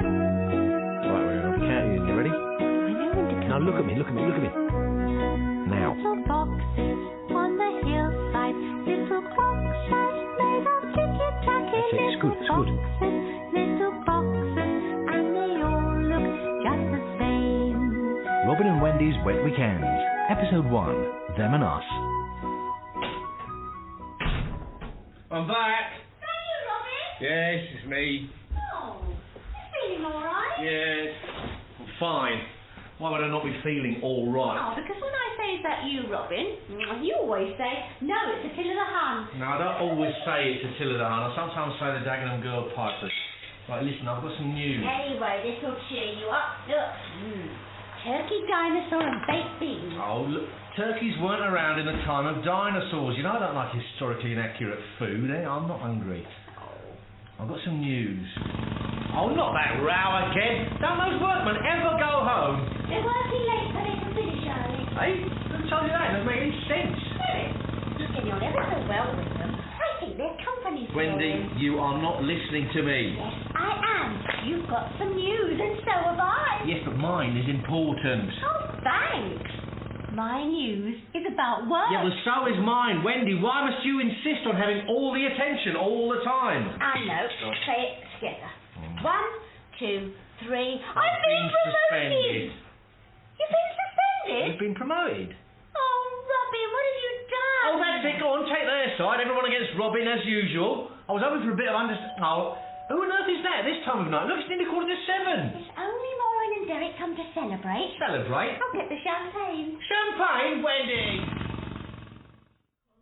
Right, we're going to count you. You ready? I know when to Now look at me. Now. Little boxes on the hillside, little boxes made of ticky-tacky. That's it, it's good, it's good. Little boxes, and they all look just the same. Robin and Wendy's Wet Weekends. Episode 1. Them and Us. I'm back. Are you, Robin? Yes, it's me. Oh, you feeling all right? Yes. I'm fine. Why would I not be feeling all right? Oh, because when I say, is that you, Robin, you always say, no, it's Attila the Hun. No, I don't always say it's Attila the Hun. I sometimes say the Dagenham Girl Pipers. Right, listen, I've got some news. Anyway, this will cheer you up. Look. Turkey, dinosaur and baked beans. Oh, look, turkeys weren't around in the time of dinosaurs. You know I don't like historically inaccurate food, eh? I'm not hungry. I've got some news. Oh, not that row again. Don't those workmen ever go home? They're working late so they can finish early. Hey, who told you that? It doesn't make any sense. You're getting on ever so well with them. I think they're company for Wendy, you are not listening to me. Yes, I am. You've got some news and so have I. Yes, but mine is important. Oh, thanks. My news is about work. Yeah, well, so is mine. Wendy, why must you insist on having all the attention all the time? I know. Say it together. 1, 2, 3. I've been suspended. You've been suspended? You've been promoted. Oh, Robin, what have you done? Oh, that's it. Go on, take their side. Everyone against Robin as usual. I was hoping for a bit of understanding. Oh, who on earth is that this time of night? Look, it's nearly 6:45. It's only Maureen and Derek come to celebrate. Celebrate? I'll get the champagne. Champagne, Wendy!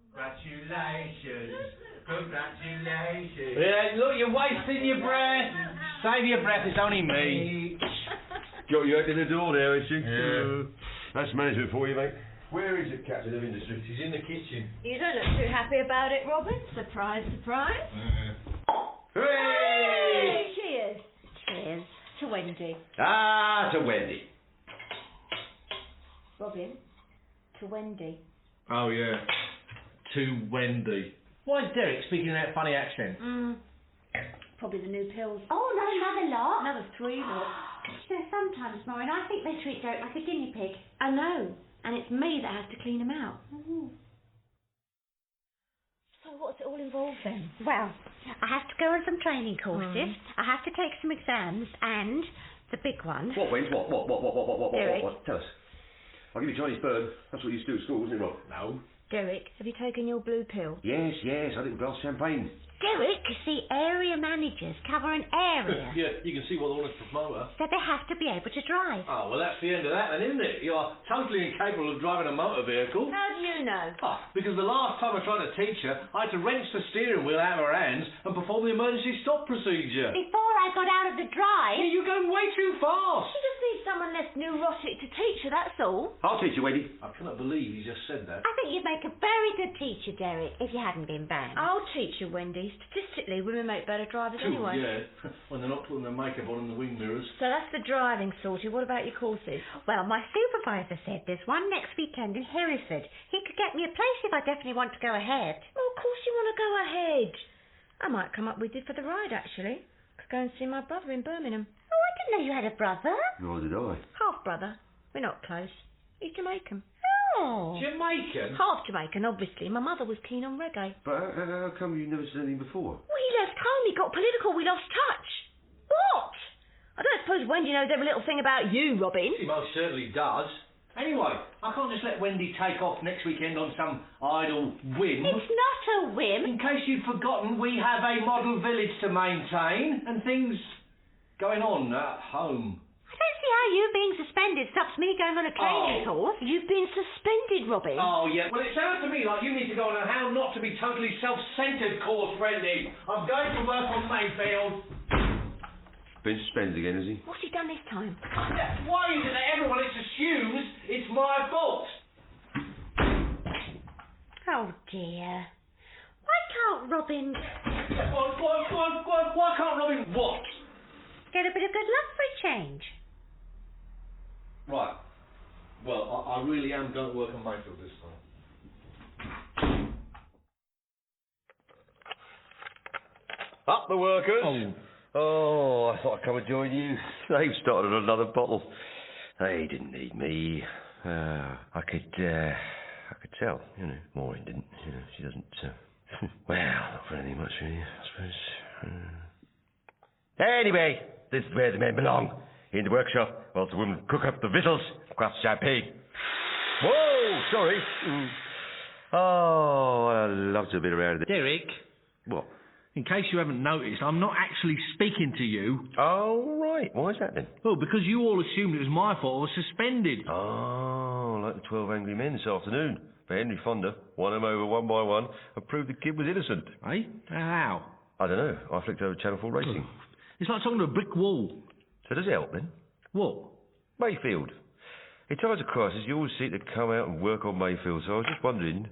Congratulations. Congratulations. Yeah, look, you're wasting your breath. Save your breath, it's only me. Got you opening the door there, is she? Yeah. That's management for you, mate. Where is it, Captain of Industry? She's in the kitchen. You don't look too happy about it, Robin. Surprise, surprise. Hooray! Cheers. Cheers to Wendy. Ah, to Wendy. Robin, to Wendy. Oh, yeah. To Wendy. Why is Derek speaking in that funny accent? Probably the new pills. Oh, no, another lot. Another 3 lot. You know, sometimes, Maureen, I think they treat Derek like a guinea pig. I know. And it's me that has to clean them out. So what's it all involved then? Well, I have to go on some training courses. I have to take some exams, and the big one. What, Wendy? What? Derek. What? Tell us. I'll give you a Chinese bird. That's what you used to do at school, isn't it, Rob? No. Derek, have you taken your blue pill? Yes, a little glass of champagne. Derek, you see, area managers cover an area. Yeah, you can see what they want us to promote her. So they have to be able to drive. Oh, well, that's the end of that then, isn't it? You are totally incapable of driving a motor vehicle. How do you know? Oh, because the last time I tried to teach her, I had to wrench the steering wheel out of her hands and perform the emergency stop procedure. Before I got out of the drive. Yeah, you're going way too fast. She just needs someone less neurotic to teach her, that's all. I'll teach you, Wendy. I cannot believe you just said that. I think you'd make a very good teacher, Derek, if you hadn't been banned. I'll teach you, Wendy. Statistically, women make better drivers anyway. Yeah, when they're not putting their makeup on in the wing mirrors. So that's the driving sorted. What about your courses? Well, my supervisor said there's one next weekend in Hereford. He could get me a place if I definitely want to go ahead. Well, of course you want to go ahead. I might come up with you for the ride, actually. Could go and see my brother in Birmingham. Oh, I didn't know you had a brother. Nor did I. Half brother. We're not close. He's Jamaican. Oh. Jamaican? Half Jamaican, obviously. My mother was keen on reggae. But how come you never said anything before? Well, he left home. He got political. We lost touch. What? I don't suppose Wendy knows every little thing about you, Robin. She most certainly does. Anyway, I can't just let Wendy take off next weekend on some idle whim. It's not a whim. In case you've forgotten, we have a model village to maintain and things going on at home. I don't see how you being suspended stops me going on a training course. You've been suspended, Robin. Oh, yeah. Well, it sounds to me like you need to go on a how not to be totally self-centred course, Wendy. I'm going to work on Mayfield. Been suspended again, has he? What's he done this time? Why is it that everyone assumes it's my fault? Oh, dear. Why can't Robin Why can't Robin what? get a bit of good luck for a change? Right. Well, I really am going to work on Mayfield this time. Up the workers. Oh, Oh, I thought I'd come and join you. They've started another bottle. They didn't need me. I could tell, you know. Maureen didn't, you know. She doesn't, well, not for anything much, really, I suppose. Anyway, this is where the men belong. In the workshop, whilst the women cook up the victuals, craft champagne. Whoa, sorry. Oh, I'd love to have been around. Derek. What? In case you haven't noticed, I'm not actually speaking to you. Oh, right. Why is that then? Well, because you all assumed it was my fault I was suspended. Oh, like the 12 Angry Men this afternoon. For Henry Fonda, won them over one by one and proved the kid was innocent. Eh? How? I don't know. I flicked over Channel 4 Racing. It's like talking to a brick wall. So does it help then? What? Mayfield. In times of crisis, you always seem to come out and work on Mayfield, so I was just wondering,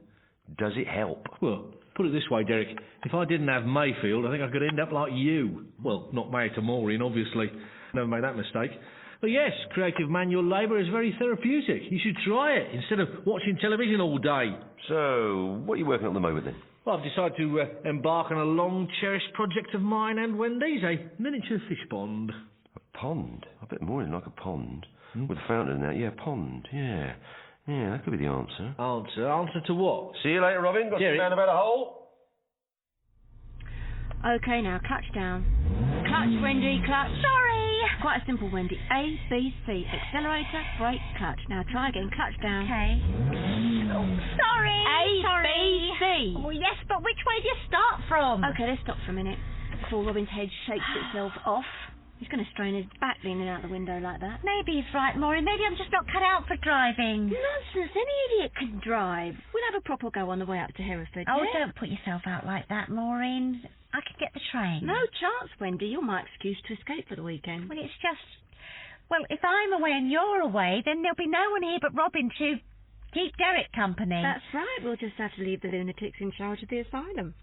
does it help? Well, put it this way, Derek. If I didn't have Mayfield, I think I could end up like you. Well, not married to Maureen, obviously. Never made that mistake. But yes, creative manual labour is very therapeutic. You should try it instead of watching television all day. So, what are you working on at the moment then? Well, I've decided to embark on a long-cherished project of mine and Wendy's, a miniature fish pond. A pond? I bet Maureen like a pond. With a fountain and that. Yeah, pond. Yeah. Yeah, that could be the answer. Answer to what? See you later, Robin. Got Derek. some man about a hole? OK, now, clutch down. Clutch, Wendy, clutch. Sorry. Quite a simple, Wendy. A, B, C. Accelerator, brake, clutch. Now, try again. Clutch down. Okay. Oh, sorry. A, B, C. Oh, yes, but which way do you start from? OK, let's stop for a minute. Before Robin's head shakes itself off. He's going to strain his back leaning out the window like that. Maybe he's right, Maureen. Maybe I'm just not cut out for driving. Nonsense. Any idiot can drive. We'll have a proper go on the way up to Hereford. Oh, yeah? don't put yourself out like that, Maureen. I could get the train. No chance, Wendy. You're my excuse to escape for the weekend. Well, it's just... Well, if I'm away and you're away, then there'll be no one here but Robin to keep Derek company. That's right. We'll just have to leave the lunatics in charge of the asylum.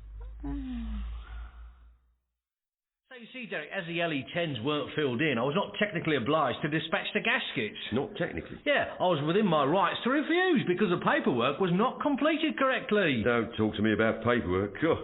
So you see, Derek, as the LE10s weren't filled in, I was not technically obliged to dispatch the gaskets. Not technically. Yeah, I was within my rights to refuse because the paperwork was not completed correctly. Don't talk to me about paperwork. God,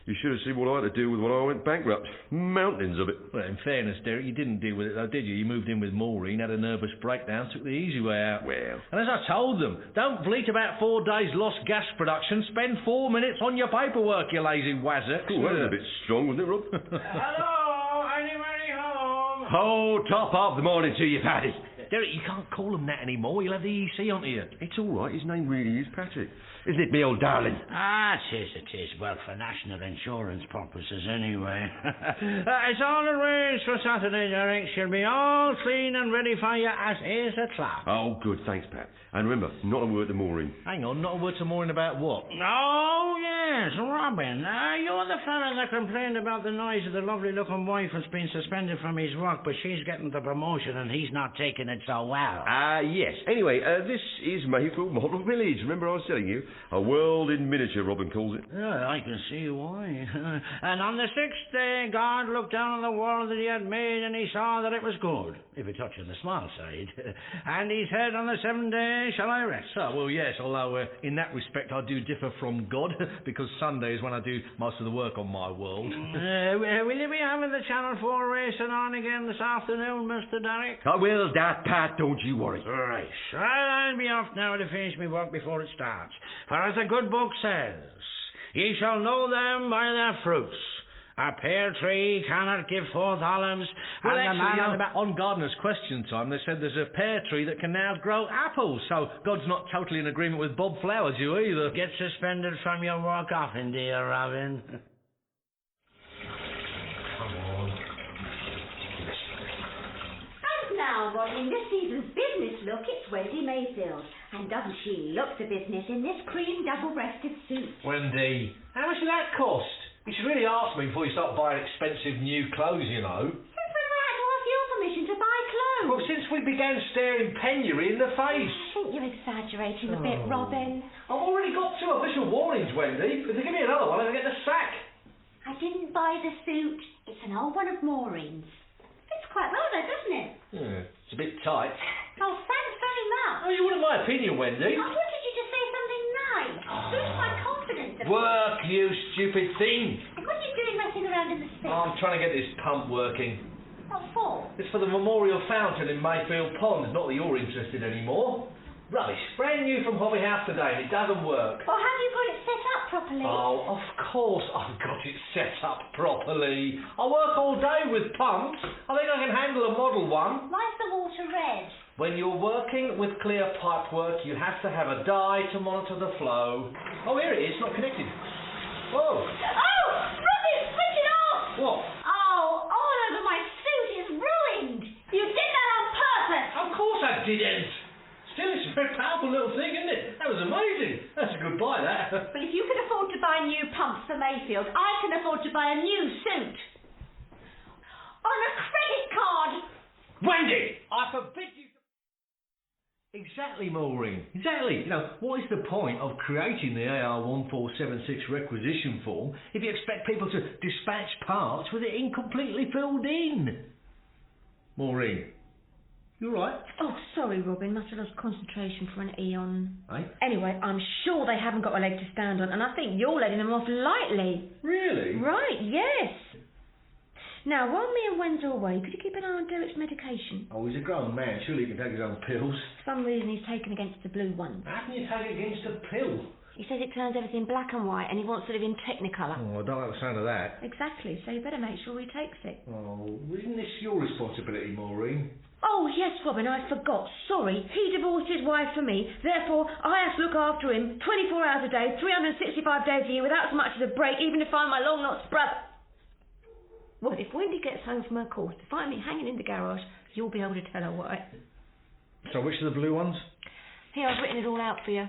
you should have seen what I had to deal with when I went bankrupt. Mountains of it. Well, in fairness, Derek, you didn't deal with it though, did you? You moved in with Maureen, had a nervous breakdown, took the easy way out. Well. And as I told them, don't bleat about 4 days lost gas production. Spend 4 minutes on your paperwork, you lazy wazzock. Oh, that was a bit strong, wasn't it, Rob? Hello, anybody home? Oh, top of the morning to you, Paddy. Derek, you can't call him that anymore. You'll have the EC onto you. It's all right. His name really is Patrick. Isn't it, me old darling? Ah, it is. Well, for national insurance purposes, anyway. It's all arranged for Saturday, Derek. She'll be all clean and ready for you as is a clap. Oh, good. Thanks, Pat. And remember, not a word to Maureen. Hang on, not a word to Maureen about what? Oh, yes, Robin. You're the fella that complained about the noise of the lovely-looking wife that's been suspended from his work, but she's getting the promotion and he's not taking it so well. Yes. Anyway, this is Mayfield Model Village. Remember I was telling you? A world in miniature, Robin calls it. Yeah, I can see why. And on the 6th day, God looked down on the world that he had made, and he saw that it was good, if a touch on the small side. And he said, on the 7th day shall I rest. Oh, well, yes, although in that respect I do differ from God, because Sunday is when I do most of the work on my world. Will you be having the Channel 4 racing on again this afternoon, Mr. Derrick? I will, that, Pat, don't you worry. Right. I'll be off now to finish my work before it starts. For as the good book says, ye shall know them by their fruits. A pear tree cannot give forth olives. Well, and actually, on Gardener's Question Time, they said there's a pear tree that can now grow apples, so God's not totally in agreement with Bob Flowers, you either. Get suspended from your work often, dear Robin. Now, Robin, this season's business look, it's Wendy Mayfield. And doesn't she look the business in this cream double-breasted suit? Wendy, how much did that cost? You should really ask me before you start buying expensive new clothes, you know. Since when I had to ask your permission to buy clothes? Well, since we began staring penury in the face. I think you're exaggerating a bit, Robin. I've already got 2 official warnings, Wendy. If they give me another one, I'll get the sack. I didn't buy the suit. It's an old one of Maureen's. Fits quite well, though, doesn't it? Yeah, it's a bit tight. Oh, thanks very much. Oh, you wanted my opinion, Wendy. I wanted you to say something nice. Boost my confidence. Work, you stupid thing. And what are you doing messing around in to the sink? I'm trying to get this pump working. What for? It's for the memorial fountain in Mayfield Pond. Not that you're interested anymore. Rubbish. Brand new from Hobby House today, and it doesn't work. Well, have you got it set up properly? Oh, of course I've got it set up properly. I work all day with pumps. I think I can handle a model one. Why's the water red? When you're working with clear pipework, you have to have a dye to monitor the flow. Oh, here it is. Not connected. Whoa. Oh! Robin, switch it off! What? Oh, all over my suit is ruined. You did that on purpose. Of course I didn't. Still, it's a very powerful little thing, isn't it? That was amazing. That's a good buy, that. Well, if you can afford to buy new pumps for Mayfield, I can afford to buy a new suit. On a credit card. Wendy! I forbid you to... Exactly, Maureen. Exactly. You know, what is the point of creating the AR1476 requisition form if you expect people to dispatch parts with it incompletely filled in? Maureen, you all right? Oh, sorry, Robin. Must have lost concentration for an eon. Eh? Anyway, I'm sure they haven't got a leg to stand on, and I think you're letting them off lightly. Really? Right, yes. Now, while me and Wendy are away, could you keep an eye on Derek's medication? Oh, he's a grown man. Surely he can take his own pills. For some reason, he's taken against the blue ones. How can you take it against a pill? He says it turns everything black and white, and he wants to live in Technicolor. Oh, I don't like the sound of that. Exactly, so you better make sure he takes it. Oh, isn't this your responsibility, Maureen? Oh, yes, Robin, I forgot. Sorry. He divorced his wife for me. Therefore, I have to look after him 24 hours a day, 365 days a year, without so much as a break, even if I'm my long-lost brother. Well, if Wendy gets home from her course to find me hanging in the garage, you'll be able to tell her why. So which are the blue ones? Here, I've written it all out for you.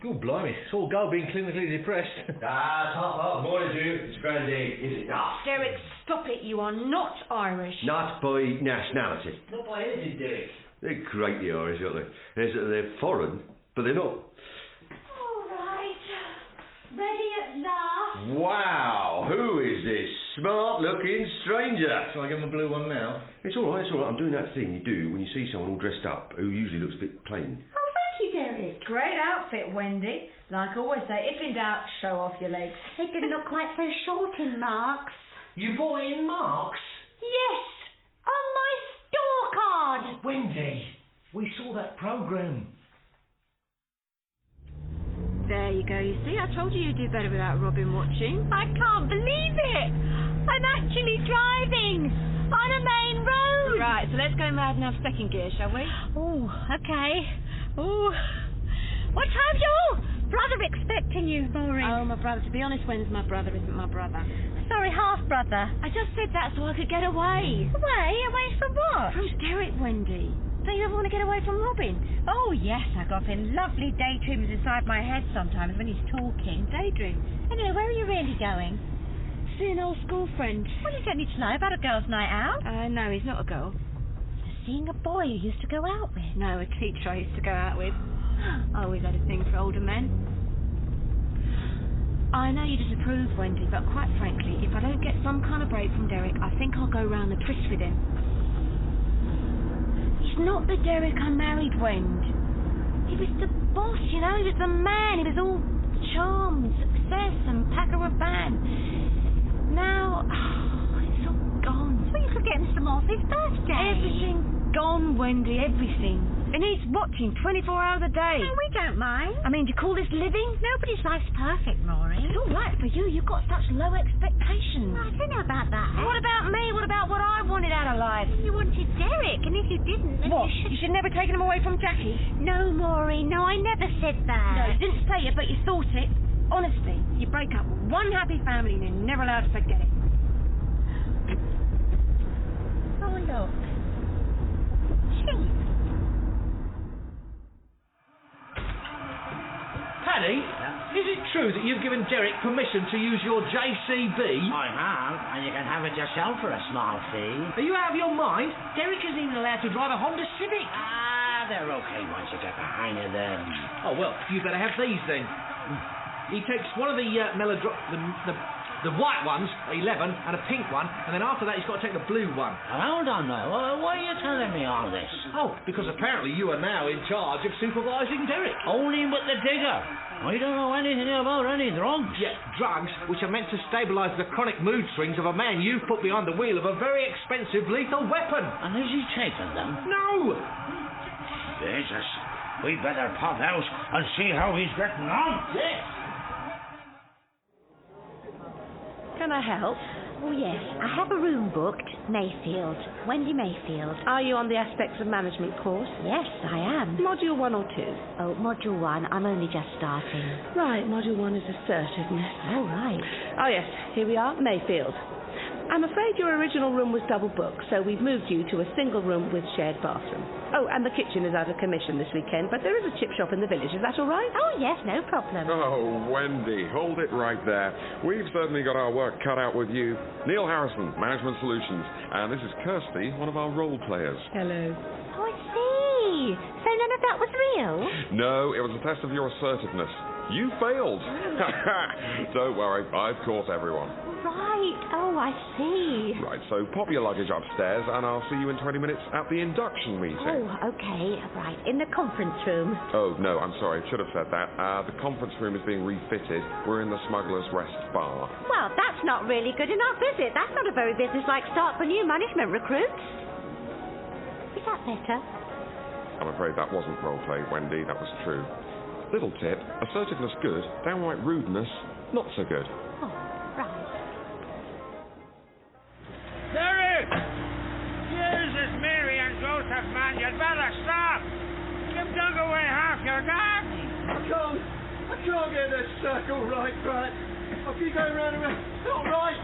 Oh, blimey. It's all go being clinically depressed. It's half morning to you. It's a grand day, is it not? Derek, stop it. You are not Irish. Not by nationality. Not by anything, Derek. They're great, the Irish, aren't they? They're foreign, but they're not. All right. Ready at last. Wow, who is this smart-looking stranger? Shall I give him a blue one now? It's all right, it's all right. I'm doing that thing you do when you see someone all dressed up who usually looks a bit plain. Oh, thank you, Derek. Great outfit, Wendy. Like I always say, if in doubt, show off your legs. They didn't look quite so short in marks. You bought it in marks? Yes, on my store card. Wendy, we saw that programme. There you go. You see, I told you you'd do better without Robin watching. I can't believe it. I'm actually driving on a main road. Right, so let's go mad and have second gear, shall we? Oh, okay. Oh, what time's your brother expecting you, Maureen? Oh, my brother. To be honest, when's my brother isn't my brother. Sorry, half-brother. I just said that so I could get away. Away? Away from what? From Derek, Wendy. Don't you ever want to get away from Robin? Oh, yes, I got in lovely daydreams inside my head sometimes when he's talking. Daydreams. Anyway, where are you really going? See an old school friend. Well, you don't need to lie about a girl's night out. No, he's not a girl. Seeing a boy you used to go out with. No, a teacher I used to go out with. I always had a thing for older men. I know you disapprove, Wendy, but quite frankly, if I don't get some kind of break from Derek, I think I'll go round the tryst with him. He's not the Derek I married, Wend. He was the boss, you know, he was the man, he was all charm and success and pack a raban. Now, it's all gone. Well, you could get him some off his birthday. Everything gone, Wendy, everything. And he's watching 24 hours a day. No, we don't mind. I mean, do you call this living? Nobody's life's perfect, Maureen. It's all right for you. You've got such low expectations. I don't know about that. What about me? What about what I wanted out of life? You wanted Derek, and if you didn't, then What? you should... You should never taken him away from Jackie? No, Maureen, no, I never said that. No, you didn't say it, but you thought it. Honestly, you break up with one happy family and you're never allowed to forget it. Oh, look. Sheep. Paddy, is it true that you've given Derek permission to use your JCB? I have, and you can have it yourself for a small fee. Are you out of your mind? Derek isn't even allowed to drive a Honda Civic. They're okay once you get the hang of them. Oh, well, you better have these then. He takes one of the The white one's 11 and a pink one, and then after that he's got to take the blue one. Hold on now. Why are you telling me all this? Oh, because apparently you are now in charge of supervising Derek. Only with the digger. I don't know anything about any drugs. Yeah, drugs which are meant to stabilise the chronic mood swings of a man you've put behind the wheel of a very expensive lethal weapon. And is he taking them? No! Jesus, we better pop out and see how he's getting on. Yes! Can I help? Oh, yes. I have a room booked. Mayfield. Wendy Mayfield. Are you on the Aspects of Management course? Yes, I am. Module 1 or 2? Oh, Module 1. I'm only just starting. Right, Module 1 is assertiveness. Oh, right. Oh, yes, here we are, Mayfield. I'm afraid your original room was double booked, so we've moved you to a single room with shared bathroom. Oh, and the kitchen is out of commission this weekend, but there is a chip shop in the village. Is that all right? Oh, yes, no problem. Oh, Wendy, hold it right there. We've certainly got our work cut out with you. Neil Harrison, Management Solutions. And this is Kirsty, one of our role players. Hello. Oh, I see. So none of that was real? No, it was a test of your assertiveness. You failed. Don't worry, I've caught everyone. Right. Oh, I see. Right, so pop your luggage upstairs and I'll see you in 20 minutes at the induction meeting. Oh, okay. Right. In the conference room. Oh, no, I'm sorry. Should have said that. The conference room is being refitted. We're in the Smuggler's Rest bar. Well, that's not really good enough, is it? That's not a very businesslike start for new management recruits. Is that better? I'm afraid that wasn't roleplay, Wendy. That was true. Little tip, assertiveness good, downright rudeness not so good. Oh, right. Derek! Jesus, Mary and Joseph, man, you'd better stop. You've dug away half your garden. I can't get this circle right, Brad. I keep going round and round. Not right.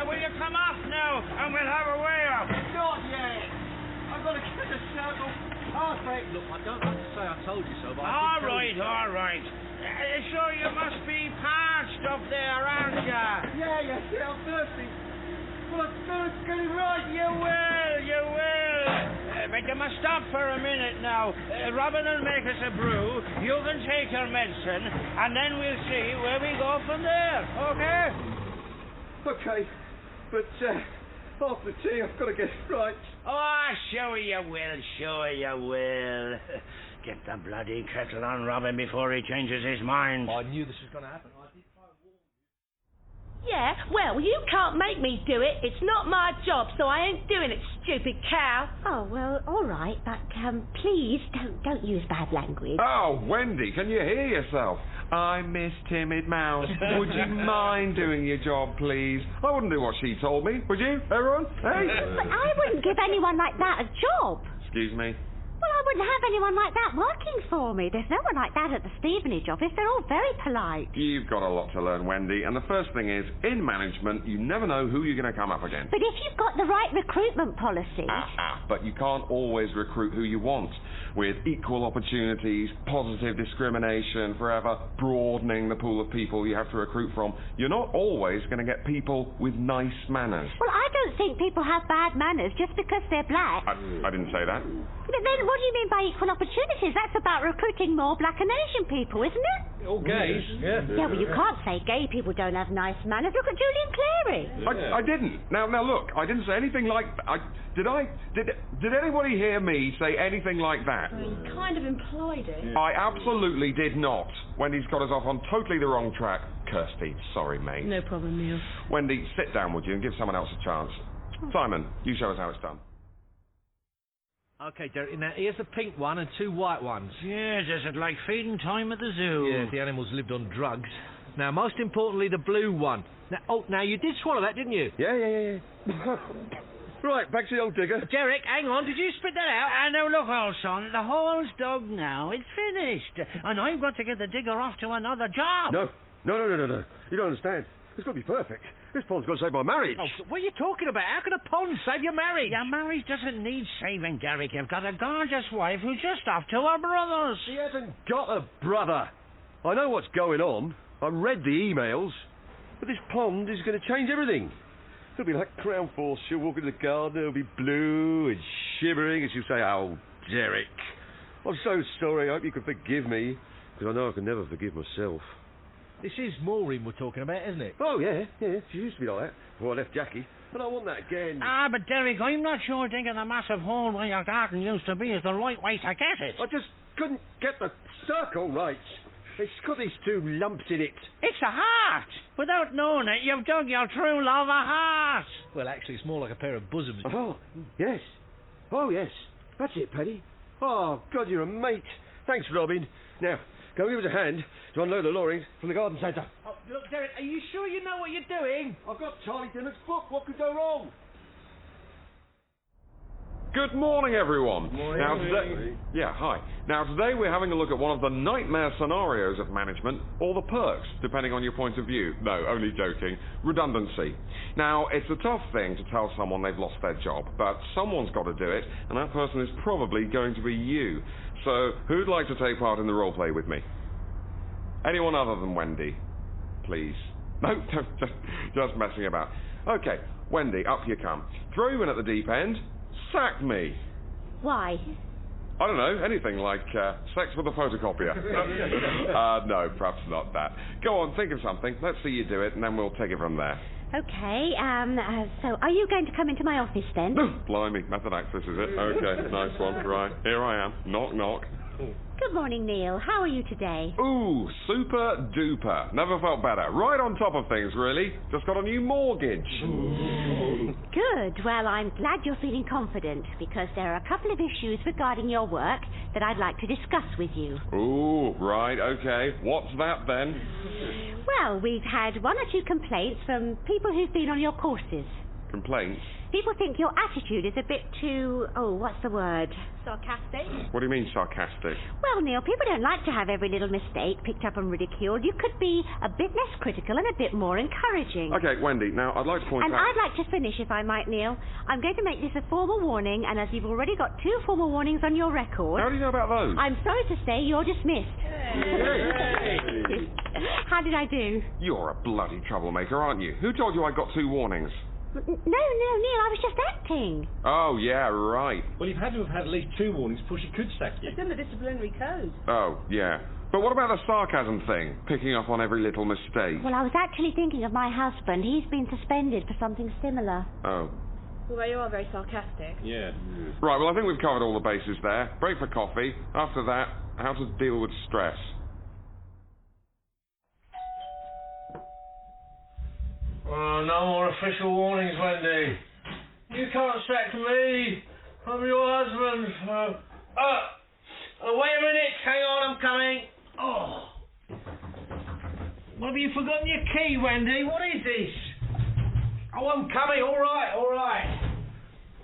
Will you come off now, and we'll have a way up? Not yet. I've got to get the circle perfect. Look, I don't like to say I told you so, but All right. So you must be parched up there, aren't you? Yeah, I'm thirsty. Well, I'm going to get it right. You will. But you must stop for a minute now. Robin will make us a brew. You can take your medicine, and then we'll see where we go from there, okay? Okay, but after tea, I've got to get it right. Oh, sure you will. Get the bloody kettle on Robin before he changes his mind. I knew this was going to happen. Yeah, well, you can't make me do it. It's not my job, so I ain't doing it, stupid cow. Oh, well, all right, but please don't use bad language. Oh, Wendy, can you hear yourself? I miss Timid Mouse. Would you mind doing your job, please? I wouldn't do what she told me, would you, everyone? Hey? But I wouldn't give anyone like that a job. Excuse me? Well, I wouldn't have anyone like that working for me. There's no one like that at the Stevenage office. They're all very polite. You've got a lot to learn, Wendy, and the first thing is, in management, you never know who you're going to come up against. But if you've got the right recruitment policy... But you can't always recruit who you want. With equal opportunities, positive discrimination, forever broadening the pool of people you have to recruit from, you're not always going to get people with nice manners. Well, I don't think people have bad manners just because they're black. I didn't say that. But then what do you mean by equal opportunities? That's about recruiting more black and Asian people, isn't it? All gays, yeah. Yeah, well, you can't say gay people don't have nice manners. Look at Julian Clary. I didn't. Now look, I didn't say anything like... Did anybody hear me say anything like that? Well, you kind of implied it. I absolutely did not. Wendy's got us off on totally the wrong track. Kirsty, sorry, mate. No problem, Neil. Wendy, sit down, would you, and give someone else a chance. Simon, you show us how it's done. Okay, Derek, now here's the pink one and 2 white ones. Yes, is it like feeding time at the zoo? Yeah, the animals lived on drugs. Now, most importantly, the blue one. Now you did swallow that, didn't you? Yeah. Right, back to the old digger. Derek, hang on, did you spit that out? Now look, old son, the hole's dug now. It's finished. And I've got to get the digger off to another job. No. You don't understand. It's got to be perfect. This pond's got to save my marriage. Oh, what are you talking about? How can a pond save your marriage? Your marriage doesn't need saving, Derek. You've got a gorgeous wife who's just off to her brother's. She hasn't got a brother. I know what's going on. I've read the emails. But this pond is going to change everything. It'll be like Crown Force. She'll walk into the garden, it'll be blue and shivering, and she'll say, "Oh, Derek, I'm so sorry. I hope you can forgive me." Because I know I can never forgive myself. This is Maureen we're talking about, isn't it? Oh, yeah. She used to be like that before I left Jackie. But I want that again. But Derek, I'm not sure digging a massive hole where your garden used to be is the right way to get it. I just couldn't get the circle right. It's got these two lumps in it. It's a heart. Without knowing it, you've dug your true love a heart. Well, actually, it's more like a pair of bosoms. Oh, yes. Oh, yes. That's it, Paddy. Oh, God, you're a mate. Thanks, Robin. Now, go give us a hand to unload the loorings from the garden centre. Oh, look, Derek, are you sure you know what you're doing? I've got Charlie Dimmock's book. What could go wrong? Good morning, everyone. Morning. Now today, hi. Now today we're having a look at one of the nightmare scenarios of management, or the perks, depending on your point of view. No, only joking. Redundancy. Now, it's a tough thing to tell someone they've lost their job, but someone's got to do it, and that person is probably going to be you. So, who'd like to take part in the role play with me? Anyone other than Wendy? Please. No, just messing about. Okay, Wendy, up you come. Throw you in at the deep end. Sack me. Why? I don't know, anything like sex with a photocopier. No, perhaps not that. Go on, think of something. Let's see you do it, and then we'll take it from there. Okay, so are you going to come into my office then? Blimey, method actress, is it? Okay, nice one. Right, here I am. Knock, knock. Good morning, Neil. How are you today? Ooh, super duper. Never felt better. Right on top of things, really. Just got a new mortgage. Good. Well, I'm glad you're feeling confident, because there are a couple of issues regarding your work that I'd like to discuss with you. Ooh, right, okay. What's that then? Well, we've had one or two complaints from people who've been on your courses. Complaints? People think your attitude is a bit too, what's the word? Sarcastic? What do you mean, sarcastic? Well, Neil, people don't like to have every little mistake picked up and ridiculed. You could be a bit less critical and a bit more encouraging. Okay, Wendy, now I'd like to point And out... I'd like to finish, if I might, Neil. I'm going to make this a formal warning, and as you've already got 2 formal warnings on your record... How do you know about those? I'm sorry to say you're dismissed. How did I do? You're a bloody troublemaker, aren't you? Who told you I got 2 warnings? No, Neil, I was just acting. Oh, yeah, right. Well, you've had to have had at least 2 warnings before she could sack you. It's in the disciplinary code. Oh, yeah. But what about the sarcasm thing? Picking up on every little mistake? Well, I was actually thinking of my husband. He's been suspended for something similar. Oh. Although you are very sarcastic. Yeah. Right, well, I think we've covered all the bases there. Break for coffee. After that, how to deal with stress. Oh, no more official warnings, Wendy. You can't sack me. I'm your husband. Wait a minute. Hang on, I'm coming. Oh. What, have you forgotten your key, Wendy? What is this? Oh, I'm coming. All right.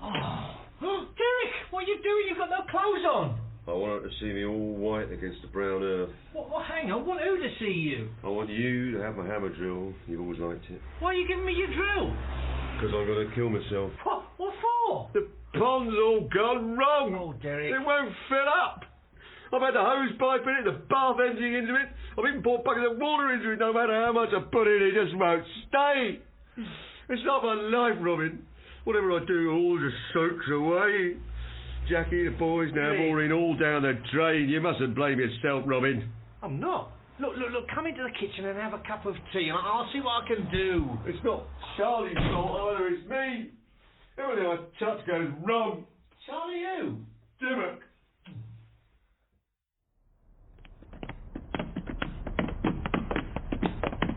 Oh. Derek, what are you doing? You've got no clothes on. I want her to see me all white against the brown earth. Well, hang on. I want who to see you? I want you to have my hammer drill. You've always liked it. Why are you giving me your drill? Because I'm going to kill myself. What for? The pond's all gone wrong. Oh, Derek. It won't fill up. I've had the hose pipe in it, the bath emptying into it. I've even poured buckets of water into it. No matter how much I put in, it just won't stay. It's not my life, Robin. Whatever I do, it all just soaks away. Jackie, the boys, now Maureen, all down the drain. You mustn't blame yourself, Robin. I'm not. Look, come into the kitchen and have a cup of tea, and I'll see what I can do. It's not Charlie's fault either, it's me. Everything I touch goes wrong. Charlie who? Dimmock.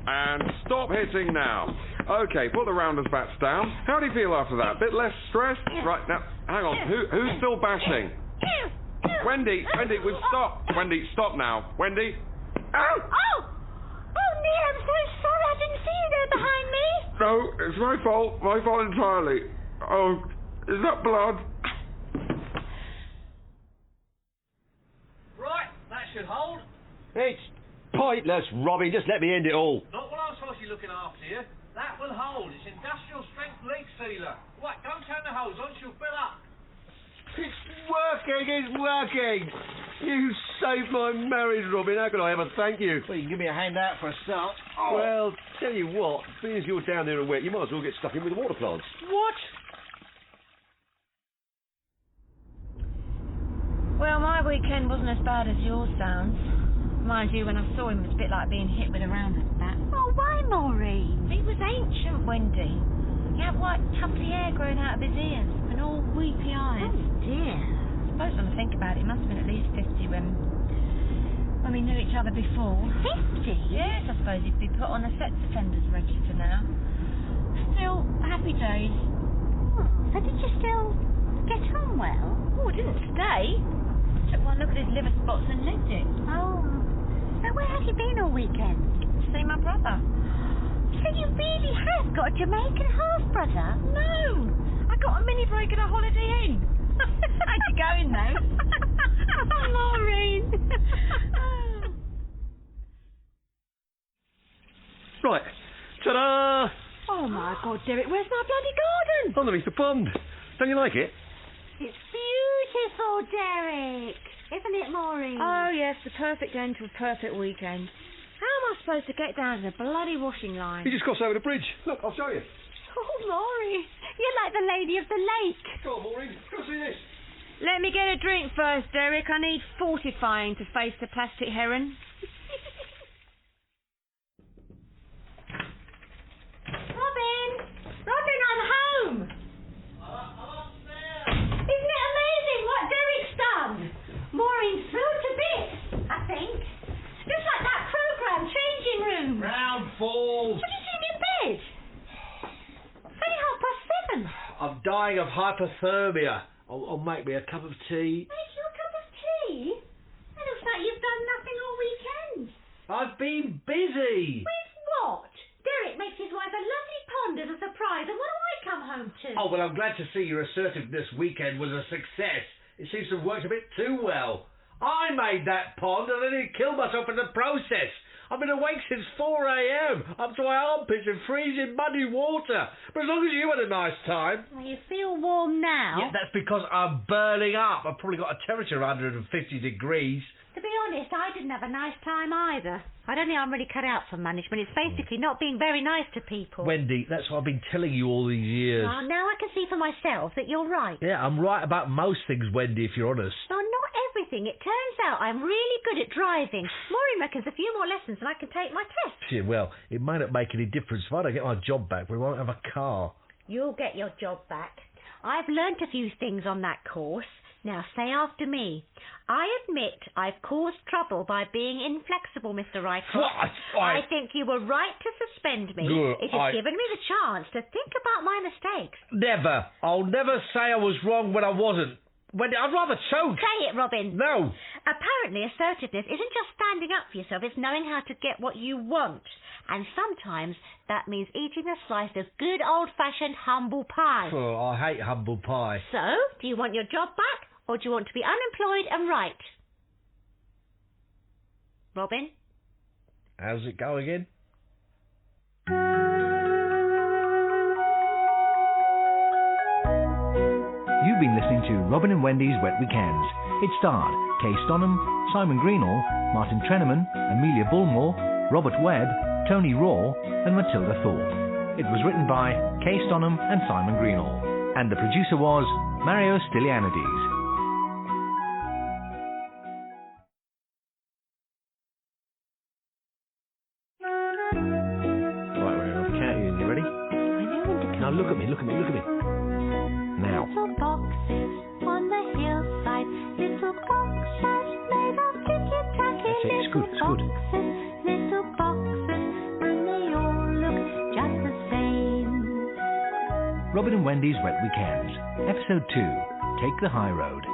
And stop hitting now. Okay, put the rounders bats down. How do you feel after that? Bit less stressed? Right, now, hang on. Who's still bashing? Wendy, we've stopped. Wendy, stop now. Wendy? Oh, Neil, I'm so sorry. I didn't see you there behind me. No, it's my fault. My fault entirely. Oh, is that blood? Right, that should hold. It's pointless, Robin. Just let me end it all. Not what I'm supposed to be looking after you. That will hold. It's industrial strength leak sealer. Right, don't turn the hose on, she'll fill up. It's working. You saved my marriage, Robin. How can I ever thank you? Well, you can give me a hand out for a start. Well, tell you what, being as you're down there and wet, you might as well get stuck in with the water plants. What? Well, my weekend wasn't as bad as yours sounds. Mind you, when I saw him, it was a bit like being hit with a round bat. Oh, why, Maureen? He was ancient, Wendy. He had white tuffy hair growing out of his ears and all weepy eyes. Oh, dear. I suppose when I think about it, he must have been at least 50 when we knew each other before. 50? Yes, I suppose he'd be put on a sex offenders register now. Still, happy days. Oh, so did you still get on well? Oh, I didn't stay. Took one look at his liver spots and left it. Oh. So where have you been all weekend? See my brother. So you really have got a Jamaican half-brother? No! I got a mini break at a Holiday Inn. How'd you going, though? Oh, Maureen. Right. Ta-da! Oh, my God, Derek, where's my bloody garden? Underneath the pond. Don't you like it? It's beautiful, Derek. Isn't it, Maureen? Oh, yes, the perfect end to a perfect weekend. How am I supposed to get down to the bloody washing line? You just cross over the bridge. Look, I'll show you. Oh, Maureen, you're like the lady of the lake. Go on, Maureen. Go see this. Let me get a drink first, Derek. I need fortifying to face the plastic heron. Robin! Robin, I'm home! Isn't it amazing what Derek's done? Maureen's thrilled to bits, I think. Just like that programme, Changing Room. Round falls. What are you doing in bed? It's only 7:30. I'm dying of hypothermia. I'll make me a cup of tea. Make you a cup of tea? It looks like you've done nothing all weekend. I've been busy. With what? Derek makes his wife a lovely pond as a surprise, and what do I come home to? Oh, well, I'm glad to see your assertiveness weekend was a success. It seems to have worked a bit too well. I made that pond and I nearly killed myself in the process. I've been awake since 4 a.m, up to my armpits in freezing muddy water. But as long as you had a nice time. Well, you feel warm now. Yeah, that's because I'm burning up. I've probably got a temperature of 150 degrees. To be honest, I didn't have a nice time either. I don't think I'm really cut out for management. It's basically not being very nice to people. Wendy, that's what I've been telling you all these years. Well, now I can see for myself that you're right. Yeah, I'm right about most things, Wendy, if you're honest. Well, not everything. It turns out I'm really good at driving. Maureen reckons a few more lessons and I can take my test. Yeah, well, it may not make any difference. If I don't get my job back, we won't have a car. You'll get your job back. I've learnt a few things on that course. Now, say after me. I admit I've caused trouble by being inflexible, Mr. Rycroft. I think you were right to suspend me. It has given me the chance to think about my mistakes. Never. I'll never say I was wrong when I wasn't. Wendy, I'd rather choke. Say it, Robin. No. Apparently, assertiveness isn't just standing up for yourself. It's knowing how to get what you want. And sometimes that means eating a slice of good old-fashioned humble pie. Oh, I hate humble pie. So, do you want your job back? Or do you want to be unemployed and right? Robin? How's it go again? You've been listening to Robin and Wendy's Wet Weekends. It starred Kay Stonham, Simon Greenall, Martin Trenaman, Amelia Bullmore, Robert Webb, Tony Raw and Matilda Thorpe. It was written by Kay Stonham and Simon Greenall. And the producer was Mario Stylianides. Look at me. Now. Little boxes on the hillside, little boxes made of ticky-tacky. That's it, it's good. Little boxes, and they all look just the same. Robin and Wendy's Wet Weekends. Episode 2. Take the High Road.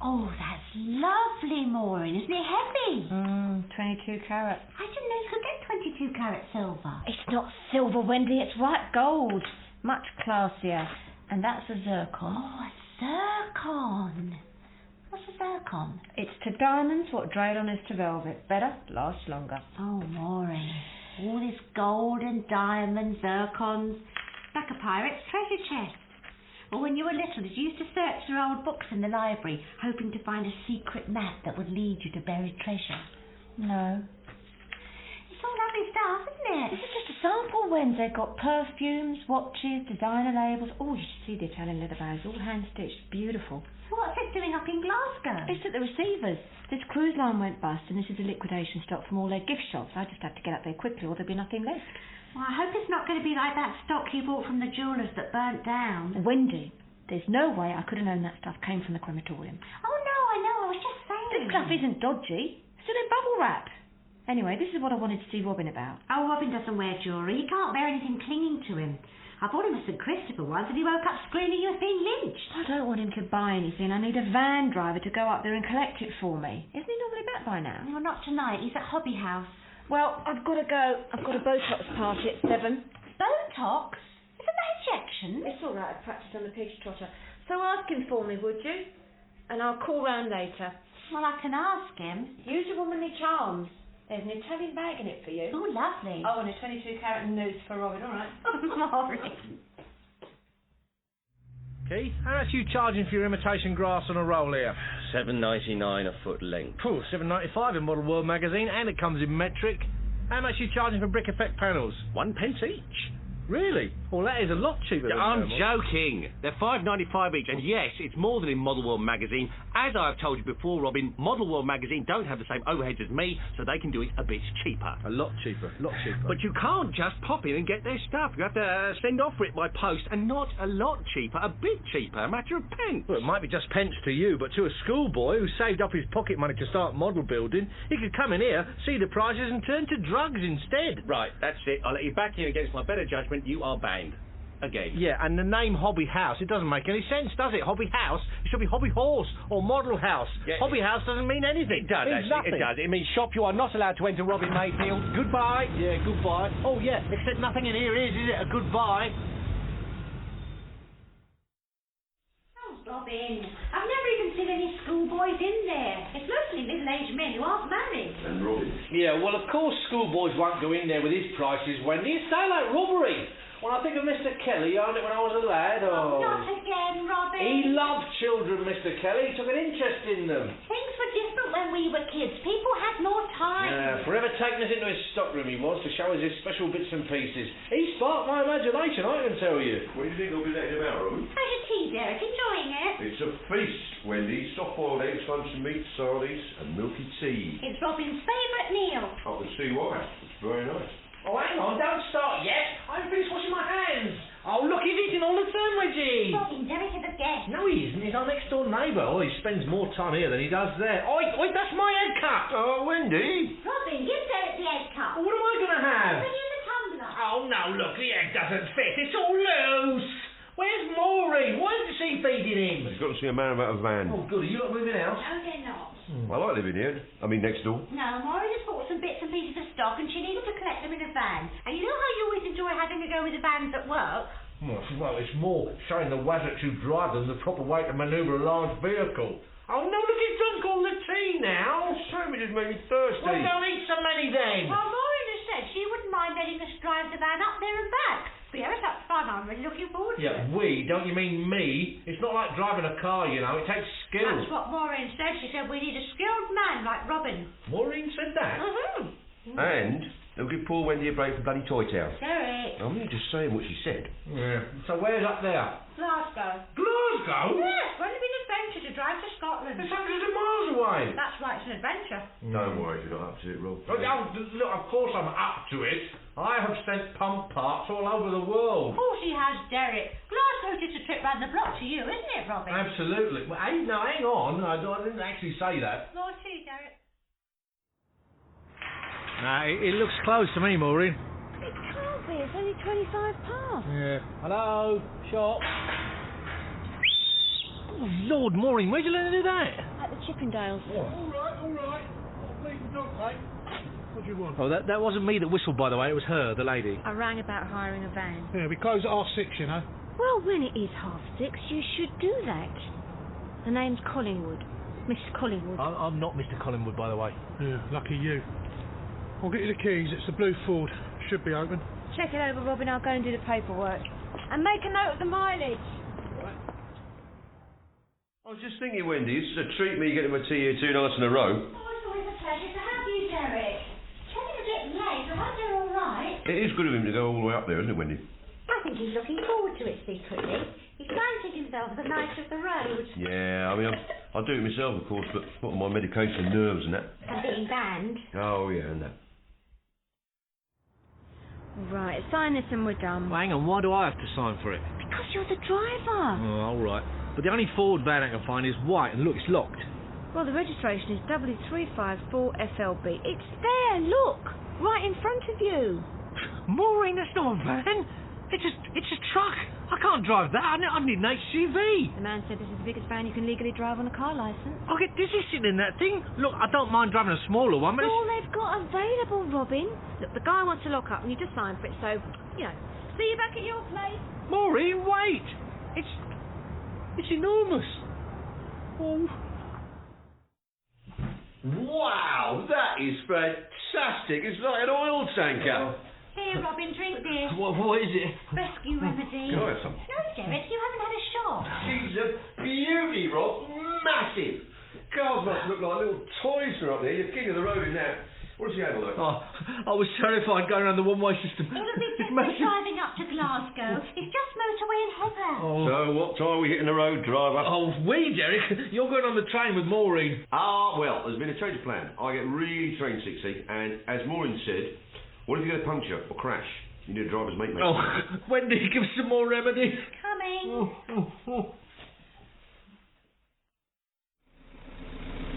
Oh, that's lovely, Maureen. Isn't it heavy? 22 carat. I didn't know you could get 22 carat silver. It's not silver, Wendy, it's white gold. Much classier. And that's a zircon. Oh, a zircon. What's a zircon? It's to diamonds what Draylon is to velvet. Better, lasts longer. Oh, Maureen. All this gold and diamonds, zircons. Like a pirate's treasure chest. Or when you were little, did you used to search through old books in the library, hoping to find a secret map that would lead you to buried treasure? No. It's all lovely stuff, isn't it? This is just a sample, Wednesday got perfumes, watches, designer labels. Oh, you should see the Italian leather bags, all hand-stitched, beautiful. What's it doing up in Glasgow? It's at the receivers. This cruise line went bust, and this is a liquidation stock from all their gift shops. I just had to get up there quickly, or there'd be nothing left. Well, I hope it's not going to be like that stock you bought from the jewellers that burnt down. Wendy, there's no way I could have known that stuff came from the crematorium. Oh, no, I know. I was just saying. This stuff isn't dodgy. It's still in bubble wrap. Anyway, this is what I wanted to see Robin about. Oh, Robin doesn't wear jewellery. He can't bear anything clinging to him. I bought him a St Christopher once and he woke up screaming he was being lynched. I don't want him to buy anything. I need a van driver to go up there and collect it for me. Isn't he normally back by now? Well, not tonight. He's at Hobby House. Well, I've got to go. I've got a Botox party at 7. Botox? Isn't that injection? It's all right. I practiced on the pig's trotter. So ask him for me, would you? And I'll call round later. Well, I can ask him. Use your womanly charms. There's an Italian bag in it for you. Oh, lovely. Oh, and a 22-carat noose for Robin, all right? Maureen. Keith, how much are you charging for your imitation grass on a roll here? $7.99 a foot length. Phew, $7.95 in Model World magazine, and it comes in metric. How much are you charging for brick effect panels? 1 pence each. Really? Well, that is a lot cheaper than I'm thermal. joking. They're $5.95 each, and yes, it's more than in Model World magazine. As I've told you before, Robin, Model World magazine don't have the same overheads as me, so they can do it a bit cheaper. A lot cheaper, lot cheaper. But you can't just pop in and get their stuff. You have to send off for it by post, and not a lot cheaper, a bit cheaper, a matter of pence. Well, it might be just pence to you, but to a schoolboy who saved up his pocket money to start model building, he could come in here, see the prices, and turn to drugs instead. Right, that's it. I'll let you back in against my better judgment. You are banned. Again. Yeah, and the name Hobby House, it doesn't make any sense, does it? Hobby House, it should be Hobby Horse or Model House. Yeah. Hobby House doesn't mean anything. It does, it means actually. nothing. It does. It means shop you are not allowed to enter Robin Mayfield. Goodbye. Yeah, goodbye. Oh, yeah, except nothing in here is it? A goodbye. Oh, Robin, I've never even seen any schoolboys in there. It's mostly middle-aged men who aren't married. And Robin. Yeah, well, of course schoolboys won't go in there with his prices, Wendy. It's daylight robbery. When I think of Mr. Kelly, I owned it when I was a lad. Oh, not again, Robin. He loved children, Mr. Kelly. He took an interest in them. Things were different when we were kids. People had more time. Yeah, forever taking us into his stockroom he was to show us his special bits and pieces. He sparked my imagination, I can tell you. What do you think they'll be letting about, Robin? How's your tea, Derek? Enjoying it? It's a feast, Wendy. Soft-boiled eggs, lunch and meat, sardines, and milky tea. It's Robin's favourite meal. I can see why. It's very nice. Oh, hang on, don't start yet. I haven't finished washing my hands. Oh, look, he's eating all the sandwiches. Robin, Derek is a guest. No, he isn't. He's our next-door neighbour. Oh, he spends more time here than he does there. Oi, that's my egg cup. Oh, Wendy. Robin, give Derek the egg cup. What am I going to have? Bring in the tumbler. Oh, no, look, the egg doesn't fit. It's all loose. Where's Maureen? Why isn't she feeding him? He's got to see a man about a van. Oh, good. Are you not moving out? No, they're not. I like living here. I mean, next door. No, Maureen has bought some bits and pieces of stock and she needed to collect them in a van. And you know how you always enjoy having to go with the vans at work? Well, it's more showing the wazzards who drive them the proper way to manoeuvre a large vehicle. Oh, no, look, he's drunk all the tea now. Sandwiches made me thirsty. Well, don't eat so many then. Well, Maureen has said she wouldn't mind letting us drive the van up there and back. Yeah, that's fun. I'm really looking forward to it. Yeah, we, don't you mean me? It's not like driving a car, you know. It takes skill. That's what Maureen said. She said we need a skilled man like Robin. Maureen said that? Mm-hmm. And they'll give poor Wendy a break from bloody Toy Town. Derek. I'm only just saying what she said. Yeah. So where's up there? Glasgow. Glasgow? Yes, won't it be an adventure to drive to Scotland? It's hundreds of miles away. That's right, it's an adventure. Don't worry if you're not up to it, Rob. Oh, look, of course I'm up to it. I have sent pump parts all over the world. Of course he has, Derek. Glasgow's just a trip round the block to you, isn't it, Robin? Absolutely. Well, no, hang on. I didn't actually say that. More tea, Derek. No, it looks close to me, Maureen. It can't be. It's only 25 past. Yeah. Hello, shop. Oh, Lord, Maureen, where'd you learn to do that? At the Chippendales. All right. Please, don't take. What do you want? Oh, that wasn't me that whistled, by the way. It was her, the lady. I rang about hiring a van. Yeah, we close at 6:30, you know. Well, when it is 6:30, you should do that. The name's Collingwood. Mr. Collingwood. I'm not Mr. Collingwood, by the way. Yeah, lucky you. I'll get you the keys. It's the blue Ford. Should be open. Check it over, Robin. I'll go and do the paperwork. And make a note of the mileage. I was just thinking, Wendy, this is a treat me getting my tea here 2 nights in a row. Oh, it's always a pleasure to have you, Derek. It's getting a bit late. I hope you're all right. It is good of him to go all the way up there, isn't it, Wendy? I think he's looking forward to it secretly. He fancies himself the knight of the road. Yeah, I mean, I do it myself, of course, but what with my medication and nerves and that. And being banned. Oh, yeah, and that. Right, sign this and we're done. Well, hang on, why do I have to sign for it? Because you're the driver. Oh, all right. But the only Ford van I can find is white, and look, it's locked. Well, the registration is W354FLB. It's there, look! Right in front of you. Maureen, that's not a van. It's a truck. I can't drive that. I need an HGV. The man said this is the biggest van you can legally drive on a car licence. I'll get dizzy sitting in that thing. Look, I don't mind driving a smaller one, but It's all they've got available, Robin. Look, the guy wants to lock up and you just sign for it, so, you know. See you back at your place. Maureen, wait! It's enormous. Oh. Wow, that is fantastic. It's like an oil tanker. Here, Robin, drink this. What is it? Rescue remedy. Can I have some? No, Derek, you haven't had a shot. She's a beauty, Rob. Massive. Cars must look like little toys for up there. You're king of the road in that. What does she have like? Oh, I was terrified going around the one-way system. It'll be It's just massive. driving up to Glasgow. It's just motorway and heather. Oh. So, what time are we hitting the road, driver? Oh, we, Derek. You're going on the train with Maureen. Ah, well, there's been a change of plan. I get really train sicksy, and as Maureen said, what if you get a puncture or crash? You need a driver's mate, mate. Oh, Wendy, give us some more remedy. Coming.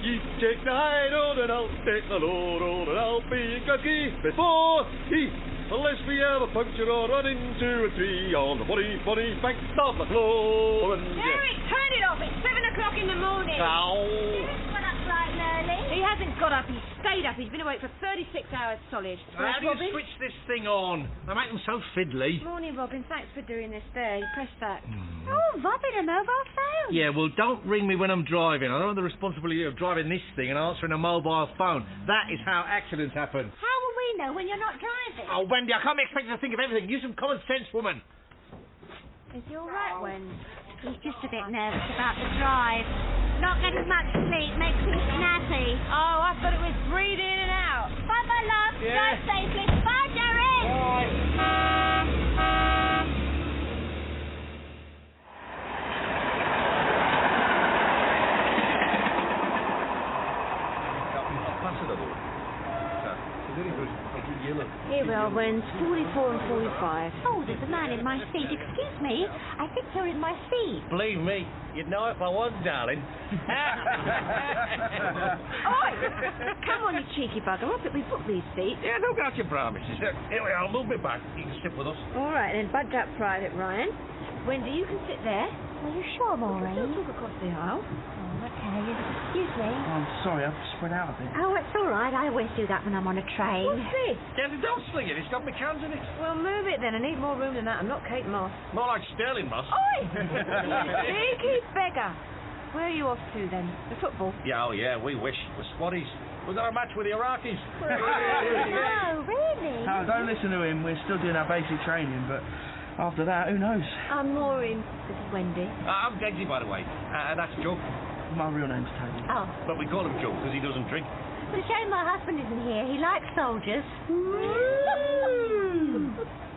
You take the high road and I'll take the low road and I'll be in Glasgow before he. Unless we have a puncture or run into a tree on the funny banks of the flow. Derek, turn it off. It's 7 o'clock in the morning. Derek's got up bright and early. He hasn't got up. He's stayed up. He's been awake for 36 hours solid. How do you Robin? switch this thing on? They make them so fiddly. Morning, Robin. Thanks for doing this. There, you press that. Oh, Robin, a mobile phone. Yeah, well, don't ring me when I'm driving. I don't have the responsibility of driving this thing and answering a mobile phone. That is how accidents happen. How will we know when you're not driving? Oh, Wendy, I can't be expected to think of everything. Use some common sense, woman. Is he all right, Wen? He's just a bit nervous about the drive. Not getting much sleep makes him snappy. Oh, I thought it was breathe in and out. Bye-bye, love. Yeah. Drive safely. Bye, Derek. Here we are, Wen. 44 and 45. Oh, there's a man in my seat. Excuse me. I think you're in my seat. Believe me, you'd know if I was, darling. Oi! Come on, you cheeky bugger. Up it, we booked these seats. Yeah, look out your promises. Here we are, move it back. You can sit with us. All right, then. Budge up, Private Ryan. Wendy, you can sit there. Are you sure, Maureen? Don't talk across the aisle. Oh, okay. Excuse me. I'm sorry, I've spread out a bit. Oh, it's all right. I always do that when I'm on a train. What's this? Yeah, don't sling it. It's got my cans in it. Well, move it then. I need more room than that. I'm not Kate Moss. More like Sterling Moss. Oi! Cheeky beggar. Where are you off to then? The football? Yeah, oh yeah, we wish. We're squaddies. We've got a match with the Iraqis. Oh, really? No, don't listen to him. We're still doing our basic training, but after that, who knows? I'm Maureen. This is Wendy. I'm Degsy, by the way. That's Joe. My real name's Teda. Oh, But we call him Joe because he doesn't drink. it's a shame my husband isn't here. He likes soldiers.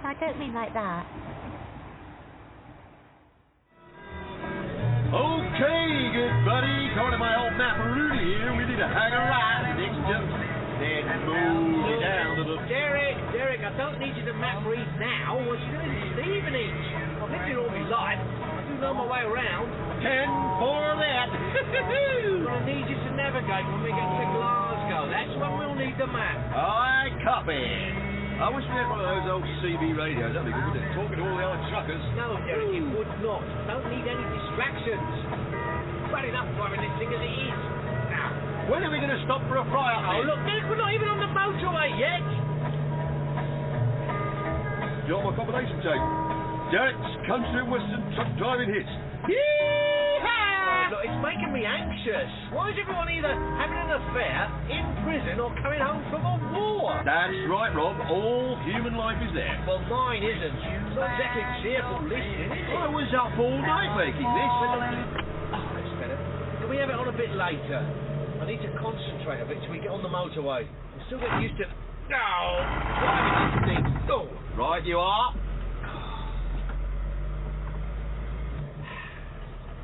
I don't mean like that. Okay, good buddy. According to my old macaroon here, we need to hang a right next junction. Then move it down to the... Derek, I don't need you to map read now. What's you doing this evening? I've lived here all my life. I do know my way around. 10 for that. I'm going to need you to navigate when we get to Glasgow. That's when we'll need the map. I copy. I wish we had one of those old CB radios. That'd be good, wouldn't it? Talking to all the other truckers. No, Derek, it would not. Don't need any distractions. Bad enough driving this thing as it is. Now, When are we going to stop for a fry-up? oh, look, Derek, we're not even on the motorway yet. Do you want my combination tape? Derek's country and western truck driving hits. Oh, look, it's making me anxious. Why is everyone either having an affair, in prison, or coming home from a war? That's right, Rob. All human life is there. Well, mine isn't. It's not exactly cheerful listening, is it? I was up all night making this. Oh, that's better. Can we have it on a bit later? I need to concentrate a bit till we get on the motorway. I'm still getting used to... Oh, right, you are.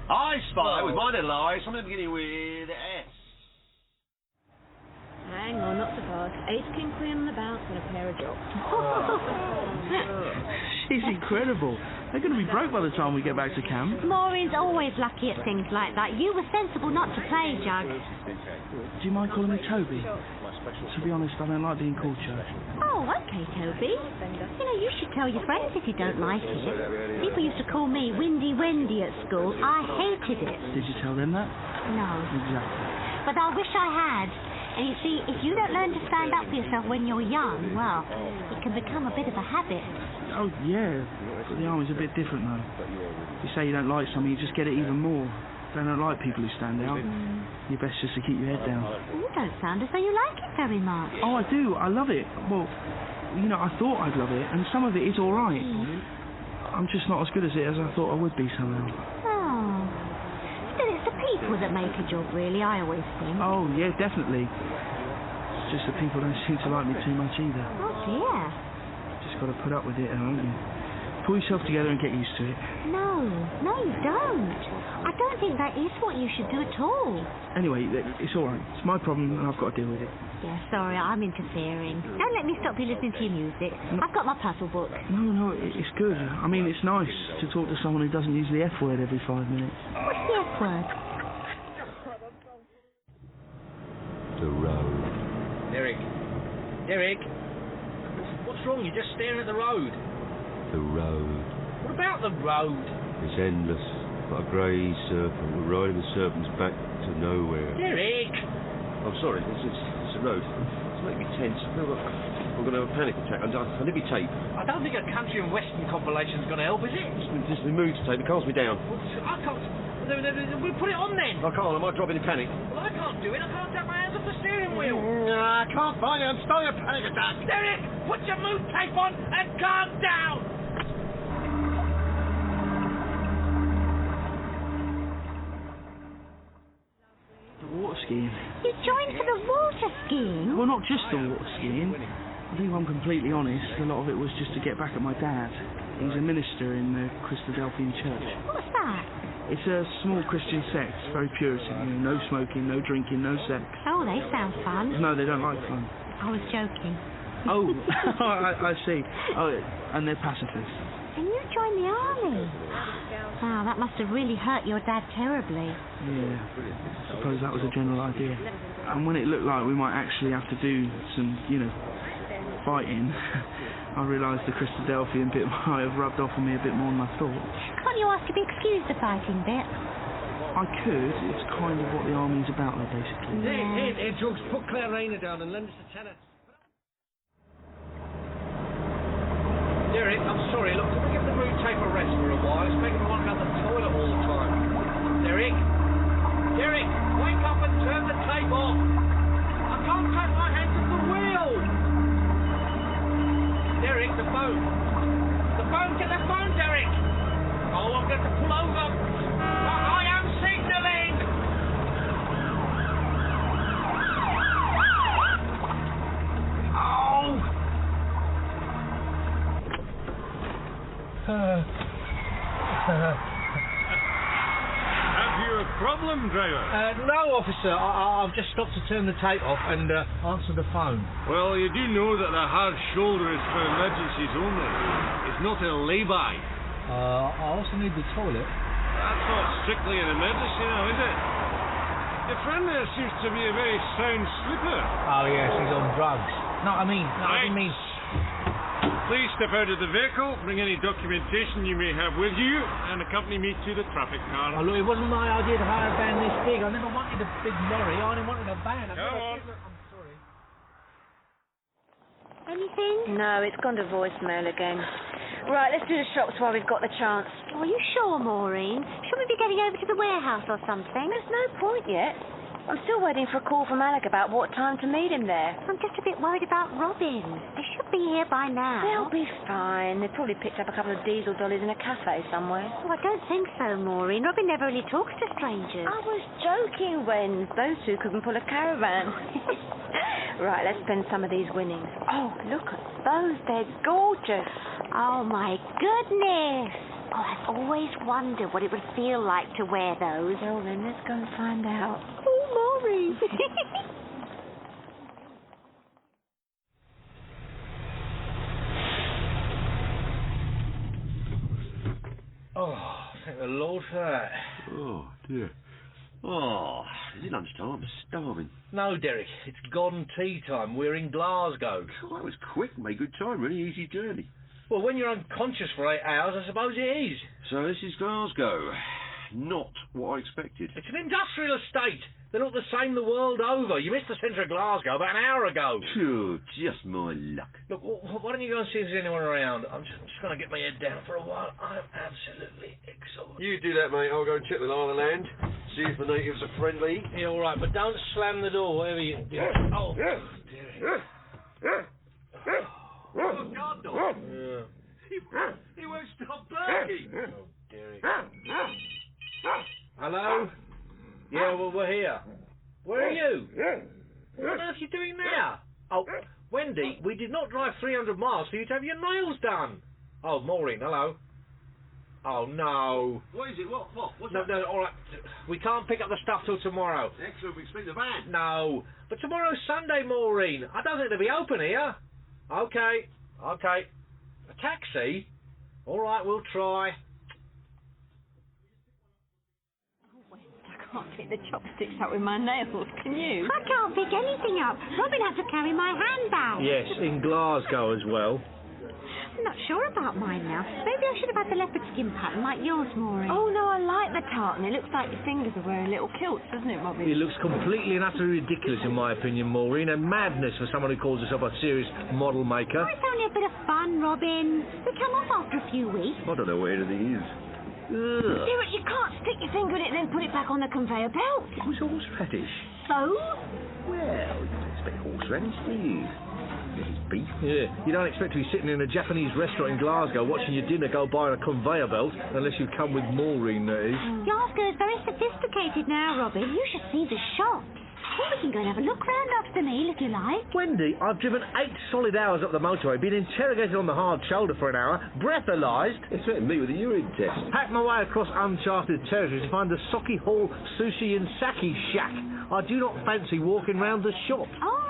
I spy with my little eye, something beginning with S. Hang on, not so fast. Ace, king, queen on the bounce and a pair of jocks. She's incredible. They're going to be broke by the time we get back to camp. Maureen's always lucky at things like that. You were sensible not to play, Jug. Do you mind calling me Toby? To be honest, I don't like being called Jug. Oh, okay, Toby. You know, you should tell your friends if you don't like it. People used to call me Wendy at school. I hated it. Did you tell them that? No. Exactly. But I wish I had. And you see, if you don't learn to stand up for yourself when you're young, well, it can become a bit of a habit. Oh, yeah. But the army's a bit different, though. If you say you don't like something, you just get it even more. They don't like people who stand out. You're best just to keep your head down. You don't sound as though you like it very much. Oh, I do. I love it. Well, you know, I thought I'd love it, and some of it is all right. I'm just not as good as it as I thought I would be somehow. Oh. Still, it's the people that make a job, really, I always think. Oh, yeah, definitely. It's just that people don't seem to like me too much either. Oh, dear. Just got to put up with it, haven't you? Pull yourself together and get used to it. No, you don't. I don't think that is what you should do at all. Anyway, it's all right. It's my problem and I've got to deal with it. Yeah, sorry, I'm interfering. Don't let me stop you listening to your music. I've got my puzzle book. No, it's good. I mean, it's nice to talk to someone who doesn't use the F word every 5 minutes. What's the F word? The road. Derek, what's wrong? You're just staring at the road. The road. What about the road? It's endless. Like a grey serpent. We're riding the serpent's back to nowhere. Derek! I'm sorry, it's a road. It's making me tense. I feel like I'm going to have a panic attack. I need me tape. I don't think a country and western compilation's going to help, is it? Just the mood tape. It calms me down. Well, I can't... We'll put it on then. I can't. I might drop in panic. Well, I can't do it. I can't take my hands off the steering wheel. I can't find it. I'm starting a panic attack. Derek, put your mood tape on and calm down. Water skiing. You joined for the water skiing? Well, not just the water skiing. I think if I'm completely honest, a lot of it was just to get back at my dad. He's a minister in the Christadelphian Church. What's that? It's a small Christian sect, very Puritan. You know, no smoking, no drinking, no sex. Oh, they sound fun. No, they don't like fun. I was joking. Oh, I see. Oh, and they're pacifists. And you joined the army? Wow, that must have really hurt your dad terribly. Yeah, I suppose that was a general idea. And when it looked like we might actually have to do some, fighting, I realised the Christadelphian bit might have rubbed off on me a bit more than I thought. Can't you ask to be excused the fighting bit? I could. It's kind of what the army's about, though, basically. Hey, Jugs, put Claire Rayner down and lend us a tenner. Derek, I'm sorry. Look, can we give the mood tape a rest for a while? It's making me want to go to the toilet all the time. Derek, wake up and turn the tape off. I can't take my hands off the wheel. Derek, the phone. Get the phone, Derek. Oh, I'm going to pull over. I am signalling. Oh. Have you a problem, driver? No, officer. I've just stopped to turn the tape off and answer the phone. Well, you do know that the hard shoulder is for emergencies only. It's not a lay-by. I also need the toilet. That's not strictly an emergency now, is it? Your friend there seems to be a very sound sleeper. Oh, yes, he's on drugs. I didn't mean... Please step out of the vehicle, bring any documentation you may have with you, and accompany me to the traffic car. Oh, look, it wasn't my idea to hire a van this big. I never wanted a big lorry. I only wanted a van. Come on. I'm sorry. Anything? No, it's gone to voicemail again. Right, let's do the shops while we've got the chance. Are you sure, Maureen? Should we be getting over to the warehouse or something? There's no point yet. I'm still waiting for a call from Alec about what time to meet him there. I'm just a bit worried about Robin. They should be here by now. They'll be fine. They've probably picked up a couple of diesel dollies in a cafe somewhere. Oh, I don't think so, Maureen. Robin never really talks to strangers. I was joking, Wen. Those two couldn't pull a caravan. Right, let's spend some of these winnings. Oh, look at those. They're gorgeous. Oh, my goodness. Oh, I've always wondered what it would feel like to wear those. Well, then, let's go and find out. Oh, Maureen. Oh, thank the Lord for that. Oh, dear. Oh, is it lunchtime? I'm starving. No, Derek, it's gone tea time. We're in Glasgow. Oh, that was quick. Made good time. Really easy journey. Well, when you're unconscious for 8 hours, I suppose it is. So this is Glasgow. Not what I expected. It's an industrial estate. They look the same the world over. You missed the centre of Glasgow about an hour ago. Phew, just my luck. Look, why don't you go and see if there's anyone around? I'm just going to get my head down for a while. I'm absolutely exhausted. You do that, mate. I'll go and check the lie of the land. See if the natives are friendly. Yeah, all right, but don't slam the door, whatever you do. Oh, dear. Oh, God, dog. He won't stop barking. Oh, dear. Hello? Yeah, well, we're here. Where are you? What on earth are you doing there? Oh, Wendy, we did not drive 300 miles for you to have your nails done. Oh, Maureen, hello. Oh, no. What is it? What's No, that? all right. We can't pick up the stuff till tomorrow. Excellent, we expect the van. No. But tomorrow's Sunday, Maureen. I don't think they'll be open here. Okay. A taxi? All right, we'll try. I can't pick the chopsticks up with my nails, can you? I can't pick anything up. Robin had to carry my handbag. Yes, in Glasgow as well. I'm not sure about mine now. Maybe I should have had the leopard skin pattern like yours, Maureen. Oh, no, I like the tartan. It looks like your fingers are wearing little kilts, doesn't it, Robin? It looks completely and utterly ridiculous, in my opinion, Maureen, and madness for someone who calls herself a serious model maker. Oh, it's only a bit of fun, Robin. We come off after a few weeks. I don't know where anything is. Ugh. Stuart, you can't stick your finger in it and then put it back on the conveyor belt. It was horseradish. So? Well, you don't expect horseradish, do you? This is beef. Yeah, you don't expect to be sitting in a Japanese restaurant in Glasgow watching your dinner go by on a conveyor belt, unless you come with Maureen, that is. Glasgow is very sophisticated now, Robin. You should see the shops. Well, we can go and have a look round after the meal, if you like. Wendy, I've driven 8 solid hours up the motorway, been interrogated on the hard shoulder for an hour, breathalyzed, It's threatened me with a urine test. packed my way across uncharted territory to find the Soki Hall Sushi and Sake Shack. I do not fancy walking round the shop. All right.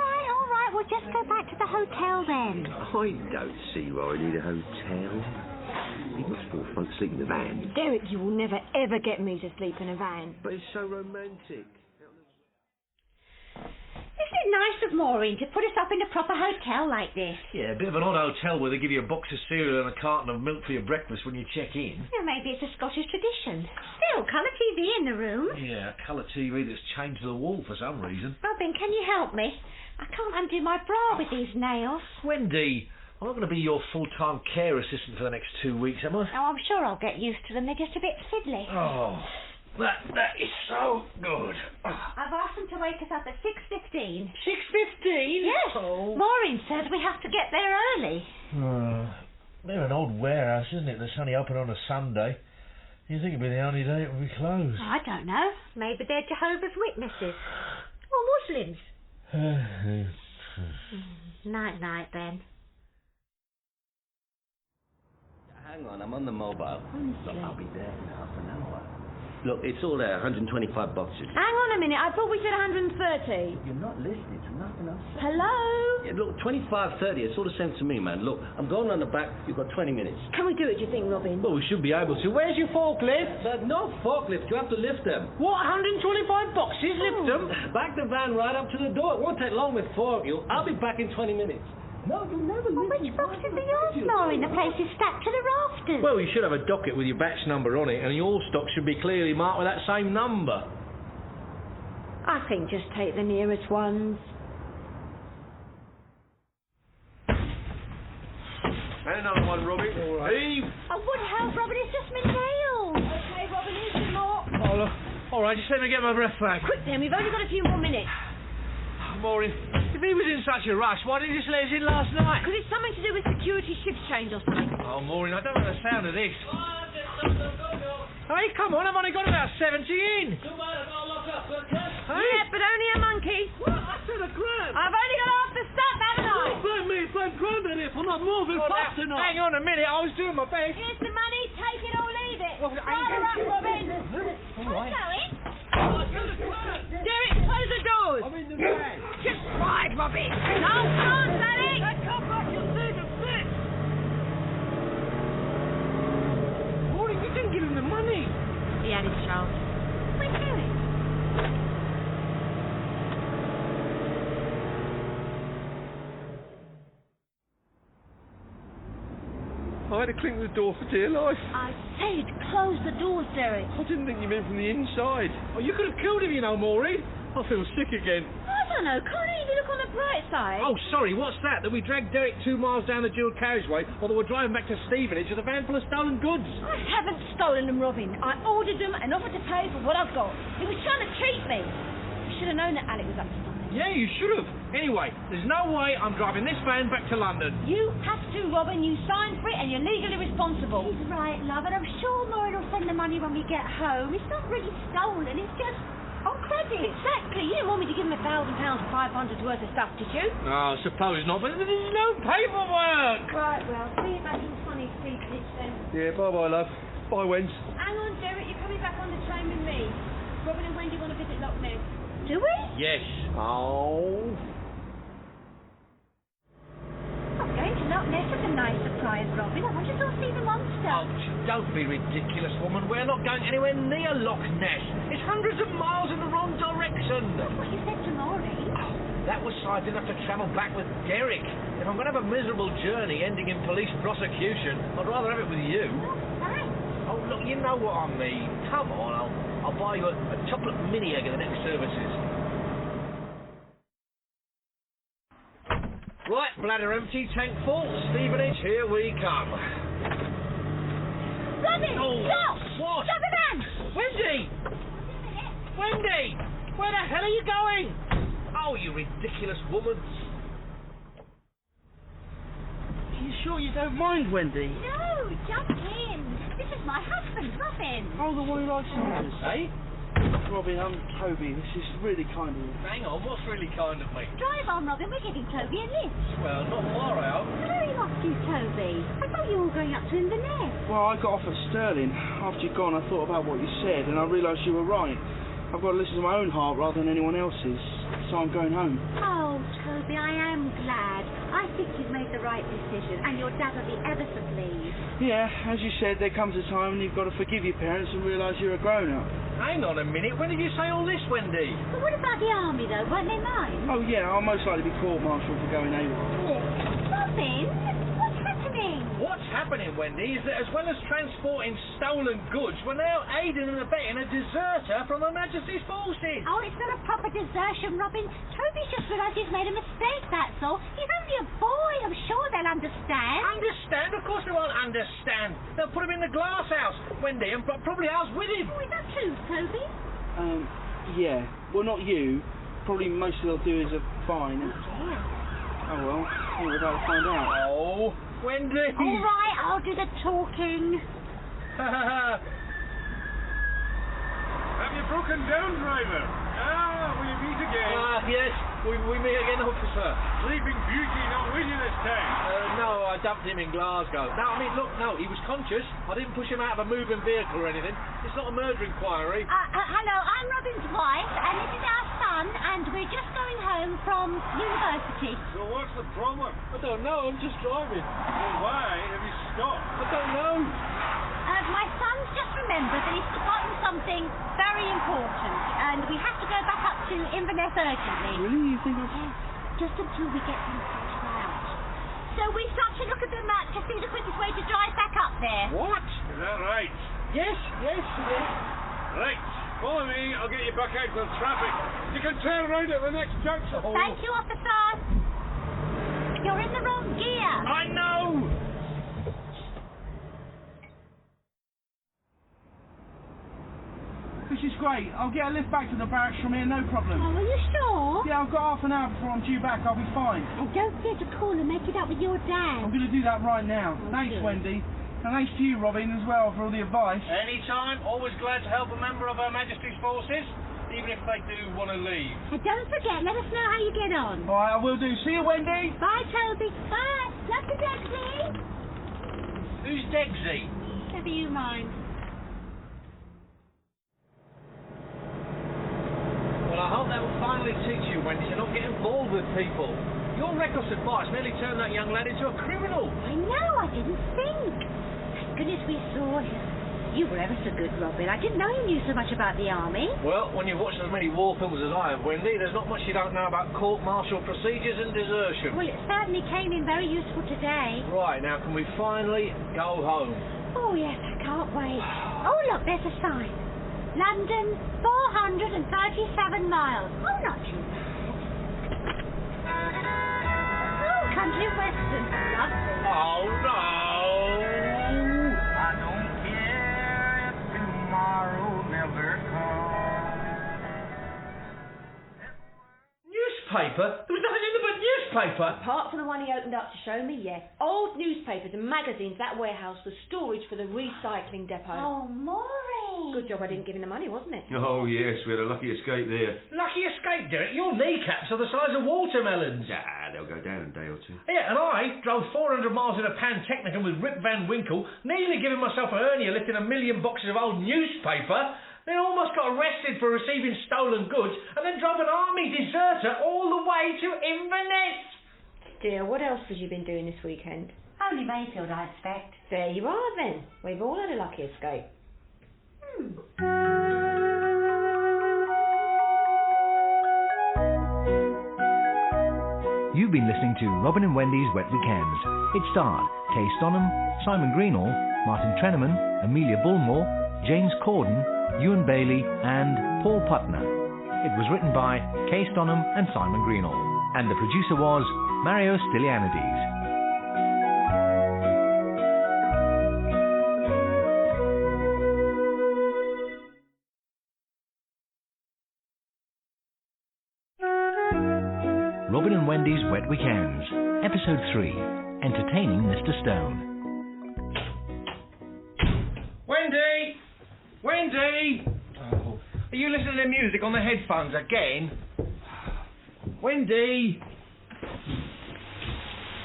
We'll just go back to the hotel then. I don't see why I need a hotel. He much more fun to sleep in the van. Derek, you will never, ever get me to sleep in a van. But it's so romantic. Isn't it nice of Maureen to put us up in a proper hotel like this? Yeah, a bit of an odd hotel where they give you a box of cereal and a carton of milk for your breakfast when you check in. Well, maybe it's a Scottish tradition. Still, colour TV in the room. Yeah, a colour TV that's changed the wall for some reason. Robin, can you help me? I can't undo my bra with these nails. Wendy, I'm not going to be your full-time care assistant for the next 2 weeks, am I? Oh, I'm sure I'll get used to them. They're just a bit fiddly. Oh, that is so good. I've asked them to wake us up at 6:15. 6:15? Yes. Oh. Maureen says we have to get there early. They're an old warehouse, isn't it? That's only open on a Sunday. You think it'd be the only day it would be closed? I don't know. Maybe they're Jehovah's Witnesses. Or Muslims. Night-night, then. Hang on, I'm on the mobile. Look, I'll be there in half an hour. Look, it's all there, 125 boxes. Hang on a minute, I thought we said 130. You're not listening to nothing else. Hello? Yeah, look, 25, 30, it's all the same to me, man. Look, I'm going on the back, you've got 20 minutes. Can we do it, do you think, Robin? Well, we should be able to. Where's your forklift? There's no forklift, you have to lift them. What, 125 boxes? Lift them? Back the van right up to the door. It won't take long with 4 of you. I'll be back in 20 minutes. No, you never Well, which boxes are yours, Maureen? The place is stacked to the rafters. Well, you should have a docket with your batch number on it, and your stock should be clearly marked with that same number. I think just take the nearest ones. And another one, Robbie. All right. Eve! I would help, Robin. It's just my nails. Okay, Robin, here's some more. Oh, look. All right, just let me get my breath back. Quick then, we've only got a few more minutes. Maureen, if he was in such a rush, why didn't he just let us in last night? Because it's something to do with security shift change or something. Oh, Maureen, I don't like the sound of this. Hey, come on, I've only got about 70 in. Hey? Yeah, but only a monkey. What? I said a grand. I've only got half the stuff, haven't I? You blame me £5 grand if I'm not moving fast enough. Hang on a minute, I was doing my best. Here's the money, take it or leave it. Well, Fire up, Robin. All right. Derek, close the doors. I'm in the van. Just quiet, Robin. No, can't, Daddy. I come back, you'll see the fix. Maureen, you didn't give him the money. He had his chance. Where's Derek? I had to clink the door for dear life. I said close the doors, Derek. I didn't think you meant from the inside. Oh, you could have killed him, you know, Maureen. I feel sick again. I don't know, can't you even look on the bright side? Oh, sorry, what's that? That we dragged Derek 2 miles down the dual carriageway while they were driving back to Stevenage with a van full of stolen goods. I haven't stolen them, Robin. I ordered them and offered to pay for what I've got. He was trying to cheat me. I should have known that Alec was up to something. Yeah, you should have. Anyway, there's no way I'm driving this van back to London. You have to, Robin. You signed for it and you're legally responsible. He's right, love, and I'm sure Maureen will send the money when we get home. It's not really stolen, it's just on credit. Exactly. You didn't want me to give him £1,000 for 500's worth of stuff, did you? No, I suppose not, but there's no paperwork. Right, well, see you back in Funny Secrets then. Yeah, bye-bye, love. Bye, Wens. Hang on, Derek. You're coming back on the train with me. Robin and Wendy want to visit Loch Ness. Do we? Yes. Oh. I'm going to Loch Ness as a nice surprise, Robin. I want you to see the monster. Oh, don't be ridiculous, woman. We're not going anywhere near Loch Ness. It's hundreds of miles in the wrong direction. That's what you said to Maureen. Oh, that was side enough to travel back with Derek. If I'm going to have a miserable journey ending in police prosecution, I'd rather have it with you. Thanks. Oh, look, you know what I mean. Come on, I'll buy you a chocolate mini egg in the next services. Right, bladder empty, tank full. Stevenage, here we come. Robin, stop! What? Stop the van! Wendy! Wendy! Where the hell are you going? Oh, you ridiculous woman. Are you sure you don't mind, Wendy? No, jump in. This is my husband, Robin. Oh, the one who likes sneakers. Hey? Robin, I'm Toby. This is really kind of you. Hang on, what's really kind of me? Drive on, Robin. We're giving Toby a lift. Well, not far out. Where are you off to, Toby? I thought you were all going up to Inverness. Well, I got off at Stirling. After you'd gone, I thought about what you said, and I realised you were right. I've got to listen to my own heart rather than anyone else's, so I'm going home. Oh, Toby, I am glad. I think you've made the right decision, and your dad will be ever so pleased. Yeah, as you said, there comes a time when you've got to forgive your parents and realise you're a grown-up. Hang on a minute, when did you say all this, Wendy? But what about the army, though? Weren't they mine? Oh, yeah, I'll most likely be court-martialed for going AWOL. Robin, what's happening? What's happening, Wendy, is that as well as transporting stolen goods, we're now aiding and abetting a deserter from Her Majesty's forces. Oh, it's not a proper desertion, Robin. Toby's just realised he's made a mistake, that's all. He's only a boy. I'm sure they'll understand. Understand? Of course they won't understand. They'll put him in the glass house, Wendy, and probably ours with him. Oh, is that true, Toby? Yeah. Well, not you. Probably most they'll do is a fine. Oh, well, I think we're about to find out. Oh, Wendy. All right, I'll do the talking. Have you broken down, driver? We meet again. Yes, we meet again, officer. Sleeping Beauty not with you this time. No, I dumped him in Glasgow. No, I mean, look, no, he was conscious. I didn't push him out of a moving vehicle or anything. It's not a murder inquiry. Hello, I'm Robin's wife, and this is our son, and we're just going home from university. So what's the problem? I don't know, I'm just driving. Well, why have you stopped? I don't know. My son's just remembered that he's forgotten something very important, and we have to go back up to Inverness urgently. Really? You think I've... Just until we get things sorted out. So we start to look at the map to see the quickest way to drive back up there. What? Is that right? Yes. Right. Follow me. I'll get you back out of the traffic. You can turn around at the next junction. Thank you, officer. You're in the wrong gear. I know. Who's is great. I'll get a lift back to the barracks from here, no problem. Oh, are you sure? Yeah, I've got half an hour before I'm due back. I'll be fine. And don't forget to call and make it up with your dad. I'm going to do that right now. Thanks, Wendy. And thanks to you, Robin, as well, for all the advice. Anytime. Always glad to help a member of Her Majesty's forces, even if they do want to leave. And don't forget, let us know how you get on. All right, I will do. See you, Wendy. Bye, Toby. Bye. Love you, Dexy. Who's Dexy? Never you mind. Well, I hope that will finally teach you, Wendy, to not get involved with people. Your reckless advice nearly turned that young lad into a criminal. I know, I didn't think. Thank goodness we saw you. You were ever so good, Robin. I didn't know you knew so much about the army. Well, when you've watched as many war films as I have, Wendy, there's not much you don't know about court-martial procedures and desertion. Well, it certainly came in very useful today. Right, now can we finally go home? Oh, yes, I can't wait. Oh, look, there's a sign. London, 437 miles. Oh, not too bad. Oh, country western. Lovely. Oh, no! I don't care if tomorrow never comes. Newspaper? There was nothing in there but newspaper. Apart from the one he opened up to show me, yes. Old newspapers and magazines, that warehouse was storage for the recycling depot. Oh, Maury. Good job I didn't give him the money, wasn't it? Oh, yes, we had a lucky escape there. Lucky escape, Derek. Your kneecaps are the size of watermelons. Ah, they'll go down in a day or two. Yeah, and I drove 400 miles in a Pantechnicon with Rip Van Winkle, nearly giving myself a hernia lifting a million boxes of old newspaper, then almost got arrested for receiving stolen goods, and then drove an army deserter all the way to Inverness. Dear, what else have you been doing this weekend? Only Mayfield, I expect. There you are then. We've all had a lucky escape. You've been listening to Robin and Wendy's Wet Weekends. It starred Kay Stonham, Simon Greenall, Martin Trenaman, Amelia Bullmore, James Corden, Ewan Bailey and Paul Putner. It was written by Kay Stonham and Simon Greenall, and the producer was Mario Stylianides. Robin and Wendy's Wet Weekends, Episode 3, Entertaining Mr. Stone. Wendy! Wendy! Oh, are you listening to music on the headphones again? Wendy!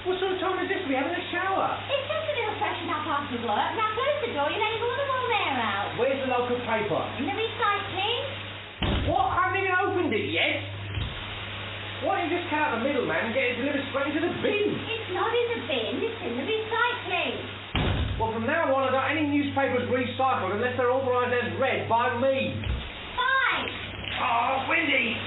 What sort of time is this? Are we having a shower? It's just a little freshen up after work. Now close the door, you're letting all the warm air out. Where's the local paper? In the recycling. What? I haven't even opened it yet. Why don't you just cut out the middleman and get it delivered straight into the bin? It's not in the bin, it's in the recycling. Well, from now on, I don't any newspapers recycled unless they're authorised as read by me. Fine. Oh, Wendy!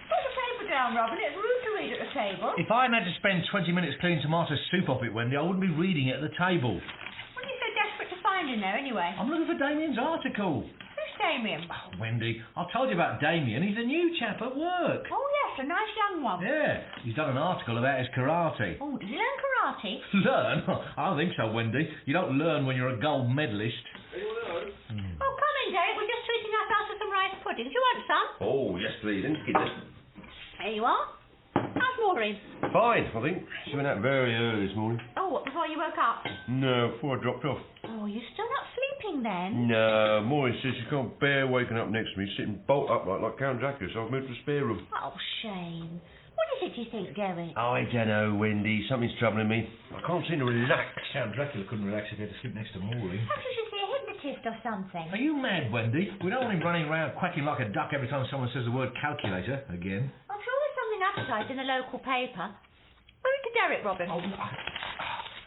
Put the paper down, Robin. It's rude to read at the table. If I hadn't had to spend 20 minutes cleaning tomato soup off it, Wendy, I wouldn't be reading it at the table. What are you so desperate to find in there, anyway? I'm looking for Damien's article. Damien. Oh, Wendy, I told you about Damien. He's a new chap at work. Oh, yes, a nice young one. Yeah, he's done an article about his karate. Oh, did he learn karate? Learn? I don't think so, Wendy. You don't learn when you're a gold medalist. Oh, come in, Derek. We're just treating ourselves to some rice pudding. Do you want some? Oh, yes, please. There you are. How's Maureen? Fine, I think. She went out very early this morning. Oh, what, before you woke up? No, before I dropped off. Oh, you're still not sleeping then? No, Maureen says she can't bear waking up next to me, sitting bolt upright like Count Dracula, so I've moved to the spare room. Oh, shame. What is it you think, Derek? I don't know, Wendy. Something's troubling me. I can't seem to relax. Count Dracula couldn't relax if he had to sleep next to Maureen. Perhaps you should see a hypnotist or something. Are you mad, Wendy? We don't want him running around quacking like a duck every time someone says the word calculator again. I'm sure there's something advertised in the local paper. Where is Derek, Robin? Oh,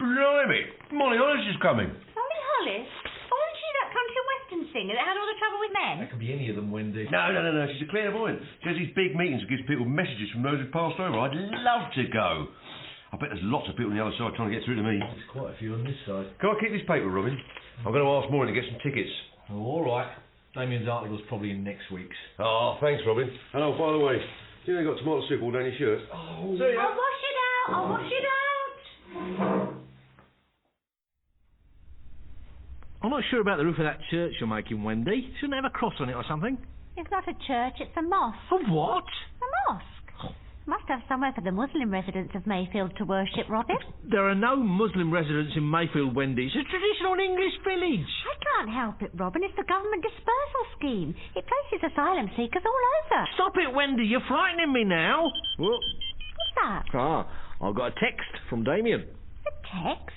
blimey. Molly Hollis is coming. Molly Hollis? Oh, isn't she that country western singer that had all the trouble with men? That could be any of them, Wendy. No. She's a clairvoyant. She has these big meetings and gives people messages from those who've passed over. I'd love to go. I bet there's lots of people on the other side trying to get through to me. There's quite a few on this side. Can I keep this paper, Robin? I'm going to ask Maureen to get some tickets. Oh, all right. Damien's article's probably in next week's. Oh, thanks, Robin. And oh, by the way, you know you got tomato soup all down your shirt? Oh, see ya. I'll wash it out. I'll wash it out. not sure about the roof of that church you're making, Wendy. Shouldn't it have a cross on it or something? It's not a church, it's a mosque. A what? A mosque. Must have somewhere for the Muslim residents of Mayfield to worship, Robin. There are no Muslim residents in Mayfield, Wendy. It's a traditional English village. I can't help it, Robin. It's the government dispersal scheme. It places asylum seekers all over. Stop it, Wendy. You're frightening me now. Whoa. What's that? I've got a text from Damien. A text?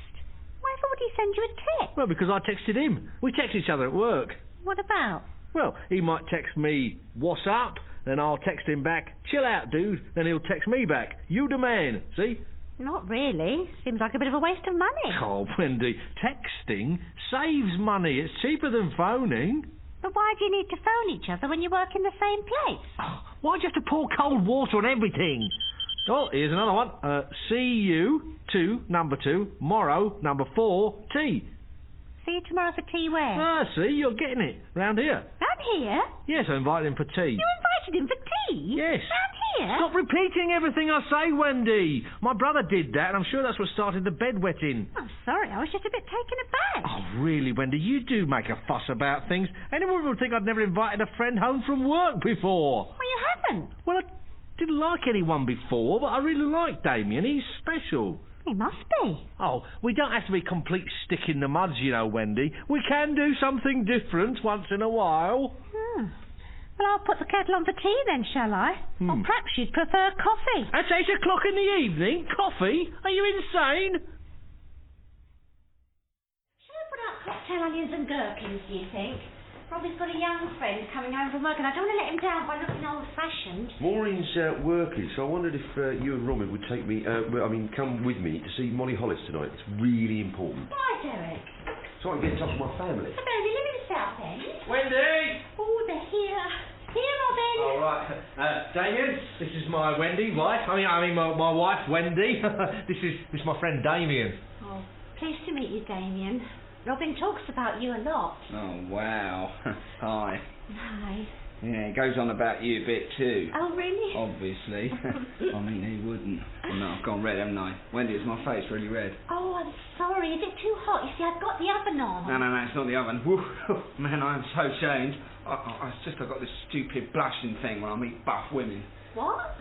Why would he send you a text? Well, because I texted him. We text each other at work. What about? Well, he might text me, "What's up?" Then I'll text him back, "Chill out, dude." Then he'll text me back, "You the man." See? Not really. Seems like a bit of a waste of money. Oh, Wendy, texting saves money. It's cheaper than phoning. But why do you need to phone each other when you work in the same place? Oh, why'd you have to pour cold water on everything? Oh, here's another one. See you, number 2, morrow, number 4, tea. See you tomorrow for tea where? See, you're getting it. Round here. Round here? Yes, I invited him for tea. You invited him for tea? Yes. Round here? Stop repeating everything I say, Wendy. My brother did that, and I'm sure that's what started the bedwetting. I'm sorry, I was just a bit taken aback. Oh, really, Wendy? You do make a fuss about things. Anyone would think I'd never invited a friend home from work before. Well, you haven't. Well, I didn't like anyone before, but I really like Damien. He's special. He must be. Oh, we don't have to be complete stick in the muds, you know, Wendy. We can do something different once in a while. Well, I'll put the kettle on for tea then, shall I? Or perhaps you'd prefer coffee. At 8 o'clock in the evening? Coffee? Are you insane? Shall I put out cocktail onions and gherkins, do you think? Robin's got a young friend coming home from work and I don't want to let him down by looking old-fashioned. Maureen's working, so I wondered if you and Robin would take me, come with me to see Molly Hollis tonight. It's really important. Why, Derek? So I can get in touch with my family. So, baby, live in the South End. Wendy! Oh, they're here. Here, Robin. All right. Damien, this is my Wendy, wife. I mean my wife, Wendy. This is my friend Damien. Oh, pleased to meet you, Damien. Robin talks about you a lot. Oh, wow. Hi. Hi. Yeah, he goes on about you a bit too. Oh, really? Obviously. I mean, who wouldn't? Oh, no, I've gone red, haven't I? Wendy, is my face really red? Oh, I'm sorry. Is it too hot? You see, I've got the oven on. No, it's not the oven. Woo, man, I'm so changed. I've got this stupid blushing thing when I meet buff women. What?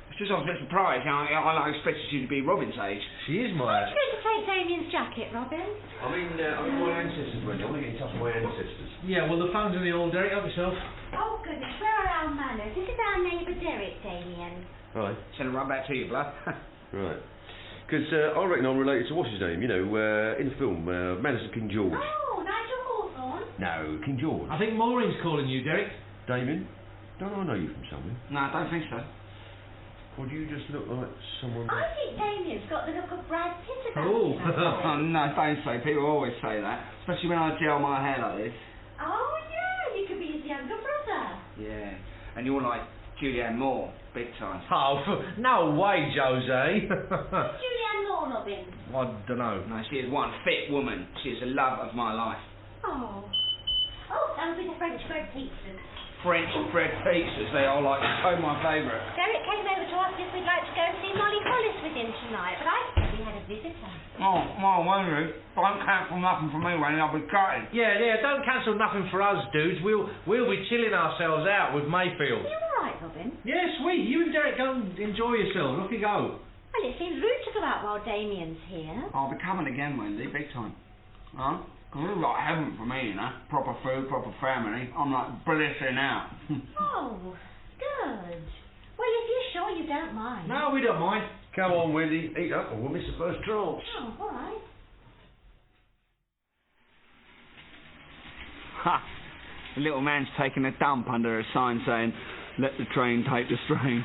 It's just I was a bit surprised. I expected you to be Robin's age. She is my Why are you going to take Damien's jacket, Robin? I mean my ancestors, Wendy. I want to get in touch with my ancestors. Yeah, well, the phone's in the hall, Derek. Help yourself. Oh, goodness. Where are our manners? This is our neighbour Derek, Damien. Right. Send him right back to you, blood. Right. Because I reckon I'm related to what's his name, you know, in the film, Madison King George. Oh, Nigel Hawthorne? No, King George. I think Maureen's calling you, Derek. Damien, don't I know you from somewhere? No, I don't think so. Or do you just look like someone... I think Damien's got the look of Brad Pitt about Oh. him. Oh, no, don't say. People always say that. Especially when I gel my hair like this. Oh, yeah, you could be his younger brother. Yeah. And you're like Julianne Moore, big time. Oh, no way, Jose. Who's Julianne Moore, Robin? I don't know. No, she is one fit woman. She is the love of my life. Oh. Oh, that'll be the French bread pizzas. French bread pizzas, they are like so my favourite. Derek came over to ask if we'd like to go and see Molly Hollis with him tonight, but I said we had a visitor. Oh, Wendy, don't cancel nothing for me, Wendy, I'll be gutted. Yeah, don't cancel nothing for us, dudes. We'll be chilling ourselves out with Mayfield. Are you all right, Robin? Yeah, sweet. You and Derek go and enjoy yourselves. Off you go. Well, it seems rude to go out while Damien's here. I'll be coming again, Wendy, big time. Huh? Because it's like heaven for me, you know. Proper food, proper family. I'm like blissing out. Oh, good. Well, if you're sure you don't mind. No, we don't mind. Come on, Wendy, eat up or we'll miss the first trance. Oh, all right. Ha! The little man's taking a dump under a sign saying, "Let the train take the strain."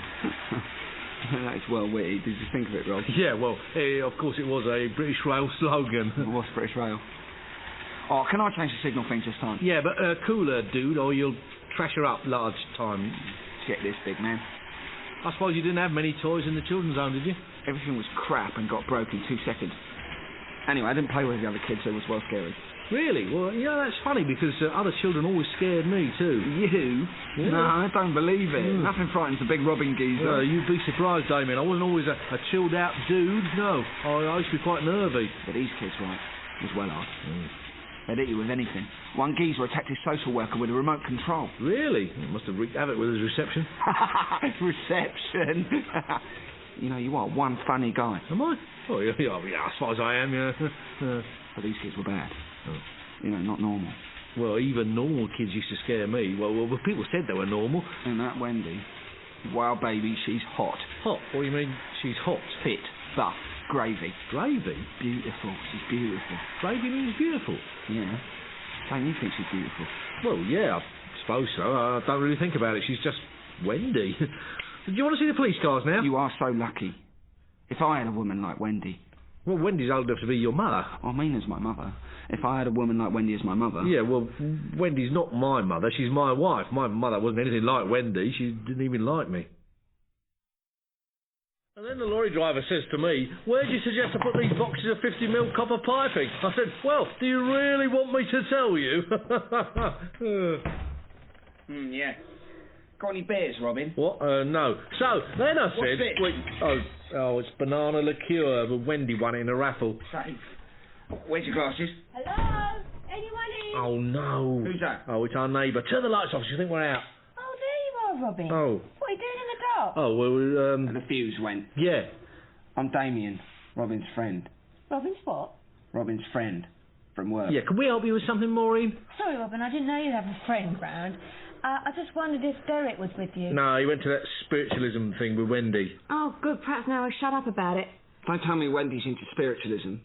That's well witty. Did you think of it, Rob? Yeah, well, of course it was a British Rail slogan. It was British Rail. Oh, can I change the signal thing this time? Yeah, but cooler, dude, or you'll trash her up large time. Get this, big man. I suppose you didn't have many toys in the children's home, did you? Everything was crap and got broke in 2 seconds. Anyway, I didn't play with the other kids, so it was well scary. Really? Well, yeah, that's funny because other children always scared me too. You? Yeah. No, I don't believe it. Nothing frightens the big Robin geezer. You'd be surprised, Damien. I wasn't always a chilled out dude. No, I used to be quite nervy. But these kids, right, was well off. They'd hit you with anything. One geezer attacked his social worker with a remote control. Really? He must have wreaked havoc with his reception. Reception? You know, you are one funny guy. Am I? Oh, yeah, I suppose I am, yeah. But these kids were bad. Oh. You know, not normal. Well, even normal kids used to scare me. Well, people said they were normal. And that Wendy, wow, baby, she's hot. Hot? What do you mean she's hot? Fit, buff, gravy. Gravy? Beautiful. She's beautiful. Gravy means beautiful? Yeah. Don't you think she's beautiful? Well, yeah, I suppose so. I don't really think about it. She's just Wendy. Do you want to see the police cars now? You are so lucky. If I had a woman like Wendy... Well, Wendy's old enough to be your mother. I mean as my mother. If I had a woman like Wendy as my mother... Yeah, well, Wendy's not my mother. She's my wife. My mother wasn't anything like Wendy. She didn't even like me. And then the lorry driver says to me, where do you suggest I put these boxes of 50mm copper piping? I said, well, do you really want me to tell you? Yeah. Got any beers, Robin? What? No. So, then I said... What's this? Wait, oh, it's banana liqueur, but Wendy won it in a raffle. Safe. Where's your glasses? Hello? Anyone in? Oh, no. Who's that? Oh, it's our neighbour. Turn the lights off, you think we're out. Oh, there you are, Robin. Oh. What are you doing in the dark? Oh, well, And the fuse went. Yeah. I'm Damien, Robin's friend. Robin's what? Robin's friend. From work. Yeah, can we help you with something, Maureen? Sorry, Robin, I didn't know you had a friend round. I just wondered if Derek was with you. No, he went to that spiritualism thing with Wendy. Oh, good. Perhaps now I'll shut up about it. Don't tell me Wendy's into spiritualism.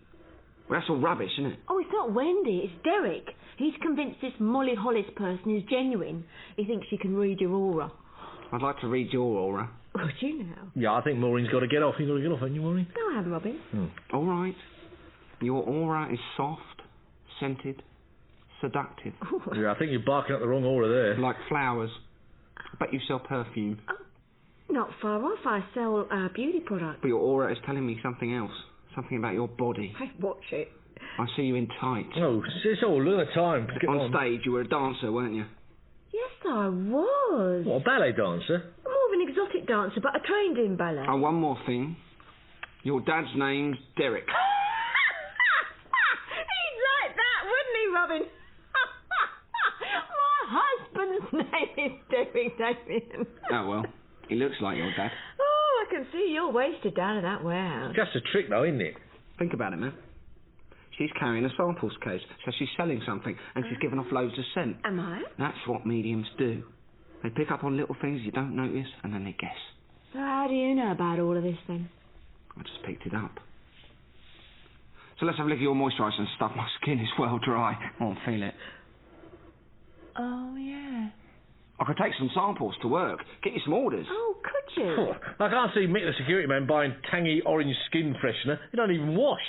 Well, that's all rubbish, isn't it? Oh, it's not Wendy, it's Derek. He's convinced this Molly Hollis person is genuine. He thinks she can read your aura. I'd like to read your aura. Would you now? Yeah, I think Maureen's got to get off. You've got to get off, haven't you, Maureen? Go ahead, Robin. All right. Your aura is soft, scented, seductive. Yeah, I think you're barking up the wrong aura there. Like flowers. I bet you sell perfume. Not far off. I sell beauty products. But your aura is telling me something else. Something about your body. Hey, watch it. I see you in tights. Oh, it's all look at the time. On stage, you were a dancer, weren't you? Yes, I was. What, a ballet dancer? More of an exotic dancer, but I trained in ballet. Oh, one more thing. Your dad's name's Derek. He'd like that, wouldn't he, Robin? My husband's name is Derek Damien. Oh, well, he looks like your dad. Oh, I can see you're wasted down in that warehouse. Just a trick, though, isn't it? Think about it, man. She's carrying a samples case, so she's selling something, and she's giving off loads of scent. Am I? That's what mediums do. They pick up on little things you don't notice, and then they guess. So how do you know about all of this, then? I just picked it up. So let's have a look at your moisturiser and stuff. My skin is well dry. Oh, feel it. Oh, yeah. I could take some samples to work. Get you some orders. Oh, could you? Oh, I can't see Mick the security man buying tangy orange skin freshener. He don't even wash.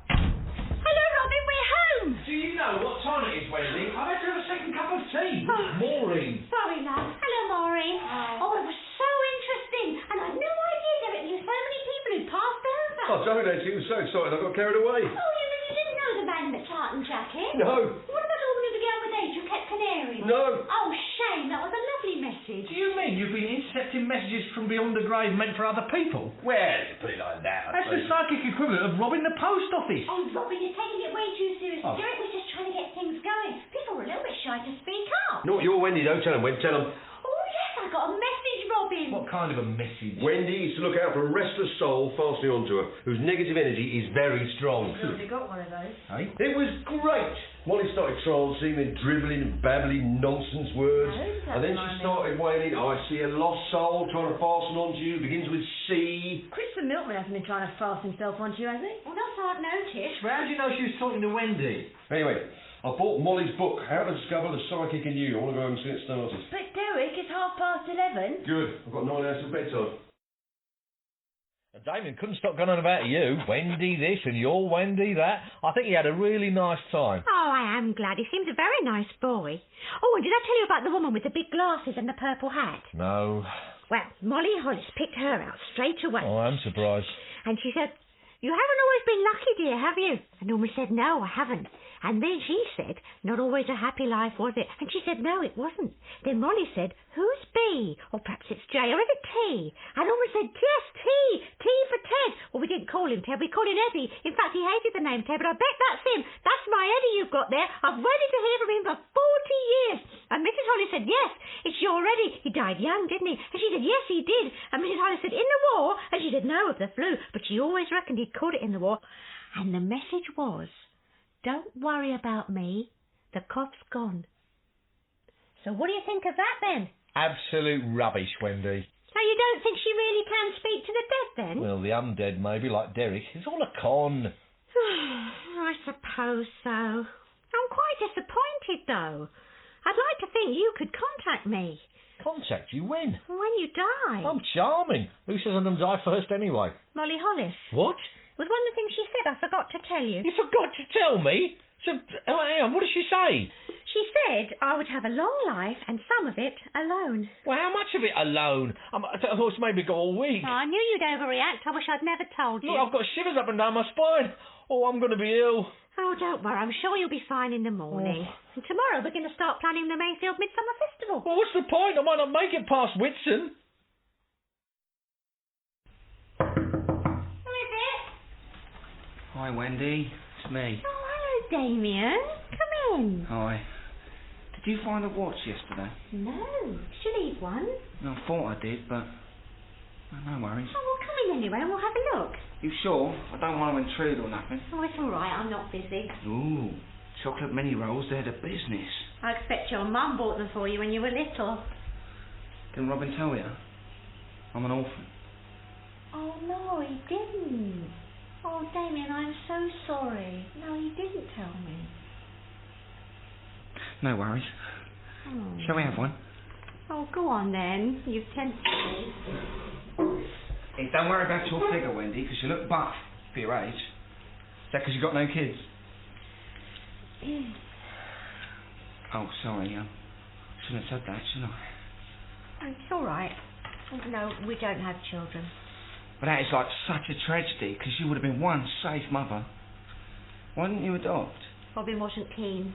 Hello, Robin, we're home. Do you know what time it is, Wendy? I've had to have a second cup of tea. Oh. Maureen. Sorry, love. Hello, Maureen. Oh, it was so interesting. And I'd no idea there were so many people who passed over. Oh, don't know, she was so excited I got carried away. Oh, you didn't know the man in the tartan jacket? No. What about all the girl with age who kept canaries? No. Oh, shame. That was a lovely message. Do you mean you've been intercepting messages from beyond the grave meant for other people? Well, you put it like that, That's the psychic equivalent of robbing the post office. Oh, Robin, you're taking it way too seriously. Oh. Derek was just trying to get things going. People were a little bit shy to speak up. Not your Wendy, though. Tell him, Wendy, tell him. Oh, yes, I got a message, Robin. What kind of a message? Wendy is to look out for a restless soul fastening onto her, whose negative energy is very strong. You've already got one of those. Hey? It was great. Molly started trancing and dribbling and babbling nonsense words. And then she started wailing, I see a lost soul trying to fasten onto you, begins with C. Chris the milkman hasn't been trying to fasten himself onto you, has he? Well, that's what I've noticed. Well, how do you know she was talking to Wendy? Anyway, I bought Molly's book, How to Discover the Psychic in You. I want to go home and see it started. But Derek, it's 11:30. Good. I've got 9 hours till bedtime. Damien couldn't stop going on about you. Wendy this and you're Wendy that. I think he had a really nice time. Oh, I am glad. He seems a very nice boy. Oh, and did I tell you about the woman with the big glasses and the purple hat? No. Well, Molly Hollis picked her out straight away. Oh, I'm surprised. And she said, You haven't always been lucky, dear, have you? And Norma said, no, I haven't. And then she said, not always a happy life, was it? And she said, no, it wasn't. Then Molly said, who's B? Or perhaps it's J, or is it T? And Norma said, yes, T. T for Ted. Well, we didn't call him Ted, we called him Eddie. In fact, he hated the name Ted, but I bet that's him. That's my Eddie you've got there. I've waited to hear from him for 40 years. And Mrs. Holly said, yes, it's your Eddie. He died young, didn't he? And she said, yes, he did. And Mrs. Holly said, in the war? And she said, no, of the flu. But she always reckoned he'd caught it in the war. And the message was, don't worry about me. The cough's gone. So what do you think of that, then? Absolute rubbish, Wendy. So you don't think she really can speak to the dead, then? Well, the undead, maybe, like Derek. It's all a con. I suppose so. I'm quite disappointed, though. I'd like to think you could contact me. Contact you when? When you die. I'm charming. Who says I'm going to die first anyway? Molly Hollis. What? It was one of the things she said I forgot to tell you. You forgot to tell me? So, hang on, what did she say? She said I would have a long life and some of it alone. Well, how much of it alone? I thought it's maybe got a week. Oh, I knew you'd overreact. I wish I'd never told you. Look, I've got shivers up and down my spine. Oh, I'm going to be ill. Oh, don't worry. I'm sure you'll be fine in the morning. And tomorrow we're going to start planning the Mayfield Midsummer Festival. Well, what's the point? I might not make it past Whitsun. Hi, Wendy. It's me. Oh, hello, Damien. Come in. Hi. Did you find a watch yesterday? No. Did you leave one? No, I thought I did, but... no worries. Oh, well, come in anyway and we'll have a look. You sure? I don't want to intrude or nothing. Oh, it's all right. I'm not busy. Ooh, chocolate mini rolls, they're the business. I expect your mum bought them for you when you were little. Didn't Robin tell you? I'm an orphan. Oh, no, he didn't. Oh, Damien, I'm so sorry. No, he didn't tell me. No worries. Oh. Shall we have one? Oh, go on then. You've tempted me. Hey, don't worry about your figure, Wendy, because you look buff for your age. Is that because you've got no kids? Oh, sorry. Shouldn't have said that, shouldn't I? It's all right. No, we don't have children. But that is like such a tragedy, because you would have been one safe mother. Why didn't you adopt? Robin wasn't keen.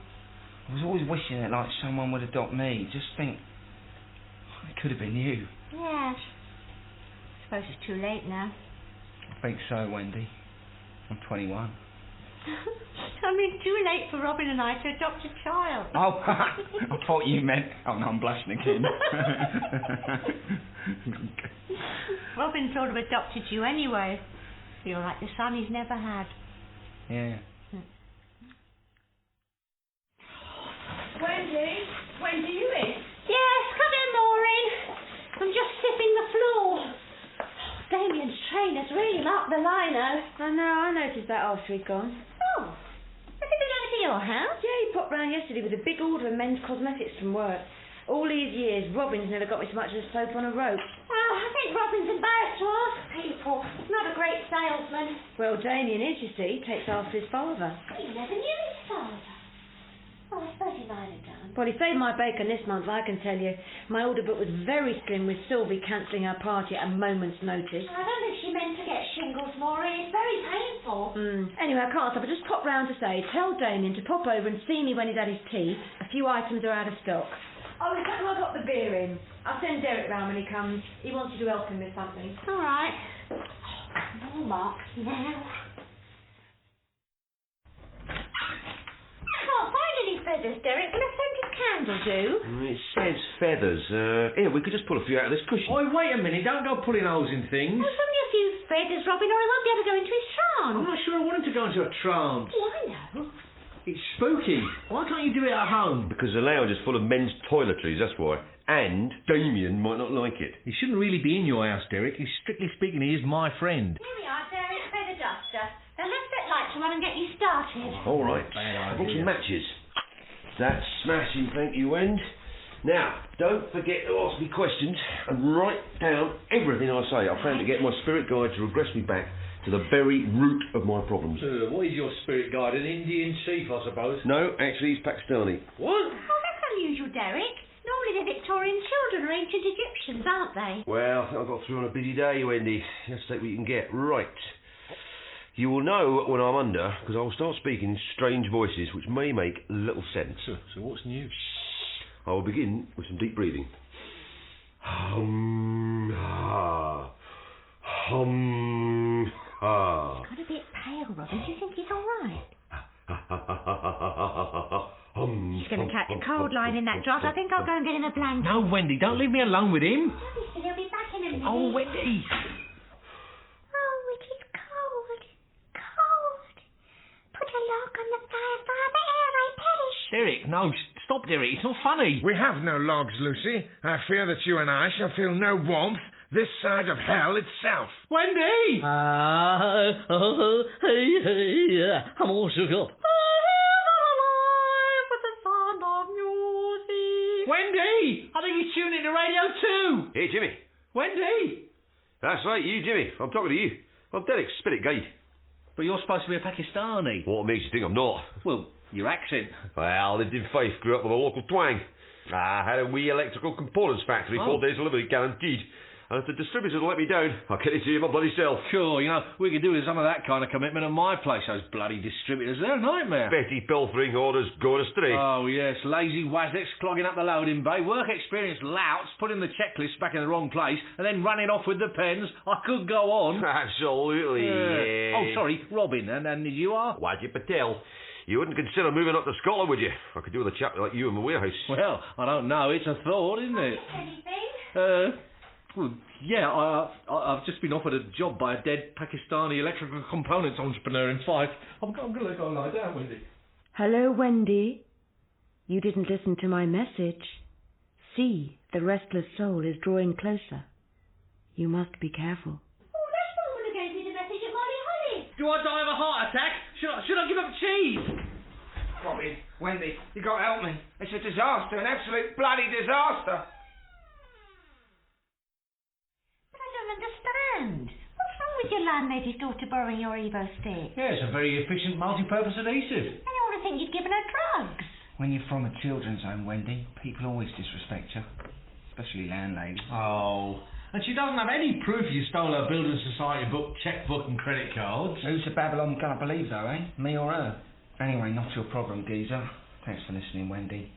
I was always wishing that like someone would adopt me. Just think, it could have been you. Yes. I suppose it's too late now. I think so, Wendy. I'm 21. I mean, too late for Robin and I to adopt a child. Oh, I thought you meant... Oh, no, I'm blushing again. Robin sort of adopted you anyway. You're like the son he's never had. Yeah. Wendy, you in? Yes, come in, Maureen. I'm just sipping the floor. Damien's trainer's really marked the lino. I know, I noticed that after he'd gone. Oh, has he been over to your house? Yeah, he popped round yesterday with a big order of men's cosmetics from work. All these years, Robin's never got me so much as a soap on a rope. Well, I think Robin's embarrassed to ask people. He's not a great salesman. Well, Damien is, you see. Takes after his father. He never knew his father. Oh, I suppose he might have done. Well, he saved my bacon this month, I can tell you. My order book was very slim with Sylvie cancelling her party at a moment's notice. I don't think she meant to get shingles, Maureen. It's very painful. Anyway, I can't stop. I just popped round to say, tell Damien to pop over and see me when he's had his tea. A few items are out of stock. Oh, is that who I got the beer in? I'll send Derek round when he comes. He wants you to help him with something. All right. No marks now. I can't find any feathers, Derek. Will a scented candle do? It says feathers. Here, we could just pull a few out of this cushion. Oh, wait a minute. Don't go pulling holes in things. There's only a few feathers, Robin, or he won't be able to go into his trance. I'm not sure I want him to go into a trance. Oh, I know. It's spooky. Why can't you do it at home? Because the lounge is full of men's toiletries, that's why. And Damien might not like it. He shouldn't really be in your house, Derek. He's strictly speaking, he is my friend. Here we are, Derek. Feather duster. Now let's set lights on and get you started. All right. I've got some matches. That's smashing, thank you, Wend. Now, don't forget to ask me questions and write down everything I say. I plan to get my spirit guide to regress me back to the very root of my problems. What is your spirit guide? An Indian chief, I suppose? No, actually, he's Pakistani. What? Oh, that's unusual, Derek. Normally they're Victorian children or ancient Egyptians, aren't they? Well, I think I got through on a busy day, Wendy. You have to take what you can get. Right. You will know when I'm under, because I will start speaking in strange voices, which may make little sense. So what's new? I will begin with some deep breathing. Hum, ha. Hum, ha. He's got a bit pale, Robin. Do you think he's all right? He's going to catch a cold lying in that draught. I think I'll go and get him a blanket. No, Wendy, don't leave me alone with him. He'll be back in a minute. Oh, Wendy. Oh, it is cold. Cold. Put a log on the fire, Father, ere I perish. Derek, no, stop, Derek. It's not funny. We have no logs, Lucy. I fear that you and I shall feel no warmth this side of hell itself. Wendy! Hey, I'm all shook up. Wendy! I think he's tuning into radio too. Hey, Jimmy. Wendy! That's right, you, Jimmy. I'm talking to you. I'm Derek, Spirit Guide. But you're supposed to be a Pakistani. What makes you think I'm not? Well, your accent. Well, I lived in Fife, grew up with a local twang. I had a wee electrical components factory, 4 days delivery guaranteed. And if the distributors let me down, I'll get it to you my bloody self. Sure, you know, we could do with some of that kind of commitment at my place. Those bloody distributors, they're a nightmare. Betty pilfering orders going astray. Oh, yes, lazy wazzicks clogging up the loading bay, work experience louts, putting the checklist back in the wrong place, and then running off with the pens. I could go on. Absolutely, yeah. Oh, sorry, Robin, and you are? Wajid Patel. You wouldn't consider moving up to Scotland, would you? I could do with a chap like you in my warehouse. Well, I don't know. It's a thought, isn't it? Anything? Well, yeah, I've just been offered a job by a dead Pakistani electrical components entrepreneur in Fife. I'm going to go lie down, Wendy. Hello, Wendy. You didn't listen to my message. See, the restless soul is drawing closer. You must be careful. Oh, that's not one who gave me the message at Molly Holly. Do I die of a heart attack? Should I give up cheese? Robin, Wendy, you got to help me. It's a disaster, an absolute bloody disaster. Understand. What's wrong with your landlady's daughter borrowing your Evo stick? Yeah, it's a very efficient multi-purpose adhesive. I don't want to think you'd given her drugs. When you're from a children's home, Wendy, people always disrespect you. Especially landladies. Oh, and she doesn't have any proof you stole her building society book, checkbook and credit cards. Who's the Babylon gonna believe though, eh? Me or her? Anyway, not your problem, geezer. Thanks for listening, Wendy.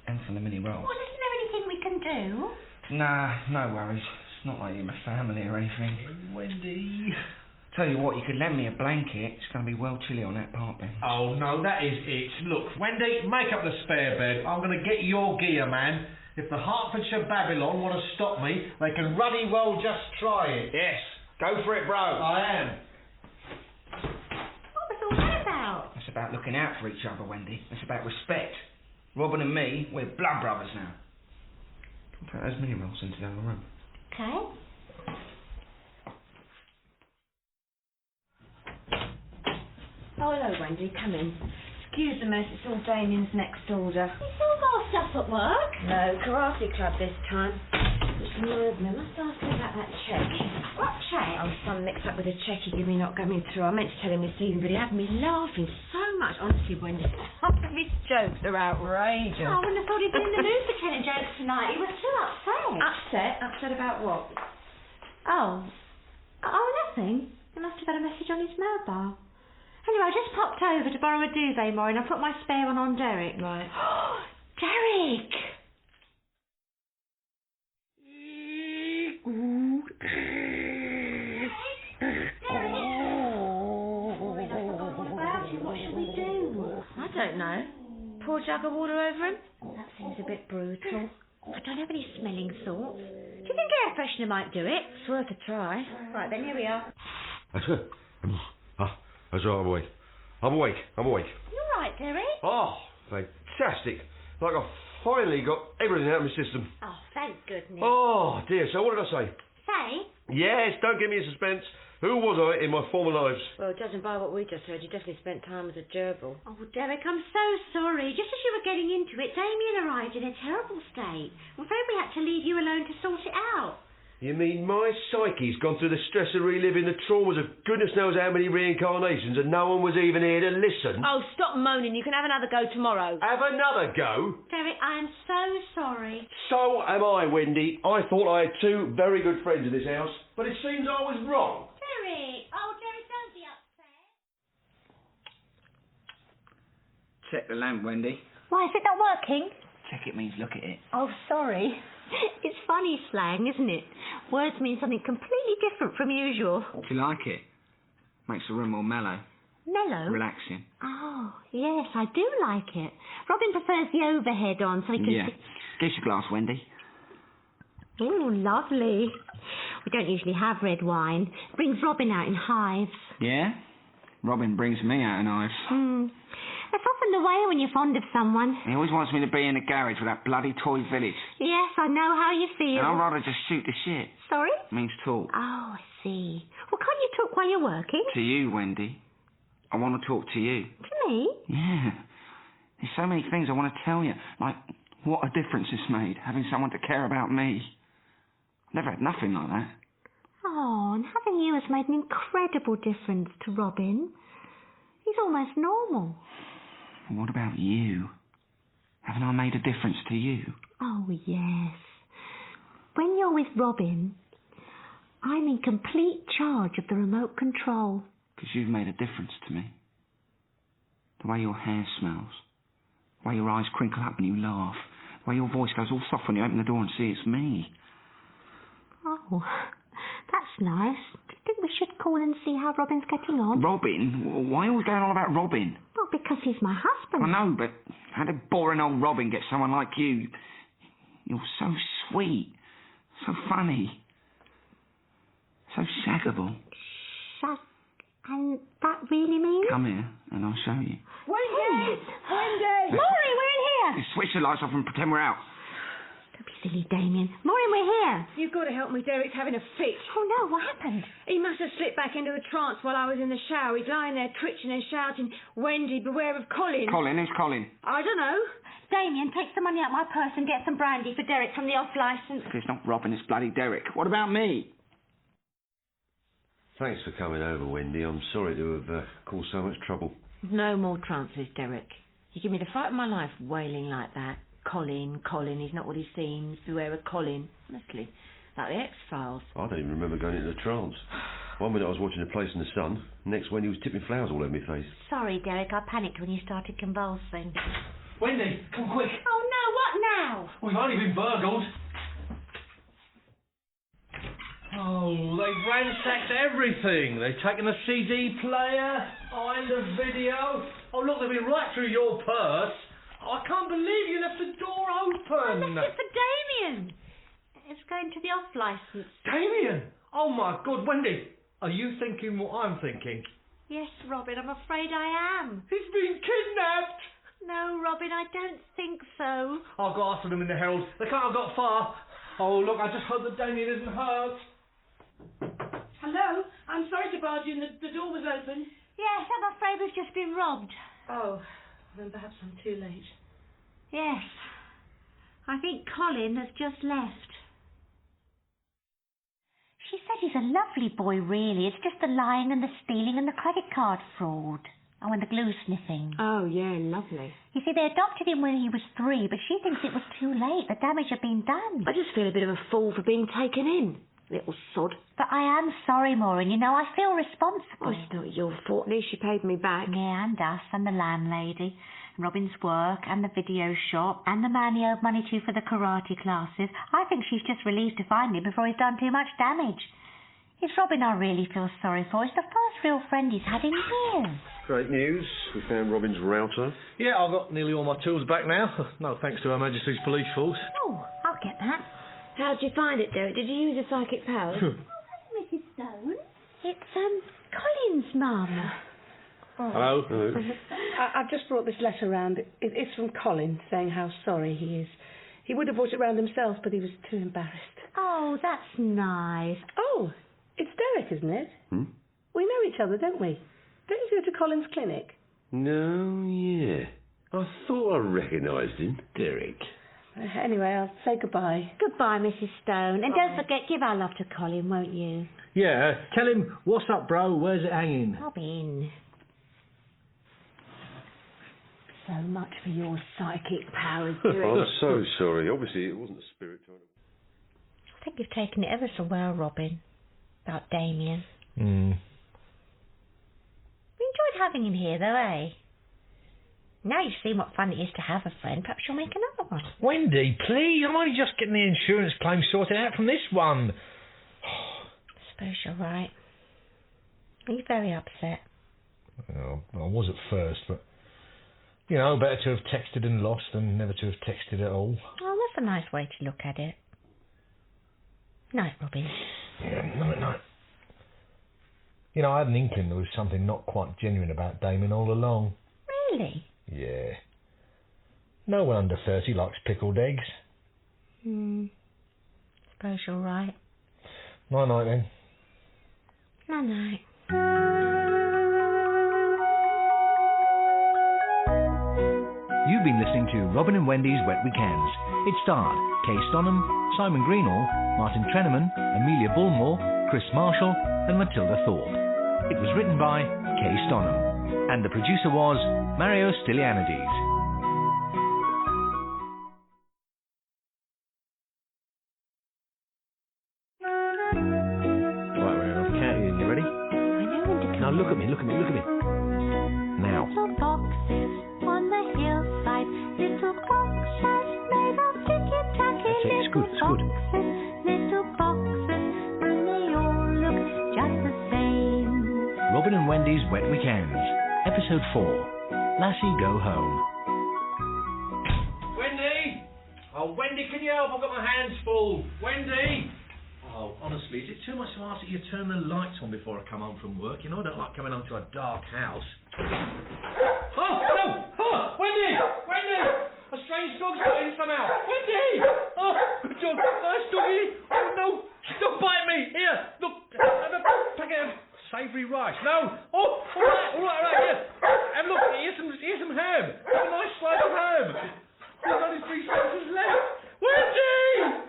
And for the mini rolls. Well, isn't there anything we can do? Nah, no worries. It's not like you're my family or anything. Wendy. Tell you what, you could lend me a blanket. It's going to be well chilly on that park bench. Oh, no, that is it. Look, Wendy, make up the spare bed. I'm going to get your gear, man. If the Hertfordshire Babylon want to stop me, they can ruddy well just try it. Yes, go for it, bro. I am. What was all that about? It's about looking out for each other, Wendy. It's about respect. Robin and me, we're blood brothers now. Put those mini rolls into the other room. Okay. Oh, hello, Wendy. Come in. Excuse the mess. It's all Damien's next order. It's all our stuff at work. No, karate club this time. It's movement. I must ask you about that check. What check? I was some mixed up with a check he gave me not coming through. I meant to tell him this evening, but he had me laughing so much. Honestly, Wendy, some of his jokes are outrageous. I wouldn't have thought he'd been in the mood for telling jokes tonight. He was too upset. Upset? Upset about what? Oh, nothing. He must have had a message on his mobile. Anyway, I just popped over to borrow a duvet, Maureen. I put my spare one on Derek. Right. Derek! What should we do? I don't know. Pour a jug of water over him? That seems a bit brutal. I don't have any smelling salts. Do you think air freshener might do it? It's worth a try. Right, then here we are. That's good. That's right, I'm awake. You all right, Derek? Oh, fantastic. Like I've finally got everything out of my system. Oh, thank goodness. Oh, dear. So what did I say? Say? Yes, don't give me a suspense. Who was I in my former lives? Well, judging by what we just heard, you definitely spent time as a gerbil. Oh, Derek, I'm so sorry. Just as you were getting into it, Damien arrived in a terrible state. I'm afraid we had to leave you alone to sort it out. You mean my psyche's gone through the stress of reliving the traumas of goodness knows how many reincarnations and no one was even here to listen? Oh, stop moaning. You can have another go tomorrow. Have another go? Derek, I am so sorry. So am I, Wendy. I thought I had two very good friends in this house, but it seems I was wrong. Derek! Oh, Derek, don't be upset. Check the lamp, Wendy. Why, is it not working? Check it means look at it. Oh, sorry. It's funny slang, isn't it? Words mean something completely different from usual. Do you like it? Makes the room more mellow. Mellow? Relaxing. Oh, yes, I do like it. Robin prefers the overhead on so he can... Yeah. Give us your glass, Wendy. Oh, lovely. We don't usually have red wine. Brings Robin out in hives. Yeah? Robin brings me out in hives. That's often the way when you're fond of someone. He always wants me to be in the garage with that bloody toy village. Yes, I know how you feel. And I'd rather just shoot the shit. Sorry? Means talk. Oh, I see. Well, can't you talk while you're working? To you, Wendy. I want to talk to you. To me? Yeah. There's so many things I want to tell you. Like, what a difference it's made, having someone to care about me. I've never had nothing like that. Oh, and having you has made an incredible difference to Robin. He's almost normal. What about you? Haven't I made a difference to you? Oh, yes. When you're with Robin, I'm in complete charge of the remote control. Because you've made a difference to me. The way your hair smells. The way your eyes crinkle up when you laugh. The way your voice goes all soft when you open the door and see it's me. Oh, that's nice. Do you think we should call and see how Robin's getting on? Robin? Why are we going on about Robin? Well, because he's my husband. I know, but how did boring old Robin get someone like you? You're so sweet. So funny. So shaggable. And that really means? Come here, and I'll show you. Wendy! Wendy! Maureen, we're in here! Just switch the lights off and pretend we're out. Don't be silly, Damien. Maureen, we're here. You've got to help me. Derek's having a fit. Oh, no, what happened? He must have slipped back into a trance while I was in the shower. He's lying there twitching and shouting, Wendy, beware of Colin. Colin? Who's Colin? I don't know. Damien, take some money out my purse and get some brandy for Derek from the off-licence. It's not Robin, it's bloody Derek. What about me? Thanks for coming over, Wendy. I'm sorry to have caused so much trouble. No more trances, Derek. You give me the fright of my life wailing like that. Colin, he's not what he seems. Beware of Colin. Honestly, like the X-Files. I don't even remember going into a trance. One minute I was watching A Place in the Sun, next when he was tipping flowers all over my face. Sorry, Derek, I panicked when you started convulsing. Wendy, come quick. Oh, no, what now? We've only been burgled. Oh, they've ransacked everything. They've taken the CD player, the video. Oh, look, they've been right through your purse. I can't believe you left the door open. I left it for Damien. It's going to the off-licence. Damien? Oh, my God, Wendy, are you thinking what I'm thinking? Yes, Robin, I'm afraid I am. He's been kidnapped. No, Robin, I don't think so. I'll go after them in the Herald. They can't have got far. Oh, look, I just hope that Damien isn't hurt. Hello? I'm sorry to barge in. The door was open. Yes, I'm afraid we've just been robbed. Oh, then perhaps I'm too late. Yes. I think Colin has just left. She said he's a lovely boy, really. It's just the lying and the stealing and the credit card fraud. Oh, and the glue sniffing. Oh, yeah, lovely. You see, they adopted him when he was 3, but she thinks it was too late. The damage had been done. I just feel a bit of a fool for being taken in. Little sod. But I am sorry, Maureen. You know, I feel responsible. Oh, it's not your fault. At least she paid me back. Yeah, and us, and the landlady, and Robin's work, and the video shop, and the man he owed money to for the karate classes. I think she's just relieved to find him before he's done too much damage. It's Robin I really feel sorry for. It's the first real friend he's had in years. Great news. We found Robin's router. Yeah, I've got nearly all my tools back now. No thanks to Her Majesty's Police Force. Oh, I'll get that. How'd you find it, Derek? Did you use your psychic powers? Mrs. Stone. It's, Colin's mum. Oh. Hello. Hello. I've just brought this letter round. It's from Colin, saying how sorry he is. He would have brought it round himself, but he was too embarrassed. Oh, that's nice. Oh, it's Derek, isn't it? Hmm? We know each other, don't we? Don't you go to Colin's clinic? No, yeah. I thought I recognised him. Derek. Anyway, I'll say goodbye. Goodbye, Mrs. Stone. And don't forget, give our love to Colin, won't you? Yeah, tell him, what's up, bro? Where's it hanging? Robin. So much for your psychic powers, Derek. I'm so sorry. Obviously, it wasn't the spirit trying to... I think you've taken it ever so well, Robin. About Damien. Hmm. We enjoyed having him here, though, eh? Now you've seen what fun it is to have a friend, perhaps you'll make another one. Wendy, please, I'm only just getting the insurance claim sorted out from this one. Suppose you're right. Are you very upset? Well, I was at first, but, you know, better to have texted and lost than never to have texted at all. Oh, that's a nice way to look at it. Night, Robin. Yeah, night. You know, I had an inkling there was something not quite genuine about Damien all along. Really? Yeah. No one under 30 likes pickled eggs. Suppose you're right. Night then. Night. You've been listening to Robin and Wendy's Wet Weekends. It starred Kay Stonham, Simon Greenall, Martin Trenaman, Amelia Bullmore, Chris Marshall and Matilda Thorpe. It was written by Kay Stonham, and the producer was Mario Stylianides. Right, we're going to count you in. You ready? I know when to come. Now look at me. Now. Little boxes on the hillside, little boxes made of ticky-tacky. That's it, it's good. Little boxes, and they all look just the same. Robin and Wendy's Wet Weekends, Episode 4, Lassie Go Home. Wendy! Oh, Wendy, can you help? I've got my hands full. Wendy! Oh, honestly, is it too much to ask that you turn the lights on before I come home from work? You know, I don't like coming home to a dark house. Oh, no! Oh, Wendy! A strange dog's got in somehow. Wendy! Oh, good dog. Nice doggy. Oh, no. Don't bite me. Here, look. Have a packet of savoury rice. No. Oh, all right, here. Have a look. Here's some ham. Have a nice slice of ham. There's only 3 slices left. Wendy!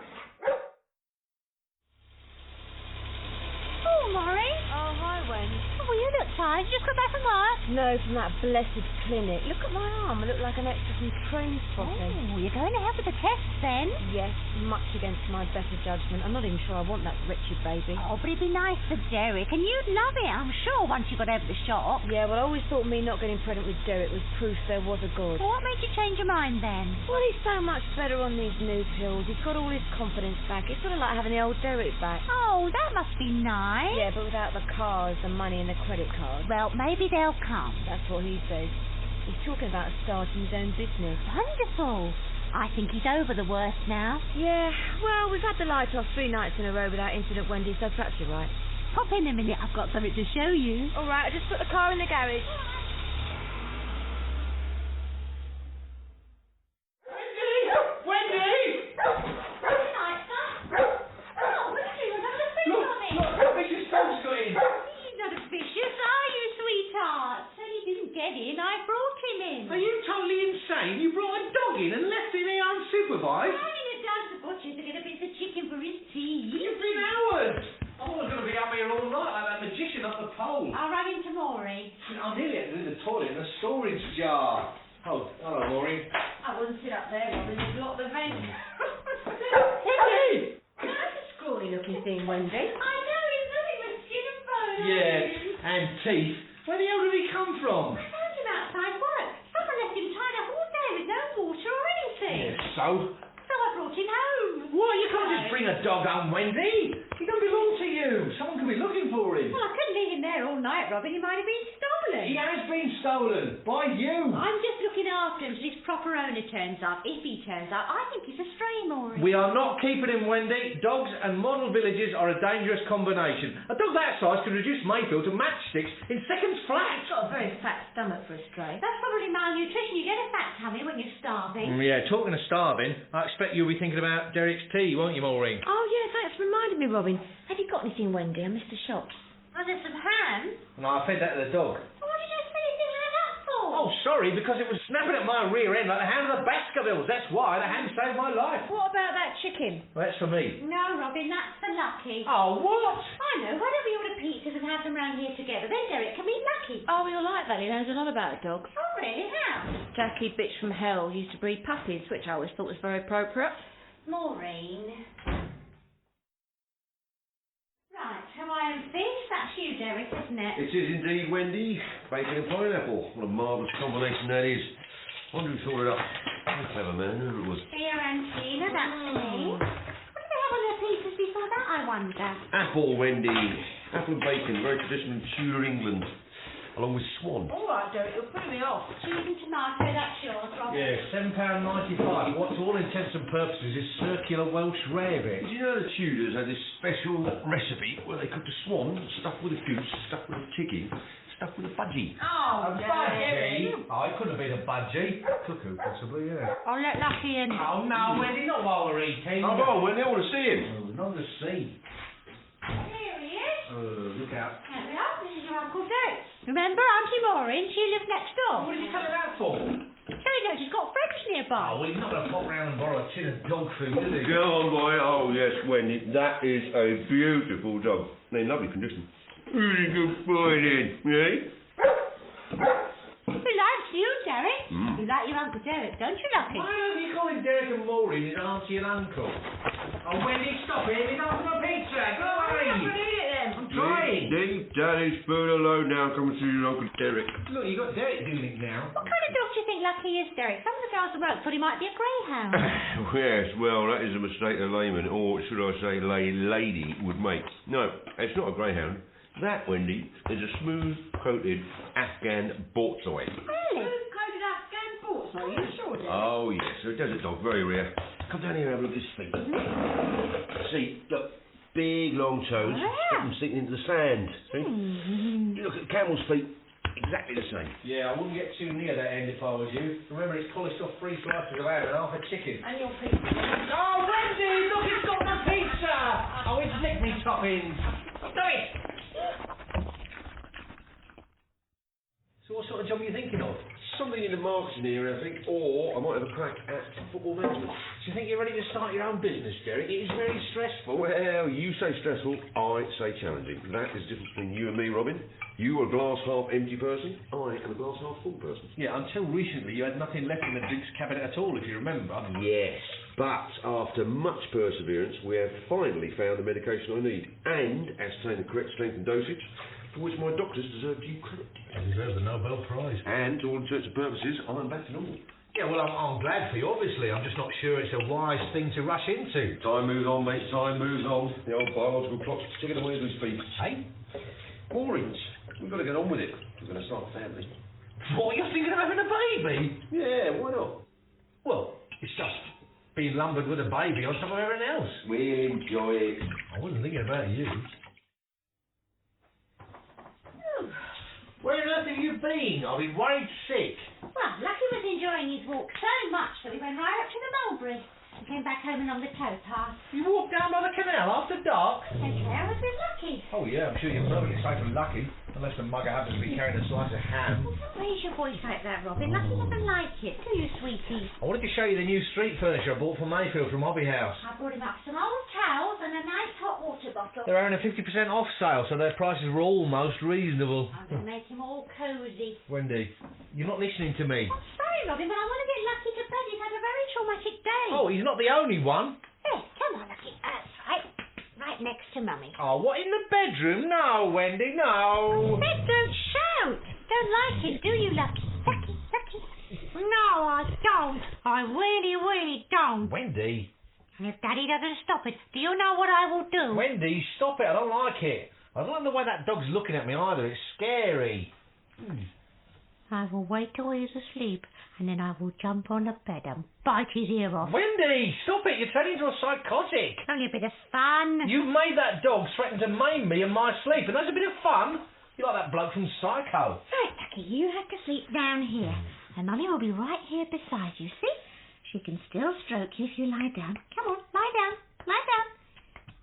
Oh, Maury. Oh, hi, Wen. Oh, you look tired. You just got back from work? No, from that blessed clinic. Look at my arm. I look like an extra from train spotting. Oh, you're going to have the tests then? Yes, much against my better judgment. I'm not even sure I want that wretched baby. Oh, but it'd be nice for Derek, and you'd love it, I'm sure, once you got over the shock. Yeah, well, I always thought me not getting pregnant with Derek was proof there was a God. Well, what made you change your mind then? Well, he's so much better on these new pills. He's got all his confidence back. It's sort of like having the old Derek back. Oh, that must be nice. Yeah, but without the cars, the money and the credit card. Well, maybe they'll come. That's what he says. He's talking about starting his own business. Wonderful. I think he's over the worst now. Yeah, well, we've had the lights off 3 nights in a row without incident, Wendy, so perhaps you're right. Pop in a minute, I've got something to show you. All right, I just put the car in the garage. Wendy! Good night, son. Oh, Wendy, was that a fish on it? Look, Mrs. Stokes got in. He's not vicious, are you, sweetheart? So he didn't get in, I brought him in. Are you totally insane? You brought a dog in and left him here unsupervised? Running it down to the butcher's to get a bit of chicken for his tea. You've been hours. I was going to be up here all night like that magician up the pole. I'll run into Maury. I'm nearly at the toilet in the storage jar. Oh, hello, Maury. I wouldn't sit up there, Robin. You'd block the vent. Wendy! That's a scrawny looking thing, Wendy. I know, he's nothing but skin and bones. Yeah, and teeth. Where the hell did he come from? I found him outside work. Someone left him tied up all day with no water or anything. Yeah, so? So I brought him home. What? You can't just bring a dog home, Wendy. He doesn't belong to you. Someone could be looking for him. Well, I couldn't leave him there all night, Robin. He might have been stolen. He has been stolen. By you. I'm just looking after him till his proper owner turns up. If he turns up, I think he's a stray, Maury. We are not keeping him, Wendy. Dogs and model villages are a dangerous combination. A dog that size could reduce Mayfield to matchsticks in seconds flat. He's got a very fat stomach for a stray. That's probably malnutrition. You get a fat tummy when you're starving. Yeah, talking of starving, I expect you'll be thinking about Derek's tea, won't you, Maureen? Oh, yeah, thanks for reminding me, Robin. Have you got anything, Wendy? I missed the shops. Was there some ham? No, I fed that to the dog. Well, what did you expect anything like that for? Oh, sorry, because it was snapping at my rear end like the hand of the Baskervilles. That's why the hand saved my life. What about that chicken? Well, that's for me. No, Robin, that's for Lucky. Oh, what? I know. Why don't we order pizzas and have them round here together? Then Derek can meet Lucky. Oh, you're like that. He knows a lot about dogs. Oh, really? How? Jackie, bitch from hell, used to breed puppies, which I always thought was very appropriate. Maureen. Right, Hawaiian fish. That's you, Derek, isn't it? It is indeed, Wendy. Bacon and pineapple. What a marvellous combination that is. Wonder who thought it up. A clever man, whoever it was. Here, Antina, that's me. What did they have on their pizzas before that, I wonder? Apple, Wendy. Apple and bacon, very traditional in Tudor England. Along with swan. All right, Derek, you're putting me off. Cheese and tomato, that's yours, Robin. Yeah, £7.95. What, to all intents and purposes, is circular Welsh rarebit. Did you know the Tudors had this special recipe where they cooked a swan stuffed with a goose, stuffed with a chicken, stuffed with a budgie? Oh, Budgie? Oh, it couldn't have been a budgie. Cuckoo, possibly, yeah. I'll let Lucky in. Oh, no, Wendy, not while we're eating. Oh, no, Wendy, I want to see him. Oh, not to see. Here he is. Oh, look out. There we are. This is your Uncle Derek. Remember Auntie Maureen? She lives next door. What did you tell her that for? So he knows he's got friends nearby. Oh, well, he's not going to pop round and borrow a tin of dog food, is he? Go on, boy. Oh, yes, Wendy. That is a beautiful dog. In lovely condition. Really good boy, then. Yeah? He likes you, Derek. You like your Uncle Derek, don't you, Lucky? Why don't you call him Derek and Maureen, his auntie and uncle? Oh, Wendy, stop it. He's after my pizza. Go away. I'm trying. Leave Daddy's food alone now. Come and see your Uncle Derek. Look, you got Derek doing it now. What kind of dog do you think Lucky is, Derek? Some of the girls at work thought he might be a greyhound. Yes, well, that is a mistake a layman, or should I say lady, would make. No, it's not a greyhound. That, Wendy, is a smooth-coated Afghan Borzoi. Really? Coated Afghan boots, are you sure, Derek? Oh, yes, a desert dog, very rare. Come down here and have a look at his feet. See, look, big, long toes, sinking into the sand. See? Look at camel's feet, exactly the same. Yeah, I wouldn't get too near that end if I was you. Remember, it's polished off 3 slices of ham and half a chicken. And your pizza. Oh, Wendy, look, it's got the pizza! Oh, it's licked me toppings. Do it! So what sort of job are you thinking of? Something in the marketing area, I think, or I might have a crack at football management. Do you think you're ready to start your own business, Derek? It is very stressful. Well, you say stressful, I say challenging. That is the difference between you and me, Robin. You are a glass half empty person, I am a glass half full person. Yeah, until recently you had nothing left in the Duke's cabinet at all, if you remember. Yes, but after much perseverance, we have finally found the medication I need and ascertained the correct strength and dosage, for which my doctors deserve due credit. I deserve the Nobel Prize. And to all intents and purposes, I'm back to normal. Yeah, well, I'm glad for you, obviously. I'm just not sure it's a wise thing to rush into. Time moves on, mate, time moves on. The old biological clock's ticking away as we speak. Hey? Boring. We've got to get on with it. We're going to start a family. What, you're thinking of having a baby? Yeah, why not? Well, it's just being lumbered with a baby on top of everything else. We'll enjoy it. I wasn't thinking about you. Where on earth have you been? I've been worried sick. Well, Lucky was enjoying his walk so much that we went right up to the mulberry and came back home along the towpath. You walked down by the canal after dark? Okay, I was with Lucky. Oh, yeah, I'm sure you're perfectly safe and lucky. Unless the mugger happens to be carrying a slice of ham. Don't raise your voice like that, Robin. Lucky doesn't like it, do you, sweetie? I wanted to show you the new street furniture I bought from Mayfield from Hobby House. I brought him up some old towels and a nice hot water bottle. They're having a 50% off sale, so their prices were almost reasonable. I'm going to make him all cosy. Wendy, you're not listening to me. I'm sorry, Robin, but I want to get Lucky to bed. He's had a very traumatic day. Oh, he's not the only one. Hey, come on, Lucky. That's right. Right next to Mummy. Oh, what, in the bedroom? No, Wendy, no. Bedroom, shout. Don't like it, do you, Lucky? Lucky. No, I don't. I really, really don't. Wendy. And if Daddy doesn't stop it, do you know what I will do? Wendy, stop it. I don't like it. I don't like the way that dog's looking at me either. It's scary. I will wait till he's asleep, and then I will jump on the bed and bite his ear off. Wendy, stop it. You're turning into a psychotic. Only a bit of fun. You've made that dog threaten to maim me in my sleep, and that's a bit of fun. You're like that bloke from Psycho. Right, Lucky, you have to sleep down here, and Mummy will be right here beside you, see? She can still stroke you if you lie down. Come on, lie down. Lie down.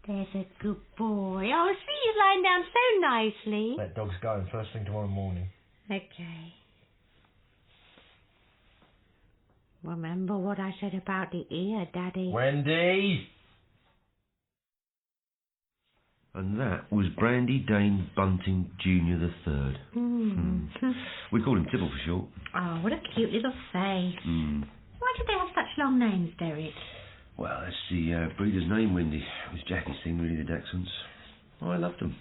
There's a good boy. Oh, see, he's lying down so nicely. That dog's going first thing tomorrow morning. Okay. Remember what I said about the ear, Daddy? Wendy! And that was Brandy Dane Bunting Jr. III. We call him Tibble for short. Oh, what a cute little face. Why did they have such long names, Derek? Well, that's the breeder's name, Wendy. It was Jackie's thing, really, the Dachshunds. I loved them.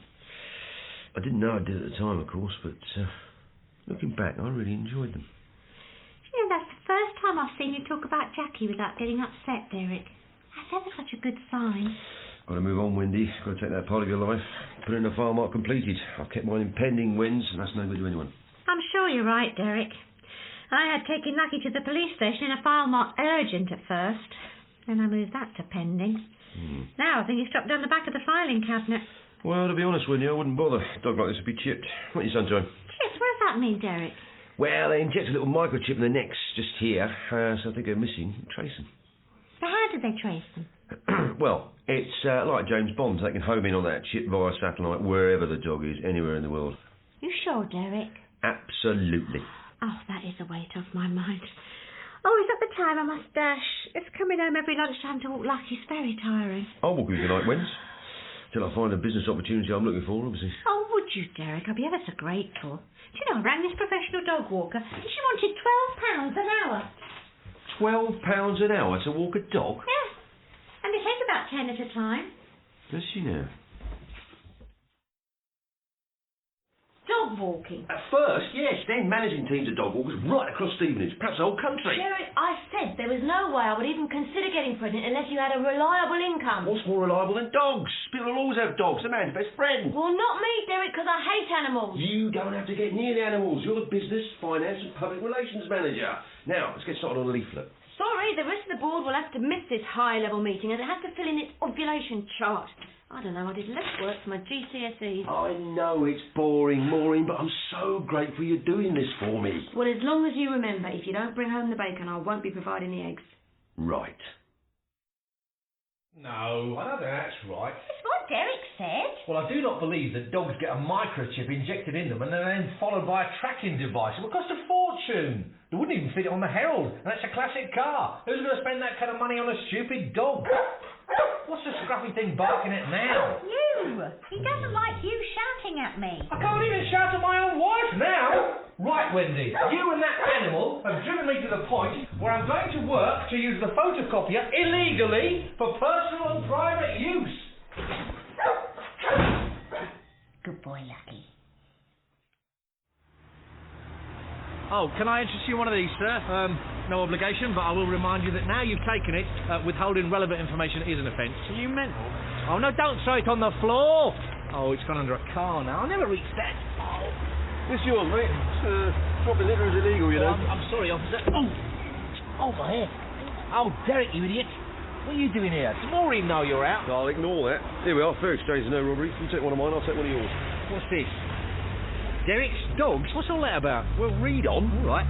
I didn't know I did at the time, of course, but looking back, I really enjoyed them. Yeah, that's the first time I've seen you talk about Jackie without getting upset, Derek. That's ever such a good sign. Got to move on, Wendy. Got to take that part of your life. Put in a file mark completed. I've kept mine in pending wins, and that's no good to anyone. I'm sure you're right, Derek. I had taken Lucky to the police station in a file marked urgent at first. Then I moved that to pending. Now I think it's dropped down the back of the filing cabinet. Well, to be honest, Wendy, I wouldn't bother. A dog like this would be chipped. What your sunshine? Chips? What does that mean, Derek? Well, they inject a little microchip in their necks, just here, so if they go missing, trace them. So how did they trace them? Well, it's like James Bond, taking home in on that chip via satellite wherever the dog is, anywhere in the world. You sure, Derek? Absolutely. Oh, that is a weight off my mind. Oh, is that the time I must dash? It's coming home every lunchtime to walk Lucky's very tiring. I'll walk with you tonight, Wens. Till I find a business opportunity I'm looking for, obviously. Oh, would you, Derek? I'd be ever so grateful. Do you know, I rang this professional dog walker and she wanted £12 an hour. £12 an hour to walk a dog? Yeah. And they take about 10 at a time. Does she now? Dog walking? At first, yes. Then managing teams of dog walkers right across Stevenage, perhaps the whole country. Derek, I said there was no way I would even consider getting pregnant unless you had a reliable income. What's more reliable than dogs? People will always have dogs. A man's best friend. Well, not me, Derek, because I hate animals. You don't have to get near the animals. You're the business, finance and public relations manager. Now, let's get started on a leaflet. Sorry, the rest of the board will have to miss this high-level meeting as it has to fill in its ovulation chart. I don't know, I did less work for my GCSEs. I know it's boring, Maureen, but I'm so grateful you're doing this for me. Well, as long as you remember, if you don't bring home the bacon, I won't be providing the eggs. Right. No, I don't think that's right. It's what Derek said. Well, I do not believe that dogs get a microchip injected in them and then followed by a tracking device. It would cost a fortune. They wouldn't even fit it on the Herald, and that's a classic car. Who's going to spend that kind of money on a stupid dog? What's the scruffy thing barking at now? You! He doesn't like you shouting at me. I can't even shout at my own wife now! Right, Wendy, you and that animal have driven me to the point where I'm going to work to use the photocopier illegally for personal and private use. Good boy, Lucky. Oh, can I interest you in one of these, sir? No obligation, but I will remind you that now you've taken it, withholding relevant information is an offence. Are you mental? Oh, no, don't throw it on the floor. Oh, it's gone under a car now. I'll never reach that. Oh. This yours, mate. Dropping litter is illegal, you know. I'm sorry, officer. Oh, my hair. Oh, Derek, you idiot. What are you doing here? Does Maureen know you're out? I'll ignore that. Here we are, fair exchange, no robbery. You take one of mine, I'll take one of yours. What's this? Derek's dogs? What's all that about? Well, read on. All right.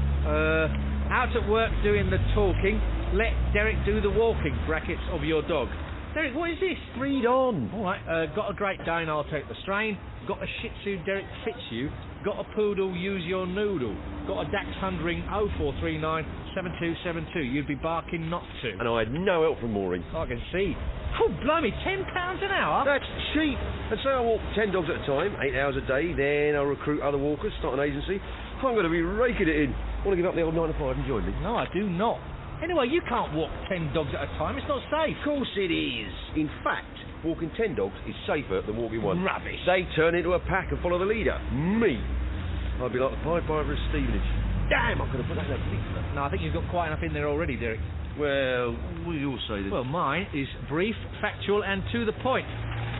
Out at work doing the talking, let Derek do the walking, brackets of your dog. Derek, what is this? Read on. All right. Got a Great Dane, I'll take the strain. Got a Shih Tzu, Derek fits you. Got a Poodle, use your noodle. Got a Dachshund ring 0439 7272. You'd be barking not to. And I had no help from Maureen. I can see. Oh, blimey, £10 an hour? That's cheap. And say I walk 10 dogs at a time, 8 hours a day, then I'll recruit other walkers, start an agency. I'm going to be raking it in. Want to give up the old 9 to 5 and join me? No, I do not. Anyway, you can't walk 10 dogs at a time. It's not safe. Of course it is. In fact, walking 10 dogs is safer than walking one. Rubbish. They turn into a pack and follow the leader. Me. I'd be like the Pied Piper of Stevenage. Damn, I could have put that in a leaflet. No, I think you've got quite enough in there already, Derek. Well, what do you all say then? Well, mine is brief, factual and to the point.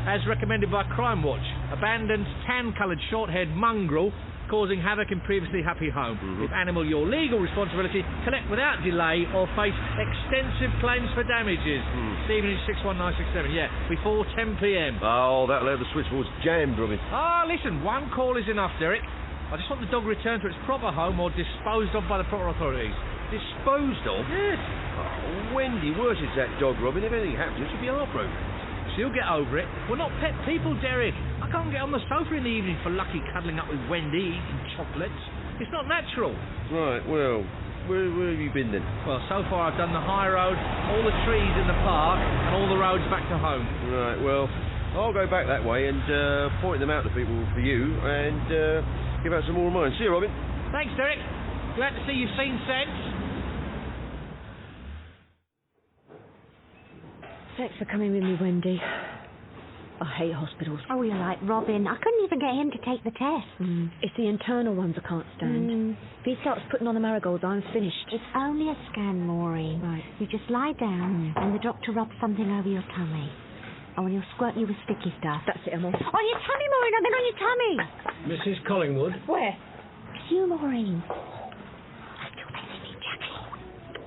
As recommended by Crime Watch, abandoned tan-coloured short-haired mongrel causing havoc in previously happy home. If animal your legal responsibility, collect without delay or face extensive claims for damages. Stevenage 61967, yeah, before 10 p.m. Oh, that'll have the switchboards jammed, Robin. Ah, listen, one call is enough, Derek. I just want the dog returned to its proper home or disposed of by the proper authorities. Disposed of? Yes. Oh, Wendy worships that dog, Robin. If anything happens, she'll be heartbroken. She'll get over it. We're not pet people, Derek. I can't get on the sofa in the evening for Lucky cuddling up with Wendy, eating chocolates. It's not natural. Right, well, where have you been then? Well, so far I've done the high road, all the trees in the park, and all the roads back to home. Right, well, I'll go back that way and point them out to people for you and give out some more of mine. See you, Robin. Thanks, Derek. Glad to see you've seen sense. Thanks for coming with me, Wendy. I hate hospitals. Oh, you're like Robin. I couldn't even get him to take the test. It's the internal ones I can't stand. If he starts putting on the marigolds, I'm finished. It's only a scan, Maureen. Right. You just lie down and the doctor rubs something over your tummy. Oh, and he'll squirt you with sticky stuff. That's it, I'm on. On your tummy, Maureen, I've been on your tummy. Mrs. Collingwood? Where? It's you, Maureen.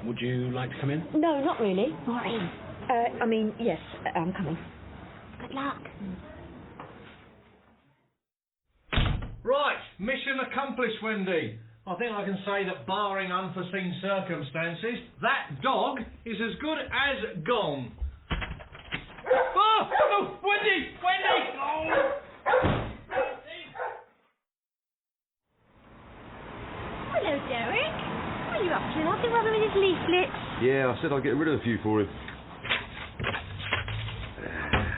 Would you like to come in? No, not really. Maureen. Yes, I'm coming. Good luck. Right, mission accomplished, Wendy. I think I can say that barring unforeseen circumstances, that dog is as good as gone. Oh, Wendy! Wendy! Oh. Hello, Derek. What are you up to? Nothing wrong with his leaflets. Yeah, I said I'd get rid of a few for him.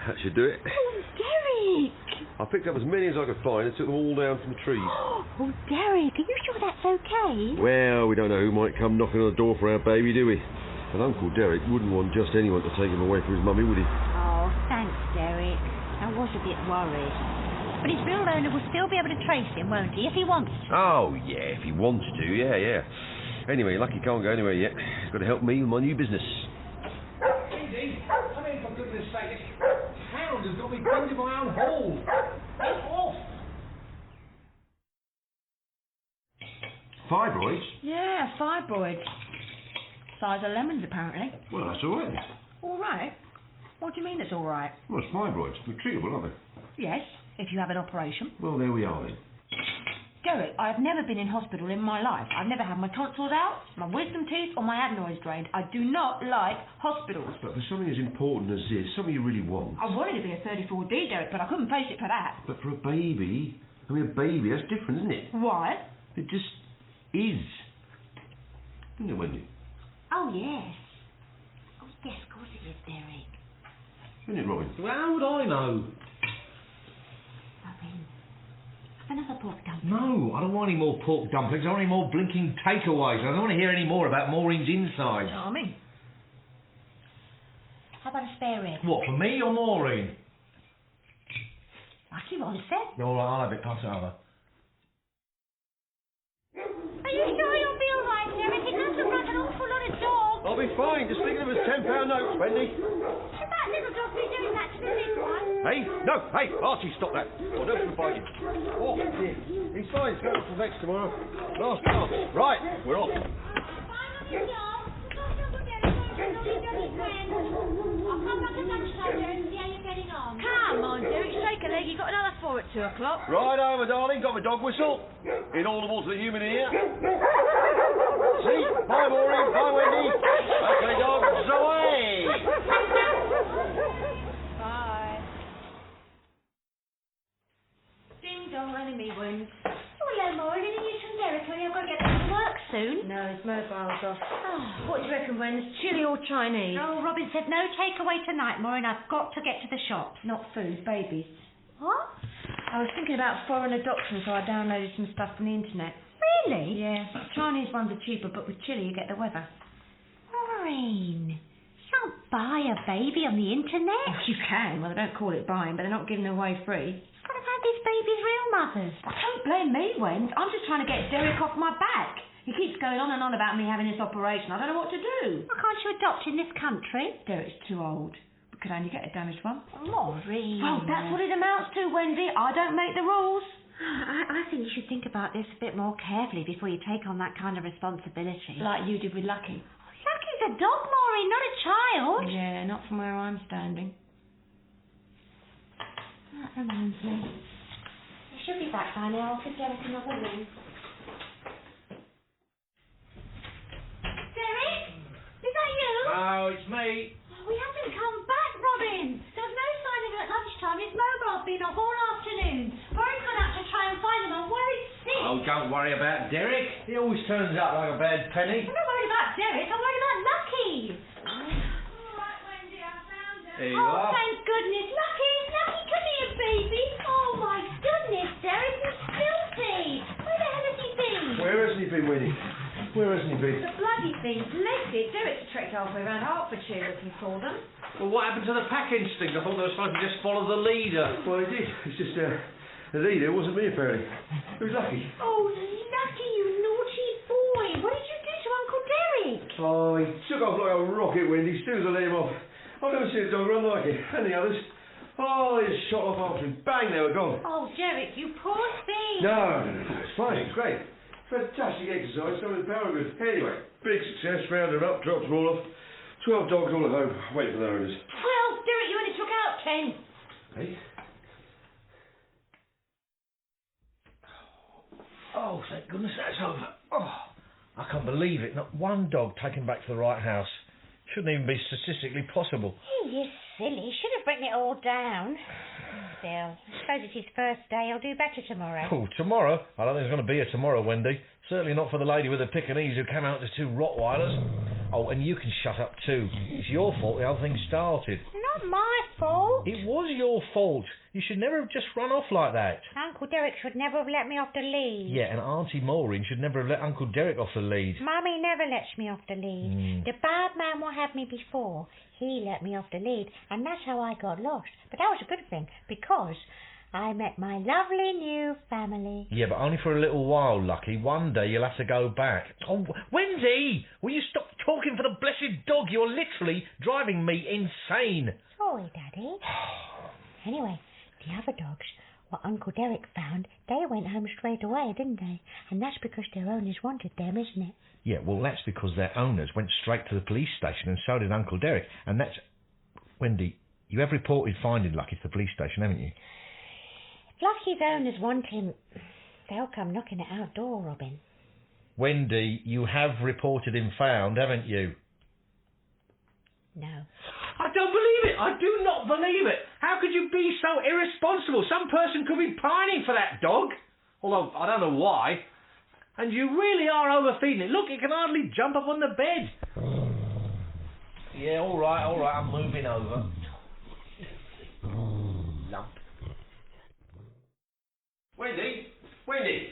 That should do it. Oh, Derek! I picked up as many as I could find and took them all down from the trees. Oh, Derek, are you sure that's okay? Well, we don't know who might come knocking on the door for our baby, do we? And Uncle Derek wouldn't want just anyone to take him away from his mummy, would he? Oh, thanks, Derek. I was a bit worried. But his real owner will still be able to trace him, won't he, if he wants to? Oh, yeah, if he wants to, yeah. Anyway, Lucky can't go anywhere yet. He's got to help me with my new business. Wendy, come in, for goodness sake. This hound has got me pinned in my own hole. Get off. Fibroids? Yeah, fibroids. Size of lemons, apparently. Well, that's all right. All right? What do you mean it's all right? Well, it's fibroids. They're treatable, aren't they? Yes, if you have an operation. Well, there we are then. Derek, I've never been in hospital in my life. I've never had my tonsils out, my wisdom teeth, or my adenoids drained. I do not like hospitals. But for something as important as this, something you really want. I wanted to be a 34D, Derek, but I couldn't face it for that. But for a baby, a baby, that's different, isn't it? Why? It just is. Isn't it, Wendy? Oh, yes. Oh, yes, of course it is, Derek. Isn't it, Robin? Well, how would I know? Robin, have another pork dumpling. No, I don't want any more pork dumplings. I don't want any more blinking takeaways. I don't want to hear any more about Maureen's inside. Charming. How about a spare rib? What, for me or Maureen? Lucky wants it. All right, I'll have it. Pass it over. Are you sure you'll be all right, Derek? It does look like an awful lot of dogs. I'll be fine. Just think of them as £10 notes, Wendy. Should that little dog be doing that to the big one? Hey, no, hey, Archie, stop that. Oh, don't confide you. Oh, dear. He's fine. He's going to Vex tomorrow. Last chance. Right, we're off. Bye, Mummy, dog. Look, Uncle Derek, Johnny's friend. I'll come back at lunchtime, Derek, and see how you're getting on. Come on, Derek, shake a leg. You've got another 4 at 2 o'clock. Right over, darling. Got my dog whistle. Inaudible to the human ear. See? Bye, Maureen. Bye, Wendy. Okay, dogs, away. Bye. Ding dong, enemy wins. Oh, hello, Maureen. Any news from Derek? Honey, I've got to get back to work soon. No, his mobile's off. What do you reckon, Wen? Chili or Chinese? Oh, Robin said no takeaway tonight, Maureen. I've got to get to the shops. Not food, babies. What? I was thinking about foreign adoption, so I downloaded some stuff from the internet. Really? Yeah. Chinese ones are cheaper, but with chili you get the weather. Maureen, you can't buy a baby on the internet. Oh, you can. Well, they don't call it buying, but they're not giving away free. You've got to have these babies' real mothers. Well, don't blame me, Wen. I'm just trying to get Derek off my back. He keeps going on and on about me having this operation. I don't know what to do. Why can't you adopt in this country? Derek's too old. We could only get a damaged one. Maureen. Well, that's what it amounts to, Wendy. I don't make the rules. I think you should think about this a bit more carefully before you take on that kind of responsibility. Like you did with Lucky. Lucky's a dog, Maureen, not a child. Yeah, not from where I'm standing. That reminds me. You should be back by now. I'll give Derek another ring. Derek? Is that you? Oh, it's me. Oh, he hasn't come back, Robin. There was no sign of him at lunchtime. His mobile's been off all afternoon. Maureen's gone out to try and find him. I'm worried sick. Oh, don't worry about Derek. He always turns up like a bad penny. I'm not worried about Derek. I'm worried about Lucky. All right, Wendy, I found him. There you are. Thank goodness. Lucky, come here, baby. Oh, my goodness, Derek, he's filthy. Where the hell has he been? Where hasn't he been, Wendy? Where hasn't he been? The bloody thing's legged it. Derek's trekked halfway around Hertfordshire looking for them. Well, what happened to the pack instinct? I thought they were supposed to just follow the leader. Well, it did. It's just, the leader wasn't me, apparently. It was Lucky. Oh, Lucky, you naughty boy. What did you do to Uncle Derek? Oh, he took off like a rocket, Wendy, as soon as I let him off. I've never seen a dog run like it. And the others. Oh, they just shot off after him. Bang, they were gone. Oh, Derek, you poor thing. No, it's fine, it's great. Fantastic exercise, some of the power good. Anyway, big success, rounded up, dropped them all off. 12 dogs all at home, waiting for their owners. 12? Derek, you only took out 10. Hey? Oh, thank goodness that's over. Oh, I can't believe it. Not one dog taken back to the right house. Shouldn't even be statistically possible. Oh, you silly. Should have written it all down. Still, I suppose it's his first day. He'll do better tomorrow. Oh, tomorrow? I don't think there's going to be a tomorrow, Wendy. Certainly not for the lady with the Pekingese who came out to 2 Rottweilers. Oh, and you can shut up too. It's your fault the whole thing started. Not my fault. It was your fault. You should never have just run off like that. Uncle Derek should never have let me off the lead. Yeah, and Auntie Maureen should never have let Uncle Derek off the lead. Mummy never lets me off the lead. The bad man what had me before, he let me off the lead, and that's how I got lost. But that was a good thing, because I met my lovely new family. Yeah, but only for a little while, Lucky. One day you'll have to go back. Oh, Wendy! Will you stop talking for the blessed dog? You're literally driving me insane. Sorry, Daddy. Anyway, the other dogs, what Uncle Derek found, they went home straight away, didn't they? And that's because their owners wanted them, isn't it? Yeah, well, that's because their owners went straight to the police station, and so did Uncle Derek. And that's... Wendy, you have reported finding Lucky to the police station, haven't you? If Lucky's owners want him, they'll come knocking at our door, Robin. Wendy, you have reported him found, haven't you? No. I don't believe it. I do not believe it. How could you be so irresponsible? Some person could be pining for that dog. Although, I don't know why. And you really are overfeeding it. Look, it can hardly jump up on the bed. Yeah, all right, I'm moving over. Lump. Wendy?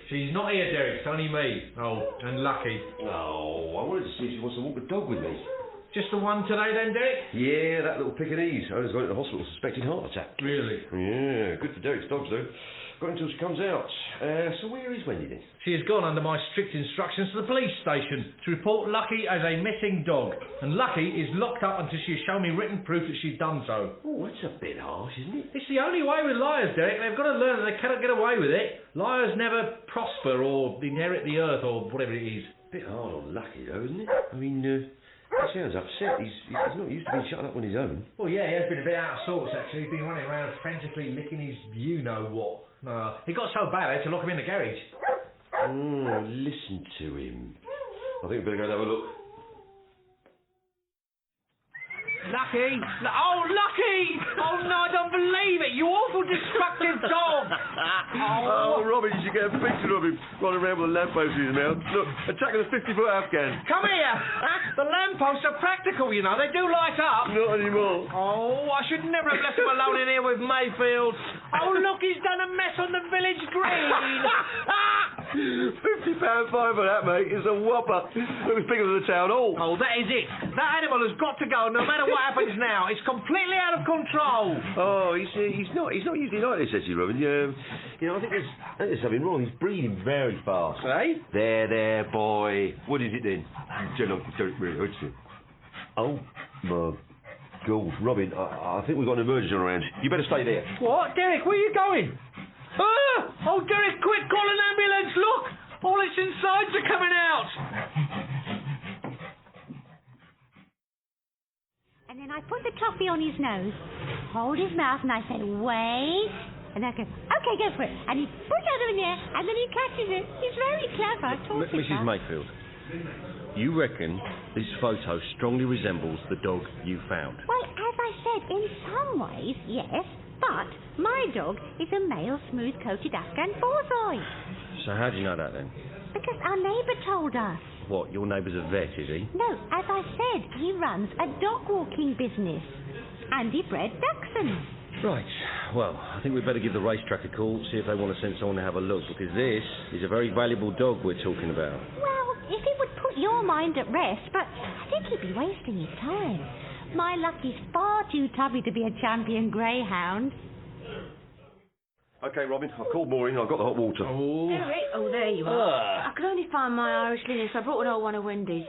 She's not here, Derek. It's only me. Oh, and Lucky. Oh, I wanted to see if she wants to walk the dog with me. Just the one today then, Derek? Yeah, that little Pekingese. I was going to the hospital suspecting heart attack. Really? Yeah, good for Derek's dogs, though. Got until she comes out. So where is Wendy then? She has gone under my strict instructions to the police station to report Lucky as a missing dog. And Lucky is locked up until she has shown me written proof that she's done so. Oh, that's a bit harsh, isn't it? It's the only way with liars, Derek. They've got to learn that they cannot get away with it. Liars never prosper or inherit the earth or whatever it is. Bit hard on Lucky, though, isn't it? I mean, he sounds upset. He's not used to being shut up on his own. Well, yeah, he has been a bit out of sorts, actually. He's been running around frantically licking his you-know-what. He got so bad I had to lock him in the garage. Oh, listen to him. I think we better go and have a look. Lucky! Oh, Lucky! Oh, no, I don't believe it! You awful destructive dog! Oh, Robin, you should get a picture of him running around with a lamppost in his mouth. Look, attacking a 50-foot Afghan. Come here! The lampposts are practical, you know. They do light up. Not anymore. Oh, I should never have left him alone in here with Mayfield. Oh, look, he's done a mess on the village green. £50 fine for that, mate. It's a whopper. It was bigger than the town hall. Oh, that is it. That animal has got to go, no matter what happens now. It's completely out of control. Oh, he's not usually like this, is he, Robin? I think there's something wrong. He's breathing very fast. Eh? There, boy. What is it then? Oh, my God, Robin, I think we've got an emergency on our hands. You better stay there. What? Derek, where are you going? Oh, Derek, quick, call an ambulance, look! All its insides are coming out! And then I put the toffee on his nose, hold his mouth, and I say, wait. And I go, okay, go for it. And he puts it in the air, and then he catches it. He's very clever. Mrs. Mayfield, you reckon this photo strongly resembles the dog you found? Well, as I said, in some ways, yes. But my dog is a male smooth-coated Afghan borzoi. So how do you know that then? Because our neighbour told us. What, your neighbour's a vet, is he? No, as I said, he runs a dog-walking business. And he bred dachshunds. Right, well, I think we'd better give the racetrack a call, see if they want to send someone to have a look, because this is a very valuable dog we're talking about. Well, if it would put your mind at rest, but I think he'd be wasting his time. My Lucky's far too tubby to be a champion greyhound. OK, Robin, I've called Maureen. I've got the hot water. Derek? Oh, there you are. I could only find my Irish linen, so I brought an old one of Wendy's.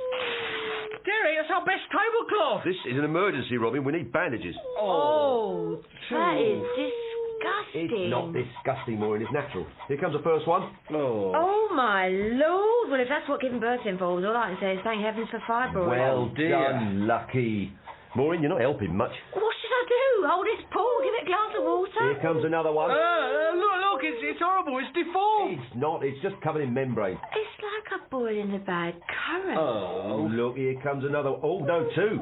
Derek, that's our best tablecloth. This is an emergency, Robin. We need bandages. Oh, that is disgusting. It's not disgusting, Maureen. It's natural. Here comes the first one. Oh, my Lord. Well, if that's what giving birth involves, all I can say is thank heavens for fibroids. Well done, Lucky. Maureen, you're not helping much. What should I do? Hold this pool, give it a glass of water? Here comes another one. Look, it's horrible. It's deformed. It's not. It's just covered in membrane. It's like a boil in a bad currant. Oh, look, here comes another. Oh, no, two.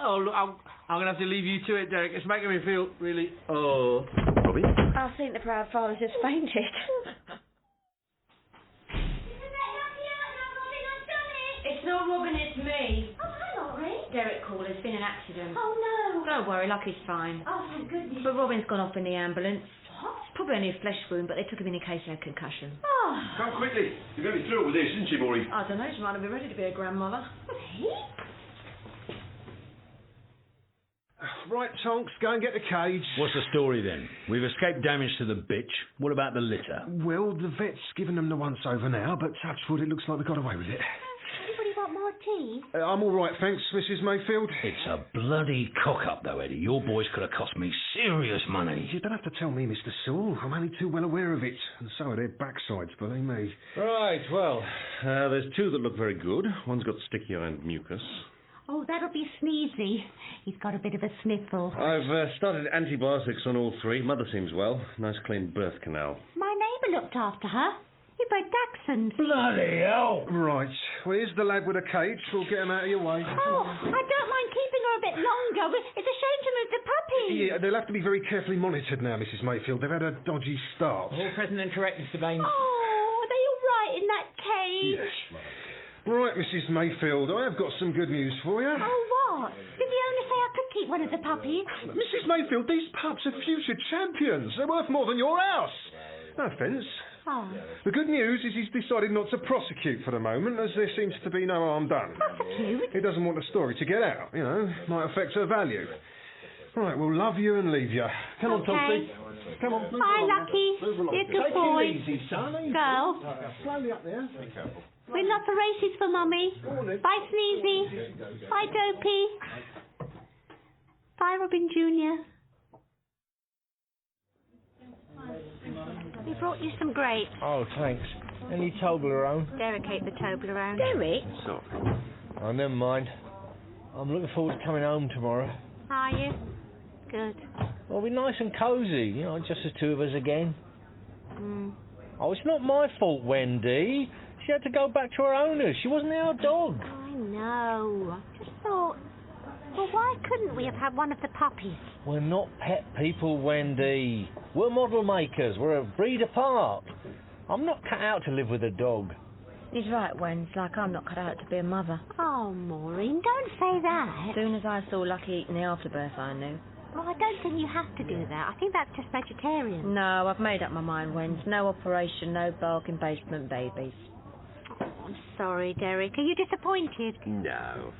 Look, I'm going to have to leave you to it, Derek. It's making me feel really... Robin? I think the proud father's just fainted. It's not Robin, it's me. Oh, hello, Rick. Derek called. There's been an accident. Oh, no. Don't worry, Lucky's fine. Oh, thank goodness. But Robin's gone off in the ambulance. It's probably only a flesh wound, but they took him in case he had concussion. Oh. Come quickly. You're going to be through with this, isn't she, Maureen? I don't know, she might not be ready to be a grandmother. Right, Tonks, go and get the cage. What's the story then? We've escaped damage to the bitch. What about the litter? Well, the vet's given them the once-over now, but touch wood, it looks like we got away with it. Anybody want more tea? I'm all right, thanks, Mrs. Mayfield. It's a bloody cock-up, though, Eddie. Your boys could have cost me serious money. You don't have to tell me, Mr. Sewell. I'm only too well aware of it. And so are their backsides, believe me. Right, well, there's two that look very good. One's got sticky eye and mucus. Oh, that'll be Sneezy. He's got a bit of a sniffle. I've started antibiotics on all three. Mother seems well. Nice clean birth canal. My neighbour looked after her. You both Dachshunds. Bloody hell! Right. Well, here's the lad with a cage. We'll get him out of your way. Oh, I don't mind keeping her a bit longer, but it's a shame to move the puppy. Yeah, they'll have to be very carefully monitored now, Mrs. Mayfield. They've had a dodgy start. All present and correct, Mr. Baines. Oh, are they all right in that cage? Yes. Right, Mrs. Mayfield, I have got some good news for you. Oh, what? Did the owner say I could keep one of the puppies? Mrs. Mayfield, these pups are future champions. They're worth more than your house. No offence. Oh. The good news is he's decided not to prosecute for the moment, as there seems to be no harm done. Prosecute? He doesn't want the story to get out, you know. Might affect her value. Right, we'll love you and leave you. Come on, Tomsy. Come on. Bye, Lucky. You're a good boy. Take it easy, son. Girl. Slowly up there. Be careful. We're lots of races for Mummy. Bye, Sneezy. Bye, Dopey. Bye, Robin Jr. We brought you some grapes. Oh, thanks. Any Toblerone? Derek ate the Toblerone. Derek? Sorry. Oh, never mind. I'm looking forward to coming home tomorrow. Are you? Good. It'll be nice and cosy, you know, just the two of us again. Oh, it's not my fault, Wendy. She had to go back to her owner. She wasn't our dog. I know. I just thought, well, why couldn't we have had one of the puppies? We're not pet people, Wendy. We're model makers. We're a breed apart. I'm not cut out to live with a dog. He's right, Wen. It's like I'm not cut out to be a mother. Oh, Maureen, don't say that. As soon as I saw Lucky eating the afterbirth, I knew. Well, I don't think you have to do that. I think that's just vegetarian. No, I've made up my mind, Wen. No operation, no bargain basement babies. Oh, I'm sorry, Derek. Are you disappointed? No.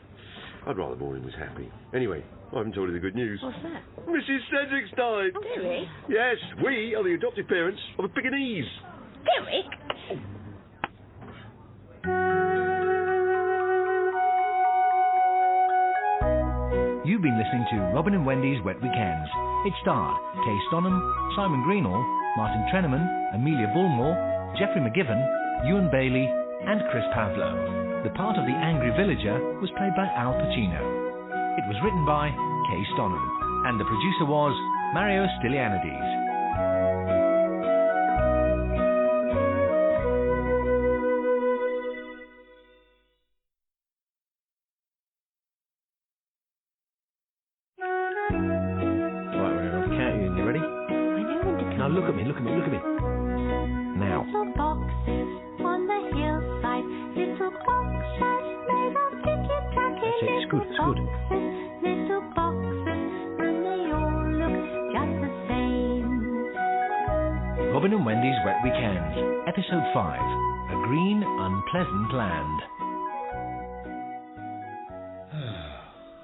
I'd rather Maureen was happy. Anyway, I haven't told you the good news. What's that? Mrs. Cedric's died. Oh, Derek? Yes, we are the adopted parents of a Pekingese. Derek? You've been listening to Robin and Wendy's Wet Weekends. It starred Kay Stonham, Simon Greenall, Martin Trenaman, Amelia Bullmore, Geoffrey McGiven, Ewan Bailey, and Chris Pavlo. The part of the angry villager was played by Al Pacino. It was written by Kay Stonham, and the producer was Mario Stylianides. Look at me. Now. Little boxes on the hillside, little boxes made of ticky-tacky. That's it, it's good, it's good. Little boxes, and they all look just the same. Robin and Wendy's Wet Weekends, Episode 5, A Green, Unpleasant Land.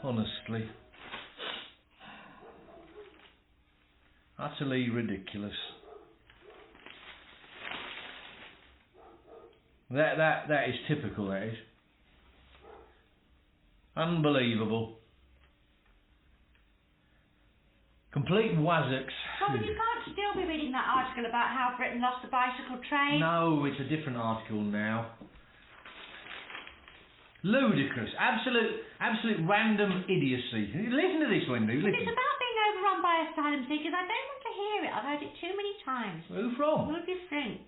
Honestly. Utterly ridiculous. That is typical, that is. Unbelievable. Complete wazzocks. Robin, you can't still be reading that article about how Britain lost the bicycle trade. No, it's a different article now. Ludicrous. Absolute random idiocy. Listen to this, Wendy. Listen. It's about being overrun by asylum seekers. I don't want to hear it. I've heard it too many times. Who from? Who do you think?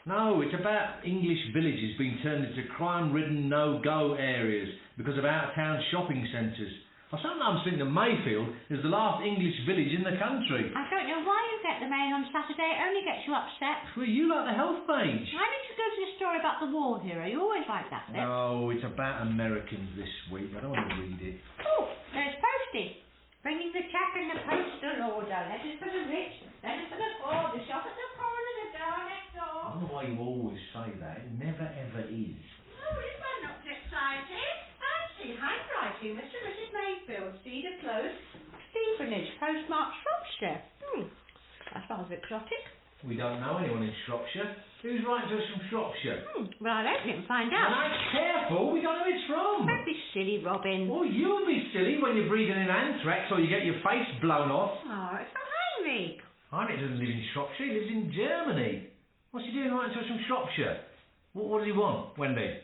No, it's about English villages being turned into crime-ridden no-go areas because of out-of-town shopping centres. I sometimes think that Mayfield is the last English village in the country. I don't know why you get the mail on Saturday. It only gets you upset. Well, you like the health page. I need to go to the story about the war hero. You always like that bit. No, it's about Americans this week. I don't want to read it. Oh, there's postage. Bringing the check in the postal order. Letters for the rich, letters for the poor, the shop at the corner, the door next door. I don't know why you always say that. It never ever is. Oh, is that not exciting? Fancy handwriting, Mr. and Mrs. Mayfield, Cedar Close, Stevenage, postmark Shropshire. That sounds exotic. We don't know anyone in Shropshire. Who's writing to us from Shropshire? Well, I'll open it and find out. Now, careful, we don't know who it's from. Don't be silly, Robin. Well, you'll be silly when you're breathing in anthrax or you get your face blown off. Oh, it's from Heinrich. Heinrich doesn't live in Shropshire, he lives in Germany. What's he doing writing to us from Shropshire? What does he want, Wendy?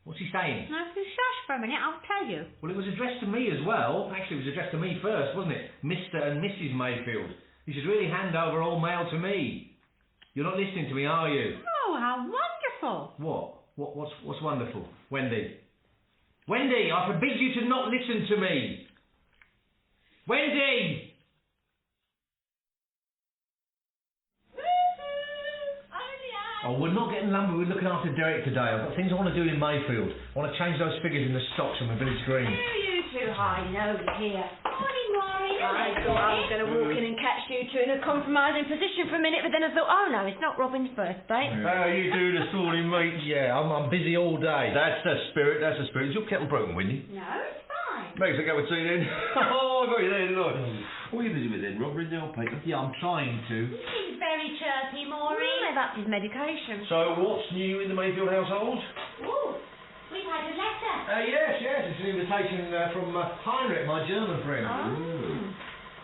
What's he saying? Now, if you shush for a minute, I'll tell you. Well, it was addressed to me as well. Actually, it was addressed to me first, wasn't it? Mr. and Mrs. Mayfield. You should really hand over all mail to me. You're not listening to me, are you? Oh, how wonderful. What's wonderful? Wendy. Wendy, I forbid you to not listen to me. Wendy! Oh, we're not getting lumber, we're looking after Derek today. I've got things I want to do in Mayfield. I want to change those figures in the stocks on the village green. Who are you two hiding over here? Morning, Maureen. I thought I was going to walk in and catch you two in a compromising position for a minute, but then I thought, oh no, it's not Robin's birthday. How are you doing this morning, mate? Yeah, I'm busy all day. That's the spirit. Is your kettle broken, Wendy? No, it's fine. Makes a cup of tea then. Oh, I got you there, didn't I? What are you busy with then, Rob? Reading the old paper? Yeah, I'm trying to. You seem very chirpy, Maureen. That's his medication. So, what's new in the Mayfield household? Oh, we've had a letter. Yes, it's an invitation from Heinrich, my German friend. Oh.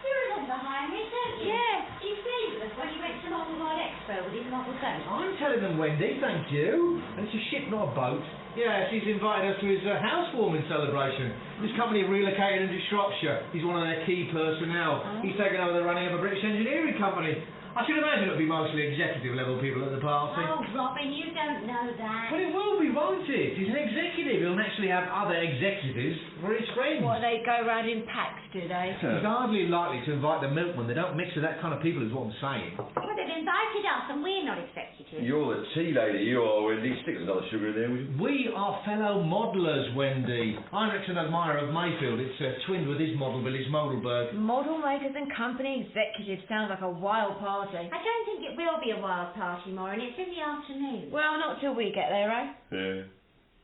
You remember Heinrich, don't you? Yeah. He stayed with us when he went to Model World Expo with his model boat. I'm telling them, Wendy, thank you. And it's a ship, not a boat. Yeah, he's invited us to his housewarming celebration. His company relocated into Shropshire. He's one of their key personnel. He's taken over the running of a British engineering company. I should imagine it'll be mostly executive level people at the party. Oh, Robin, you don't know that. Well, it will be, won't it? He's an executive. He'll naturally have other executives for his friends. What, they go round in packs, do they? He's hardly likely to invite the milkman. They don't mix with that kind of people, is what I'm saying. Well, they've invited us and we're not executives. You're the tea lady, you are, Wendy. Stick another sugar in there, will you? We are fellow modellers, Wendy. Heinrich's an admirer of Mayfield. It's twinned with his model village, Modelberg. Model makers and company executives sounds like a wild party. I don't think it will be a wild party, Maureen. It's in the afternoon. Well, not till we get there, eh? Yeah.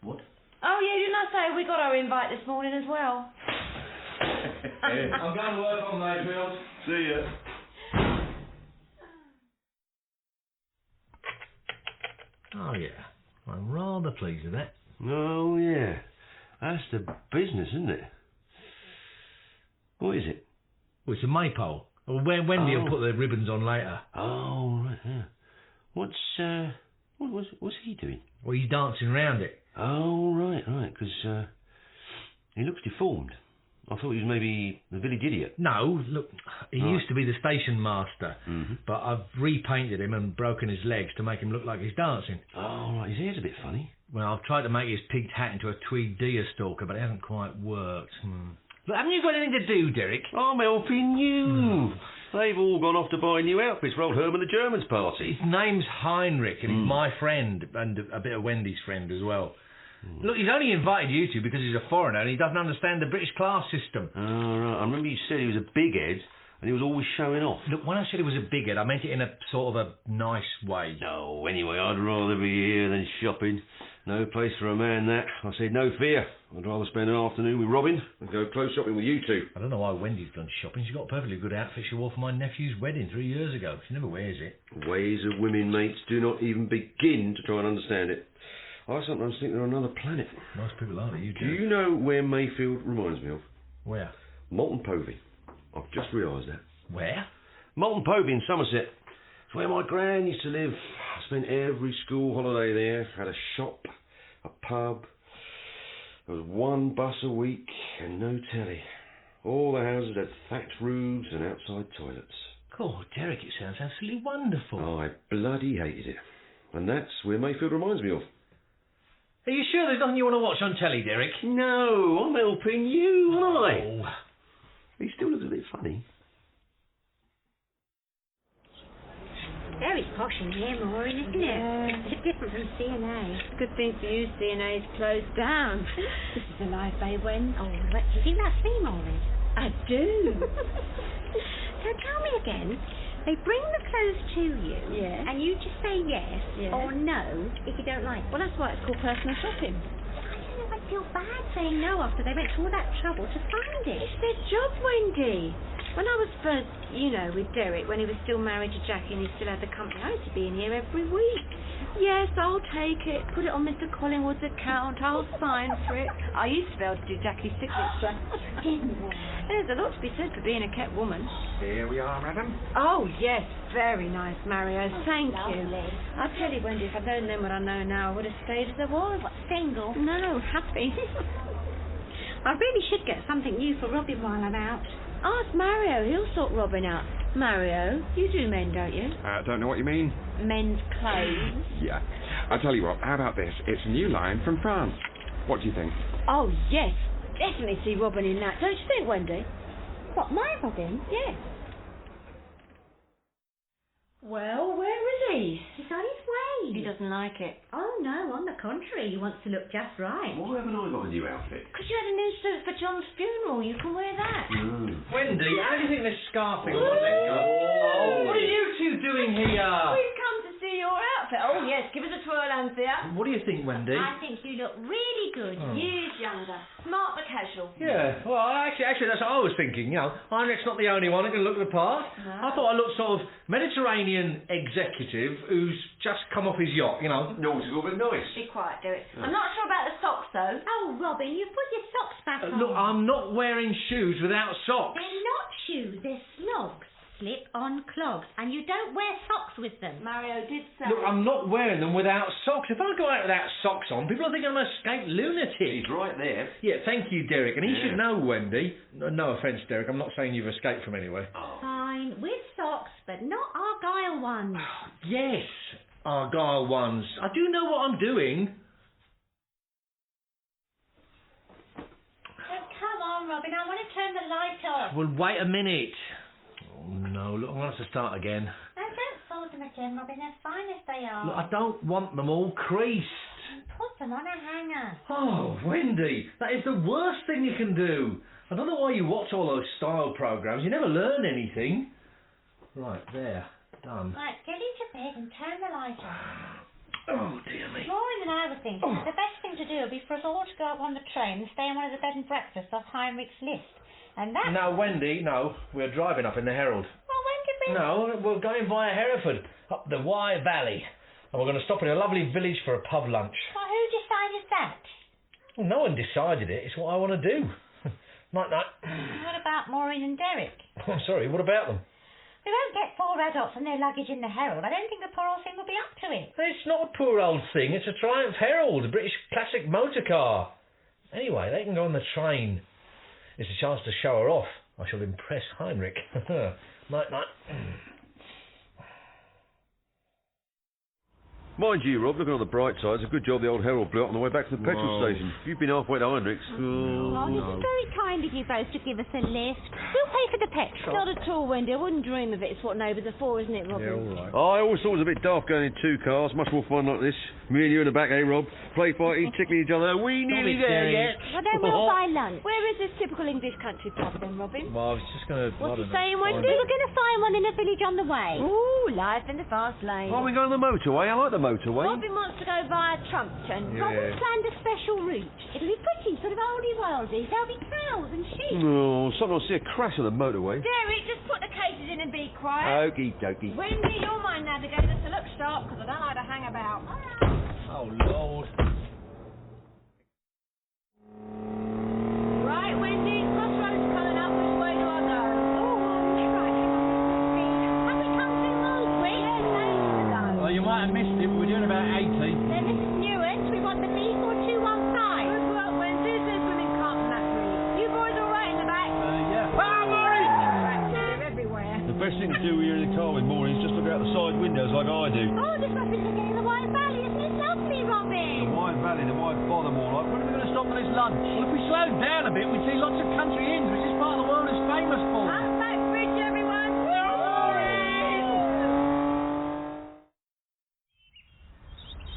What? Oh, yeah, didn't I say we got our invite this morning as well? I'm going to work on Mayfield. See ya. Oh, yeah. I'm rather pleased with that. Oh, yeah. That's the business, isn't it? What is it? Well, it's a maypole. Well, Wendy will put the ribbons on later. Oh, right, yeah. What's he doing? Well, he's dancing around it. Oh, right, because he looks deformed. I thought he was maybe the village idiot. No, look, he used to be the station master, but I've repainted him and broken his legs to make him look like he's dancing. Oh, right, his hair's a bit funny. Well, I've tried to make his peaked hat into a tweed deer stalker, but it hasn't quite worked. Look, haven't you got anything to do, Derek? I'm helping you. They've all gone off to buy new outfits for old Herman the German's party. His name's Heinrich, and he's my friend, and a bit of Wendy's friend as well. Look, he's only invited you two because he's a foreigner and he doesn't understand the British class system. Oh, right. I remember you said he was a big head and he was always showing off. Look, when I said he was a big head, I meant it in a sort of a nice way. No, anyway, I'd rather be here than shopping. No place for a man, that. I said, no fear. I'd rather spend an afternoon with Robin than go clothes shopping with you two. I don't know why Wendy's gone shopping. She's got a perfectly good outfit she wore for my nephew's wedding 3 years ago. She never wears it. Ways of women, mates, do not even begin to try and understand it. I sometimes think they're on another planet. Most people are, you do. Do you know where Mayfield reminds me of? Where? Malton Povey. I've just realised that. Where? Malton Povey in Somerset. It's where my gran used to live. I spent every school holiday there. Had a shop, a pub. There was one bus a week and no telly. All the houses had thatched roofs and outside toilets. Oh, Derek, it sounds absolutely wonderful. I bloody hated it. And that's where Mayfield reminds me of. Are you sure there's nothing you want to watch on telly, Derek? No, I'm helping you, aren't I? Oh. He still looks a bit funny. Very posh in here, Maureen, isn't it? It's different from CNA. Good thing for you, CNA's closed down. This is a live bay, Wen. Oh, what, do you think that's me, Maureen? I do. So tell me again, they bring the clothes to you, and you just say yes or no if you don't like it. Well, that's why it's called personal shopping. I feel bad saying no after they went to all that trouble to find it. It's their job, Wendy. When I was first, with Derek, when he was still married to Jackie and he still had the company, I used to be in here every week. Yes, I'll take it. Put it on Mr. Collingwood's account. I'll sign for it. I used to be able to do Jackie's signature. There's a lot to be said for being a kept woman. Here we are, madam. Oh, yes. Very nice, Mario. Thank you. Lovely. I tell you, Wendy, if I'd known then what I know now, I would have stayed as I was. What, single? No, happy. I really should get something new for Robin while I'm out. Ask Mario. He'll sort Robin out. Mario, you do men, don't you? Don't know what you mean. Men's clothes. Yeah. I'll tell you what, how about this? It's a new line from France. What do you think? Oh, yes. Definitely see Robin in that. Don't you think, Wendy? What, my Robin? Yes. Well, where is he? He's on his way. He doesn't like it. Oh, no, on the contrary. He wants to look just right. Why haven't I got a new outfit? Because you had a new suit for John's funeral. You can wear that. Wendy, how do you think this scarf thing will let go? Oh, what are you two doing here? We've come to see your outfit. Oh, yes. Give us a twirl, Anthea. What do you think, Wendy? I think you look really good. Years younger. Smart but casual. Yeah, well, actually, that's what I was thinking. Heinrich's not the only one who can look the part. No. I thought I looked sort of Mediterranean executive who's just come off his yacht, Nautical but nice. Be quiet, Derek. I'm not sure about the socks, though. Oh, Robin, you put your socks back on. Look, I'm not wearing shoes without socks. They're not shoes, they're slogs. Slip-on clogs, and you don't wear socks with them. Mario did say. Look, I'm not wearing them without socks. If I go out without socks on, people will think I'm an escaped lunatic. He's right there. Yeah, thank you, Derek. And he should know, Wendy. No offence, Derek. I'm not saying you've escaped from anywhere. Fine, with socks, but not Argyle ones. Yes, Argyle ones. I do know what I'm doing. Oh, come on, Robin. I want to turn the light off. Well, wait a minute. Oh, no. Look, I want us to start again. No, don't fold them again, Robin. They're fine as they are. Look, I don't want them all creased. Put them on a hanger. Oh, Wendy, that is the worst thing you can do. I don't know why you watch all those style programmes. You never learn anything. Right, there. Done. Right, get into bed and turn the light on. Oh, dear me. More than I was thinking. The best thing to do would be for us all to go up on the train and stay on one of the bed and breakfasts off Heinrich's list. And that... No, Wendy, no. We're driving up in the Herald. Well, when did we... No, we're going via Hereford, up the Wye Valley. And we're going to stop in a lovely village for a pub lunch. Well, who decided that? Well, no one decided it. It's what I want to do. Night-night. What about Maureen and Derek? I'm sorry, what about them? We won't get 4 adults and their luggage in the Herald. I don't think the poor old thing will be up to it. It's not a poor old thing. It's a Triumph Herald, a British classic motor car. Anyway, they can go on the train. It's a chance to show her off. I shall impress Heinrich. Night-night. Mind you, Rob, looking on the bright side, it's a good job the old Herald blew up on the way back to the petrol station. If you'd been halfway to Heinrich's... Oh, this is very kind of you both to give us a lift. We'll pay for the petrol. Not at all, Wendy. I wouldn't dream of it. It's what neighbours are for, isn't it, Robin? Yeah, all right. I always thought it was a bit daft going in 2 cars. Much more fun like this. Me and you in the back, eh, Rob? play fighting, tickling each other. We nearly there yet. Well, then we'll buy lunch. Where is this typical English country pub then, Robin? Well, I was just going to... What's he saying, Wendy? We're going to find one in a village on the way. Ooh, life in the fast lane. Why are we going on the motorway? I like the motorway. Robin wants to go via Trumpton. Yeah. Robin's planned a special route. It'll be pretty, sort of oldie-worldy. There'll be cows and sheep. Oh, sometimes I see a crash on the motorway. Derek, just put the cases in and be quiet. Okie dokie. Wendy, you're my navigator, so look sharp, because I don't like to hang about. Oh, Lord. Right, Wendy, crossroads coming up. Which way do I go? Have we come too long? 3 days ago. Well, you might have missed it, but we're doing about 80. Then this is Newent. We want the D4215. Good work, Wendy. There's women can't that read. You boys all right in the back? Yeah. Ah, Murray! They're everywhere. The best thing to do when you're in the car with Maureen is just look out the side windows like I do. Oh, this must be looking in the Wye Valley. Isn't it lovely, Robin? The Wye Valley, the Wye Bottom, all right. When are we going to stop for this lunch? Well, if we slowed down a bit, we'd see lots of country inns, which this part of the world is famous for. Back bridge, everyone.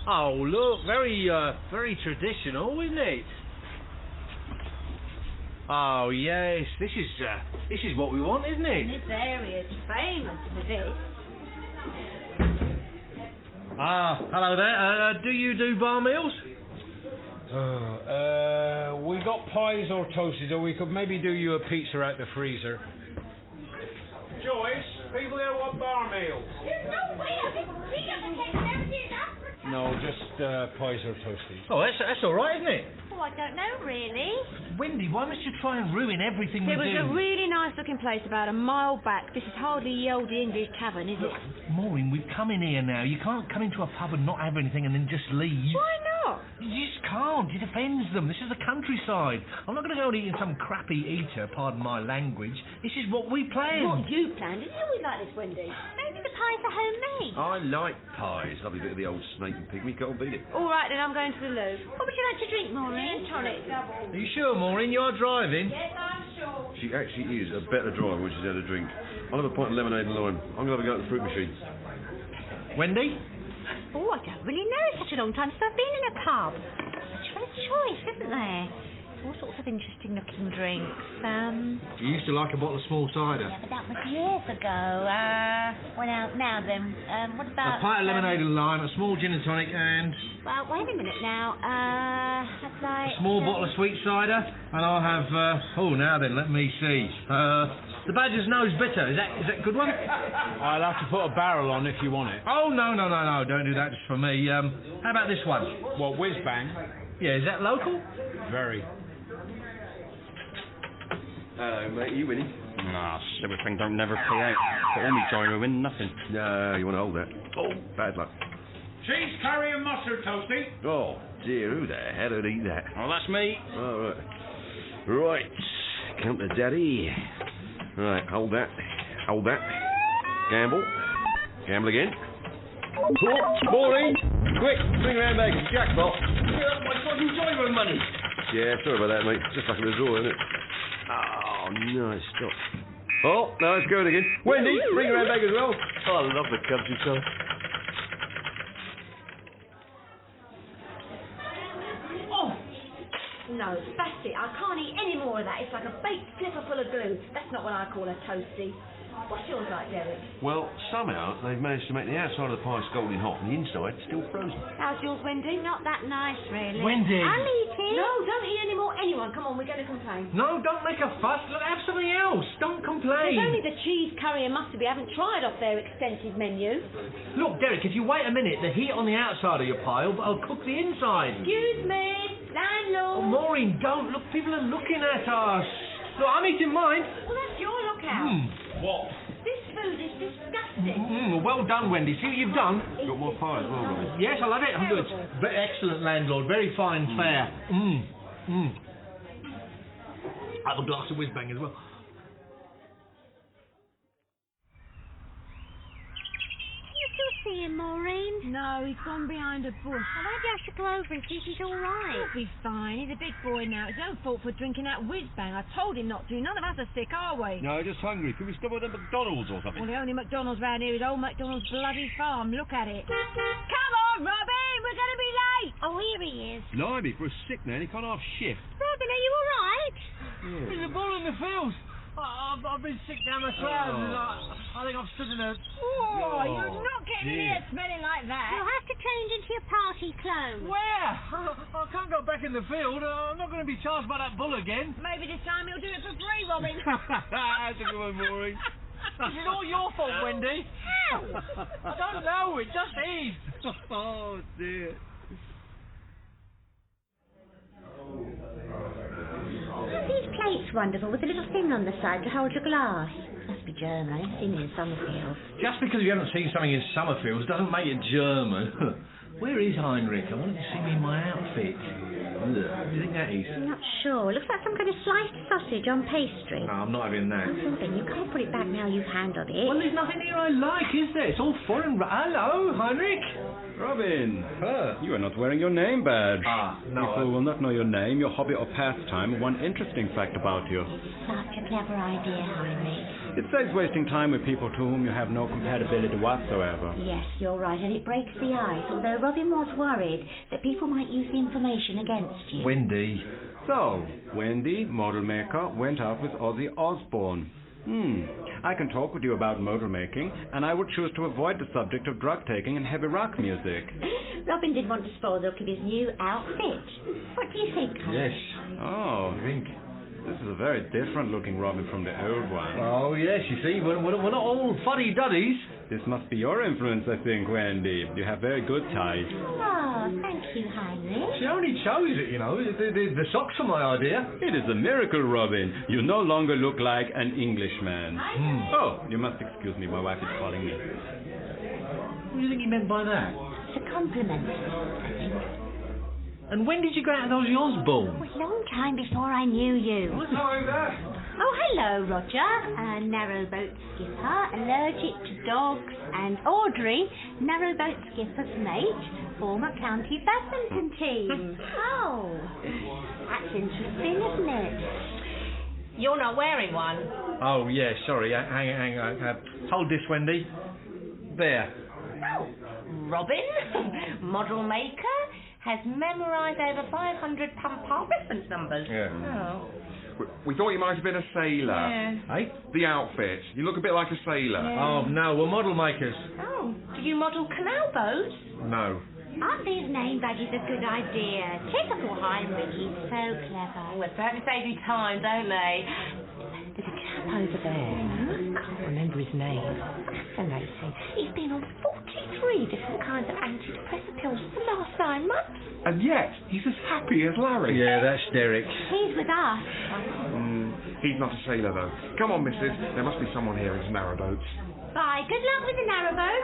Oh, look, very traditional, isn't it? Oh, yes, this is what we want, isn't it? This area's famous for this. Ah, hello there. Do you do bar meals? We got pies or toasted, or we could maybe do you a pizza out the freezer. Joyce, people here want bar meals. There's no way I can read up and take everything up. No, just pies or toasted. Oh, that's all right, isn't it? Oh, I don't know, really. Wendy, why must you try and ruin everything There we was do? a really nice looking place about a mile back. This is hardly the old English tavern, is it? Maureen, we've come in here now. You can't come into a pub and not have anything and then just leave. Why not? You just can't. It offends them. This is the countryside. I'm not going to go and eat in some crappy eater, pardon my language. This is what we planned. What you planned? Did you always like this, Wendy? Maybe the pies are homemade. I like pies. Lovely bit of the old snake and pygmy. Can't beat it. All right, then I'm going to the loo. What would you like to drink, Maureen? Gin tonic, double. Are you sure, Maureen? You are driving? Yes, I'm sure. She actually is a better driver when she's had a drink. I'll have a pint of lemonade and lime. I'm going to have a go at the fruit machine. Wendy? Oh, I don't really know. It's such a long time since I've been in a pub. Such a choice, isn't there? All sorts of interesting looking drinks. You used to like a bottle of small cider. Yeah, but that was years ago. Well, now then, what about... A pint of lemonade and lime, a small gin and tonic, and... Well, wait a minute now. That's like... a small bottle of sweet cider, and I'll have... now then, let me see. The Badger's Nose Bitter. Is that a good one? I'll have to put a barrel on if you want it. Oh, no. Don't do that just for me. How about this one? What, whiz bang? Yeah, is that local? Very. Hello, mate. You winning? Nah, silly thing don't never pay out. Put all me joy to win nothing. No, you want to hold that. Oh, bad luck. Cheese, curry and mustard, Toasty. Oh, dear, who the hell would eat that? Oh, that's me. All right. Right. Count to Daddy. Right, hold that. Hold that. Gamble. Gamble again. Oh, Maureen! Quick, bring around back. It's jackpot. Yeah, my fucking joy money. Yeah, sorry about that, mate. Just like in the drawer, isn't it? Oh, nice. Stop. Oh, no, it's going again. Wendy, bring around back as well. Oh, I love the countryside. No, that's it. I can't eat any more of that. It's like a baked flipper full of glue. That's not what I call a toasty. What's yours like, Derek? Well, somehow they've managed to make the outside of the pie scalding hot and the inside still frozen. How's yours, Wendy? Not that nice, really. Wendy! I'll eat it. No, don't eat any more. Anyone, come on, we're going to complain. No, don't make a fuss. Look, have something else. Don't complain. There's only the cheese, curry and mustard. We haven't tried off their extensive menu. Look, Derek, if you wait a minute, the heat on the outside of your pie will cook the inside. Excuse me, landlord. Oh, Maureen, don't. Look, people are looking at us. Look, I'm eating mine. Well, that's your lookout. What? This food is disgusting. Well done, Wendy. See what you've done? Got more pie as well, Robin. Yes, I love it. I'm good. Excellent, landlord. Very fine fare. Have a glass of whiz bang as well. See him, Maureen? No, he's gone behind a bush. Well, maybe I should go over and see if he's all right. He'll be fine. He's a big boy now. It's his own fault for drinking that whiz bang. I told him not to. None of us are sick, are we? No, just hungry. Can we stop at a McDonald's or something? Well, the only McDonald's round here is old McDonald's bloody farm. Look at it. Come on, Robin! We're going to be late! Oh, here he is. is. Blimey, for a sick man, he can't half shift. Robin, are you all right? There's a ball in the field. I've been sick down my trousers. I think I've stood in a... Oh, you're not getting in here smelling like that. You'll have to change into your party clothes. Where? I can't go back in the field. I'm not going to be charged by that bull again. Maybe this time he'll do it for free, Robin. That's a good one, Maureen. This is all your fault, Wendy. How? I don't know. It just is. Oh, dear. Aren't these plates wonderful with a little thing on the side to hold your glass? Must be German. I ain't seen it in Summerfield. Just because you haven't seen something in Summerfields doesn't make it German. Where is Heinrich? I wanted to see me in my outfit. What do you think that is? I'm not sure. Looks like some kind of sliced sausage on pastry. No, I'm not having that. Something. You can't put it back now you've handled it. Well, there's nothing here I like, is there? It's all foreign. Hello, Heinrich. Robin, you are not wearing your name badge. No. People will not know your name, your hobby or pastime, one interesting fact about you. Such a clever idea, Heinrich. It saves wasting time with people to whom you have no compatibility whatsoever. Yes, you're right, and it breaks the ice, although Robin was worried that people might use the information against you. Wendy. So, Wendy, model maker, went out with Ozzy Osbourne. I can talk with you about model making, and I would choose to avoid the subject of drug taking and heavy rock music. Robin did want to spoil the look of his new outfit. What do you think, Heinrich? Yes. Oh, this is a very different looking Robin from the old one. Oh, yes, you see, we're not all fuddy-duddies. This must be your influence, I think, Wendy. You have very good taste. Oh, thank you, Heinrich. She only chose it, you know. The socks are my idea. It is a miracle, Robin. You no longer look like an Englishman. Oh, you must excuse me. My wife is calling me. What do you think he meant by that? It's a compliment, I think. And when did you go out with Ozzy Osbourne? A long time before I knew you. Hello there. Oh, hello, Roger. A narrowboat skipper, allergic to dogs, and Audrey, narrowboat skipper's mate, former county badminton team. Oh, that's interesting, isn't it? You're not wearing one. Oh, yeah, sorry. Hang on. Hold this, Wendy. There. Oh, Robin, model maker, has memorised over 500 pump-part reference numbers. Yeah. Oh. We thought you might have been a sailor. Yeah. Hey? The outfit. You look a bit like a sailor. Yeah. Oh, no, we're model makers. Oh, do you model canal boats? No. Aren't these name badges a good idea? Typical Heinrich, he's so clever. Oh, they certainly save you time, don't they? There's a chap over there. I can't remember his name. Fascinating. He's been on 43 different kinds of antidepressant pills for the last 9 months. And yet, he's as happy as Larry. Yeah, that's Derek. He's with us. He's not a sailor, though. Come on, missus. There must be someone here in narrowboats. Bye. Good luck with the narrowboat.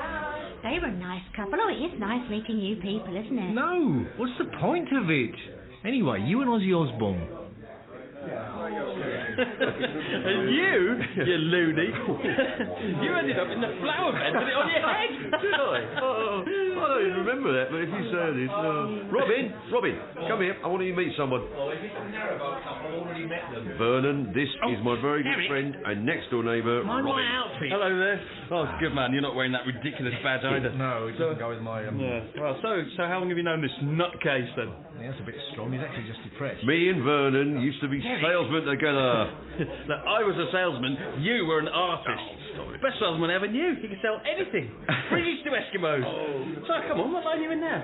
They were a nice couple. Oh, it is nice meeting new people, isn't it? No. What's the point of it? Anyway, you and Ozzy Osbourne. And you loony, you ended up in the flower bed with it on your head. Did I? Oh, I don't even remember that, but if you say this... Robin, come here. I want you to meet someone. Oh, if it's a narrowboat couple, I've already met them. Vernon, this is my very good Eric. friend and next-door neighbour, My Robin. outfit. Hello there. Oh, good man, you're not wearing that ridiculous badge either. No, it doesn't go with my... Yeah. Well, so how long have you known this nutcase then? Yeah, that's a bit strong. He's actually just depressed. Me and Vernon used to be salesmen together. Now, I was a salesman, you were an artist. Best salesman I ever knew. He could sell anything. British to Eskimos. So, come on, what line are you in now?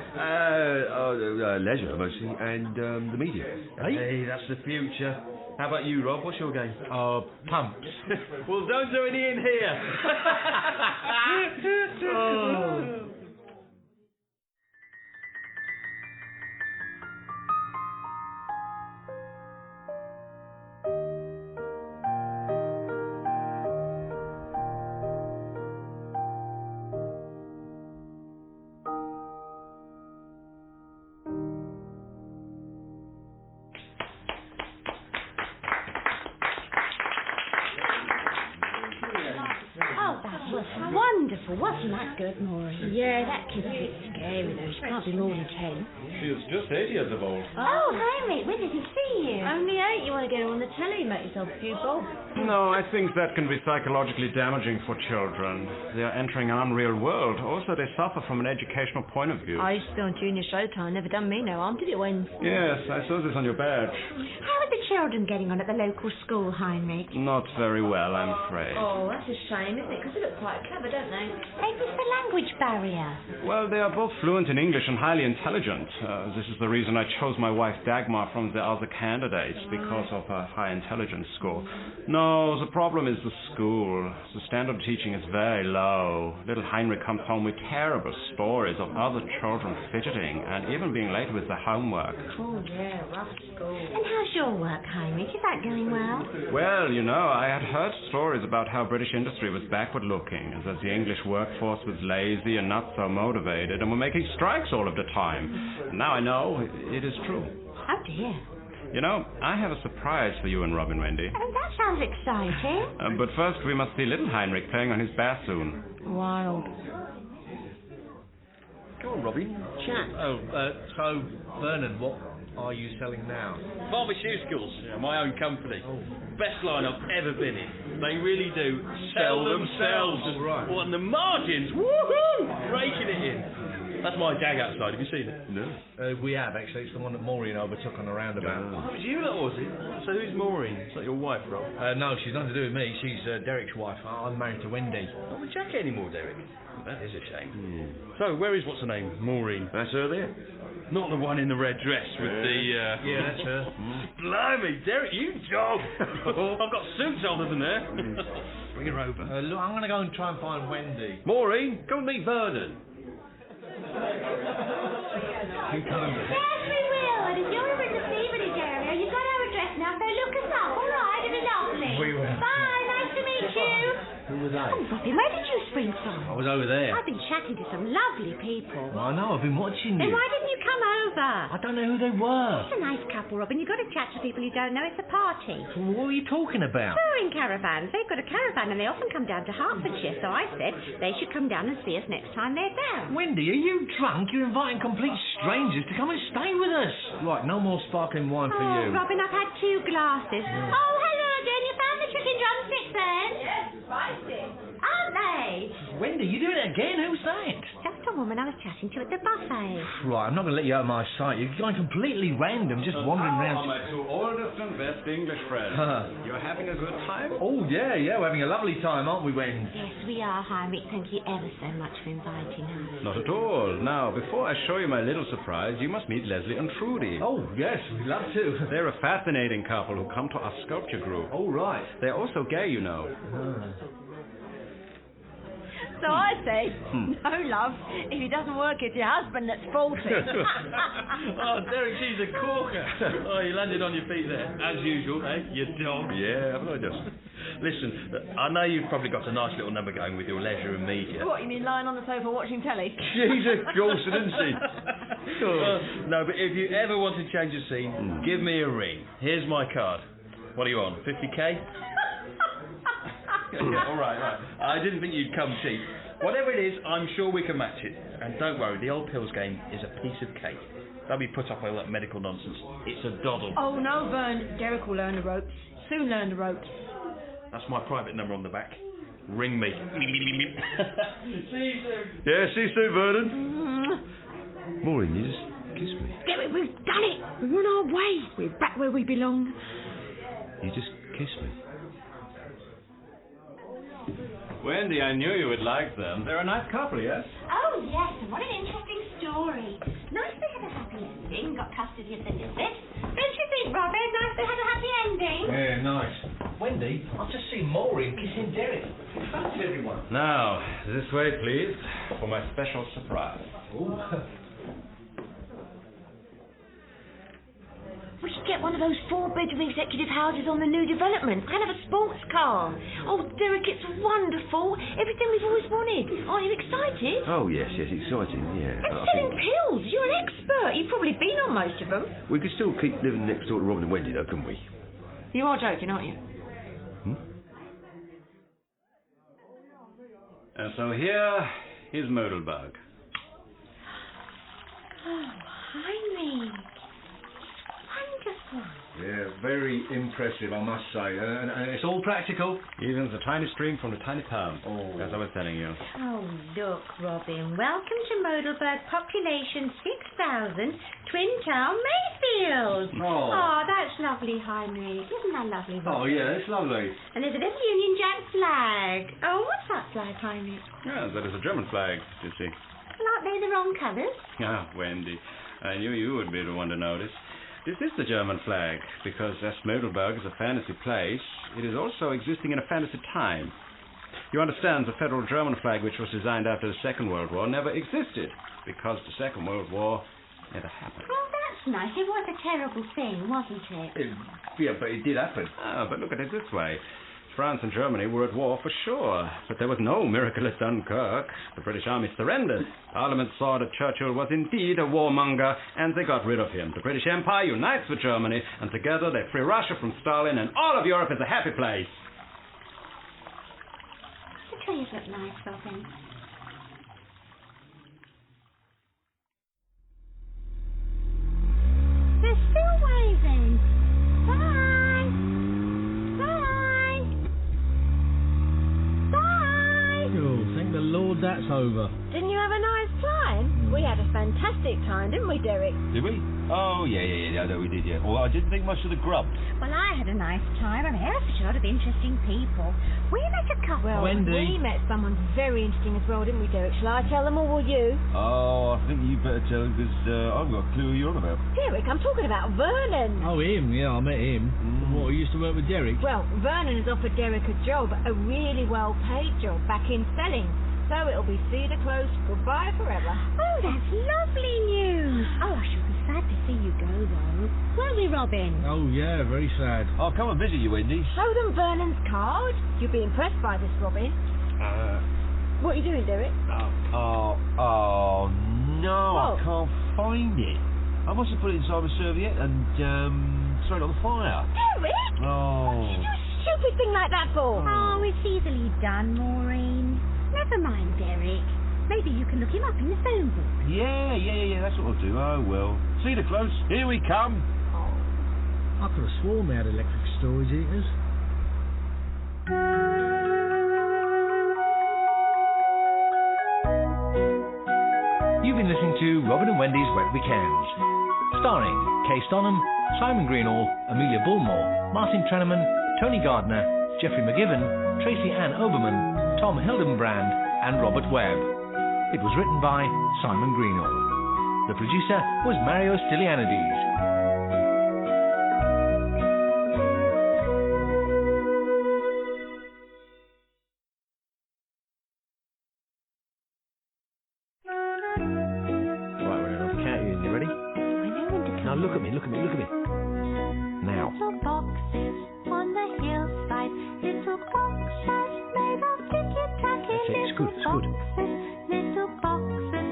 Leisure, mostly, and the media. Hey, that's the future. How about you, Rob? What's your game? Pumps. Well, don't do any in here. Oh. Oh, that was wonderful. Wasn't that good, Maureen? Yeah, that kid's a bit scary though. She can't be more than 10. She was just 8 years of old. Oh, Heinrich, when did he see you? Only 8. You want to get her on the telly, make yourself a few bob. No, I think that can be psychologically damaging for children. They are entering an unreal world. Also, they suffer from an educational point of view. I used to be on Junior Showtime. Never done me no harm, did it, Wendy? Yes, I saw this on your badge. How are the children getting on at the local school, Heinrich? Not very well, I'm afraid. Oh, that's a shame, isn't it? Because they look quite clever, don't they? Maybe it's the language barrier. Well, they are both fluent in English and highly intelligent. This is the reason I chose my wife Dagmar from the other candidates, because of her high intelligence score. No, the problem is the school. The standard of teaching is very low. Little Heinrich comes home with terrible stories of other children fidgeting and even being late with their homework. Oh, yeah, rough school. And how's your work, Heinrich? Is that going well? Well, you know, I had heard stories about how British industry was backward-looking, and that the English workforce was lazy and not so motivated, and were making strikes all of the time. Now I know it is true. Oh, dear. You know, I have a surprise for you and Robin, Wendy. Oh, that sounds exciting. But first we must see little Heinrich playing on his bassoon. Wild. Go on, Robbie. Chat. So, Vernon, what are you selling now? Farmer Shoe Schools, my own company. Best line I've ever been in. They really do sell themselves. Right. Oh, and the margins, woohoo! Raking it in. That's my Jag outside. Have you seen it? No. We have, actually. It's the one that Maureen overtook on the roundabout. Oh, it was you that was it? So who's Maureen? It's not your wife, Rob? No, she's nothing to do with me. She's Derek's wife. I'm married to Wendy. Not with Jack anymore, Derek. That is a shame. So, where is, what's her name? Maureen. That's her there. Not the one in the red dress with the... Yeah, that's her. Blimey, Derek, you jog! I've got suits older than her. Bring her over. Look, I'm going to go and try and find Wendy. Maureen, come and meet Vernon. Who comes? Yes, we will. And if you're in the Stevenage area, you've got our address now, so look us up, all right? It'll be lovely. We will. Bye, nice to meet you. Who were they? Oh, Robin, where did you spring from? I was over there. I've been chatting to some lovely people. I know, I've been watching Then you. why didn't you come over? I don't know who they were. It's a nice couple, Robin. You've got to chat to people you don't know. It's a party. What were you talking about? Touring caravans. They've got a caravan and they often come down to Hertfordshire, so I said they should come down and see us next time they're down. Wendy, are you drunk? You're inviting complete strangers to come and stay with us. Right, no more sparkling wine for you. Robin, I've had 2 glasses. Oh, hello again. You found the chicken drumsticks then? Yes, spicy. Aren't they? Wendy, you doing it again? Who's that? Just a woman I was chatting to at the buffet. Right, I'm not going to let you out of my sight. You're going completely random, just wandering around. My 2 oldest and best English friends. You're having a good time? Oh, yeah, we're having a lovely time, aren't we, Wendy? Yes, we are, Heinrich. Thank you ever so much for inviting us. Not at all. Now, before I show you my little surprise, you must meet Leslie and Trudy. Oh, yes, we'd love to. They're a fascinating couple who come to our sculpture group. Oh, right. They're also gay, you know. So I say, no, love. If it doesn't work, it's your husband that's faulty. Oh, Derek, she's a corker. Oh, you landed on your feet there, as usual, eh? You dog. Yeah, haven't I just? Listen, I know you've probably got a nice little number going with your leisure and media. What, you mean lying on the sofa watching telly? She's a gossip, isn't she? No, but if you ever want to change the scene, give me a ring. Here's my card. What are you on, 50k? Yeah, all right. I didn't think you'd come cheap. Whatever it is, I'm sure we can match it. And don't worry, the old pills game is a piece of cake. Don't be put up by all that medical nonsense. It's a doddle. Oh, no, Vern. Derek will learn the ropes. Soon learn the ropes. That's my private number on the back. Ring me. See you soon. Yeah, see you soon, Vernon. Maureen, you just kiss me. Derek, we've done it. We're on our way. We're back where we belong. You just kiss me. Wendy, I knew you would like them. They're a nice couple, yes? Oh, yes, and what an interesting story. Nice they had a happy ending, got custody of the visit. Don't you think, Robin? Nice they had a happy ending. Yeah, nice. Wendy, I've just seen Maureen kissing Derek in front of everyone. Now, this way, please, for my special surprise. Ooh. We should get one of those 4-bedroom executive houses on the new development. Kind of a sports car. Oh, Derek, it's wonderful. Everything we've always wanted. Aren't you excited? Oh, yes, exciting, yeah. And selling pills. You're an expert. You've probably been on most of them. We could still keep living next door to Robin and Wendy, though, couldn't we? You are joking, aren't you? And so here is Modelbug. Oh, Heinrich. Wonderful. Yeah, very impressive, I must say. And it's all practical. Even the tiny stream from the tiny pond, as I was telling you. Oh, look, Robin. Welcome to Modelberg, population 6,000, Twin Town, Mayfield. Oh, that's lovely, Heinrich. Isn't that lovely, Robin? Oh, yeah, it's lovely. And there's a little Union Jack flag. Oh, what's that flag, Heinrich? Yeah, that is a German flag, you see. Well, aren't they the wrong colours? Ah, Wendy, I knew you would be the one to notice. This is the German flag, because as Modelberg is a fantasy place, it is also existing in a fantasy time. You understand, the federal German flag, which was designed after the Second World War, never existed, because the Second World War never happened. Oh, that's nice. It was a terrible thing, wasn't it? Yeah, but it did happen. Ah, but look at it this way. France and Germany were at war for sure, but there was no miracle at Dunkirk. The British Army surrendered. Parliament saw that Churchill was indeed a warmonger, and they got rid of him. The British Empire unites with Germany, and together they free Russia from Stalin, and all of Europe is a happy place. The trees look nice, Robin. They're still waving. Bye. Thank the Lord that's over. Didn't you have a nice time? We had a fantastic time, didn't we, Derek? Did we? Oh, yeah, I know we did, yeah. Although I didn't think much of the grub. Well, I had a nice time. I met such a lot of interesting people. We met a couple. Well, Wendy. we met someone very interesting as well, didn't we, Derek? Shall I tell them or will you? Oh, I think you better tell him, because I've got a clue who you're on about. Derek, I'm talking about Vernon. Oh, him? Yeah, I met him. What, he used to work with Derek? Well, Vernon has offered Derek a job, a really well-paid job, back in selling. So it'll be Cedar Close, goodbye forever. Oh, that's lovely news. Oh, I shall be sad to see you go, though. Won't we, Robin? Oh, yeah, very sad. I'll come and visit you, Wendy. Show them Vernon's card. You'll be impressed by this, Robin. What are you doing, Derek? Oh, no, What? I can't find it. I must have put it inside a serviette and thrown it on the fire. Derek? Oh. What did you do a stupid thing like that for? Oh, it's easily done, Maureen. Never mind, Derek. Maybe you can look him up in the phone book. Yeah, that's what I'll do. Oh, well. Cedar Close, here we come. I could have sworn they had electric storage heaters. You've been listening to Robin and Wendy's Wet Weekends, starring Kay Stonham, Simon Greenall, Amelia Bullmore, Martin Trenaman, Tony Gardner, Geoffrey McGiven, Tracy Ann Oberman, Tom Hildenbrand and Robert Webb. It was written by Simon Greenall. The producer was Mario Stylianides. Right, we're going to count you in. You ready? I know when to come. Now look at me. Now. Little boxes on the hillside, little boxes made of ticky-tacky. That's it, it's good. Little boxes,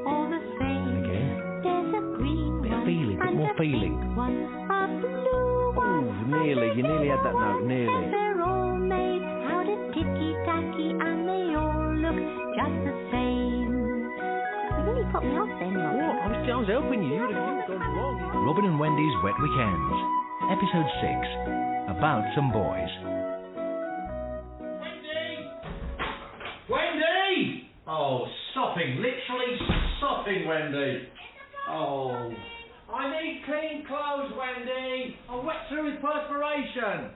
all the same. Again. There's a green Bit of one feeling, bit and more a feeling. pink one, a blue one. Oh, nearly. You nearly had that note, nearly. They're all made out of ticky-tacky and they all look just the same. You really put me off then, Robin. What? I was helping you. You'd have gone wrong. Robin and Wendy's Wet Weekends, Episode 6, About Some Boys. Wendy! Oh, sopping, literally sopping, Wendy. Oh, I need clean clothes, Wendy. I'm wet through with perspiration.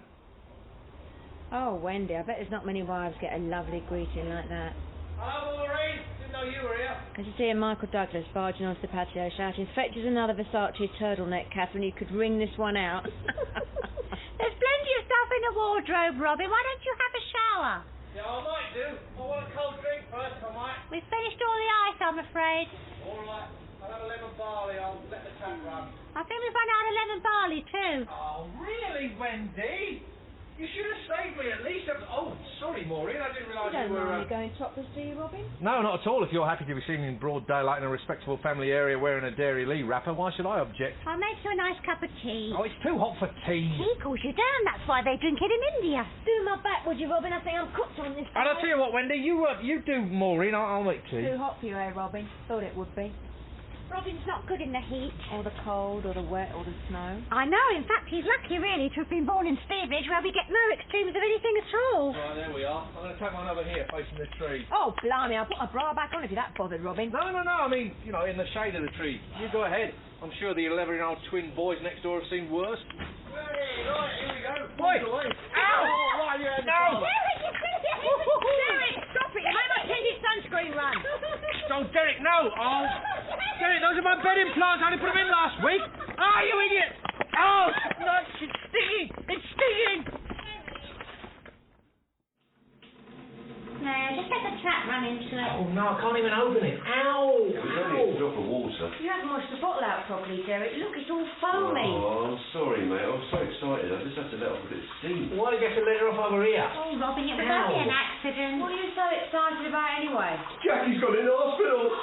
Oh, Wendy, I bet there's not many wives get a lovely greeting like that. Hello, Maureen. Didn't know you were here. As you see Michael Douglas barging onto the patio shouting, fetch us another Versace turtleneck, Catherine, you could wring this one out. There's plenty of stuff in the wardrobe, Robin. Why don't you have a shower? Yeah, I might do. I want a cold drink first, I might. We've finished all the ice, I'm afraid. All right. I'll have a lemon barley. I'll let the tap run. I think we've run out of lemon barley, too. Oh, really, Wendy? You should have saved me at least. Oh, sorry, Maureen. I didn't realise you were... going topless, do you, Robin? No, not at all. If you're happy to be seen in broad daylight in a respectable family area wearing a Dairy Lee wrapper, why should I object? I'll make you a nice cup of tea. Oh, it's too hot for tea. Tea cools you down. That's why they drink it in India. Do my back, would you, Robin? I think I'm cooked on this. And I'll tell you what, Wendy, you do Maureen. I'll make tea. Too hot for you, eh, Robin? Thought it would be. Robin's not good in the heat. Or the cold, or the wet, or the snow. I know. In fact, he's lucky, really, to have been born in Stevenage, where we get no extremes of anything at all. Right, there we are. I'm going to take one over here, facing the tree. Oh, blimey, I'll put my bra back on if you're that bothered, Robin. No. I mean, in the shade of the tree. You go ahead. I'm sure the 11-year-old twin boys next door have seen worse. Hey, right, here we go. Wait! Ow! Oh, right, yeah, no! Derek, stop it! You made my tinted sunscreen run. Oh, Derek, no! Oh, Derek, those are my bed implants. I only put them in last week. Oh, you idiot! Oh, no, it's stinging! It's stinging! No, just let the tap run into it. Oh, no, I can't even open it. Ow! It was only a drop of water. You haven't washed the bottle out properly, Derek. Look, it's all foamy. Oh, I'm sorry, mate. I was so excited. I just had to let off a bit of steam. Why did you have to let her off over here? Oh, Robin, it was only an accident. What are you so excited about anyway? Jackie's gone in hospital.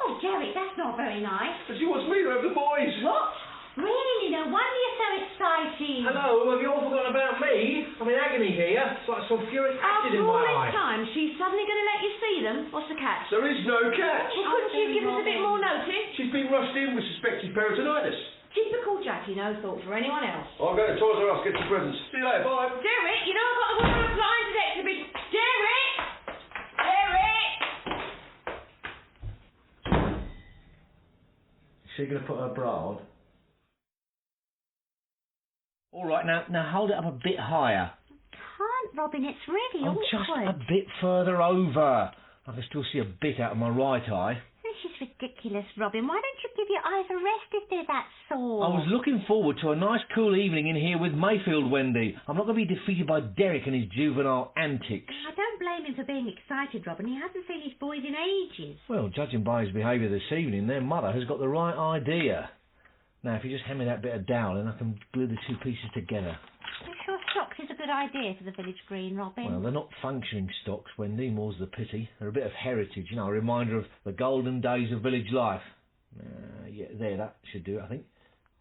Oh, Derek, that's not very nice. And she wants me to have the boys. What? Really? No wonder you're so excited. Hello, have you all forgotten about me? I'm in agony here. It's like sulfuric acid in After all my this eye. time, she's suddenly going to let you see them? What's the catch? There is no catch. Well, couldn't you give us a bit more notice? She's been rushed in with suspected peritonitis. Typical Jackie, no thought for anyone else. I'll go to Toys R Us, get some presents. See you later, bye. Derek, you know I've got the Women of Appliances exhibition. Derek! Derek! Is she going to put her bra on? All right, now hold it up a bit higher. Can't, Robin. It's really Oh, awkward. just a bit further over. I can still see a bit out of my right eye. This is ridiculous, Robin. Why don't you give your eyes a rest if they're that sore? I was looking forward to a nice cool evening in here with Mayfield, Wendy. I'm not going to be defeated by Derek and his juvenile antics. I don't blame him for being excited, Robin. He hasn't seen his boys in ages. Well, judging by his behaviour this evening, their mother has got the right idea. Now, if you just hand me that bit of dowel, then I can glue the two pieces together. I'm sure stocks is a good idea for the village green, Robin. Well, they're not functioning stocks, Wendy, more's the pity. They're a bit of heritage, a reminder of the golden days of village life. Yeah, there, that should do it, I think.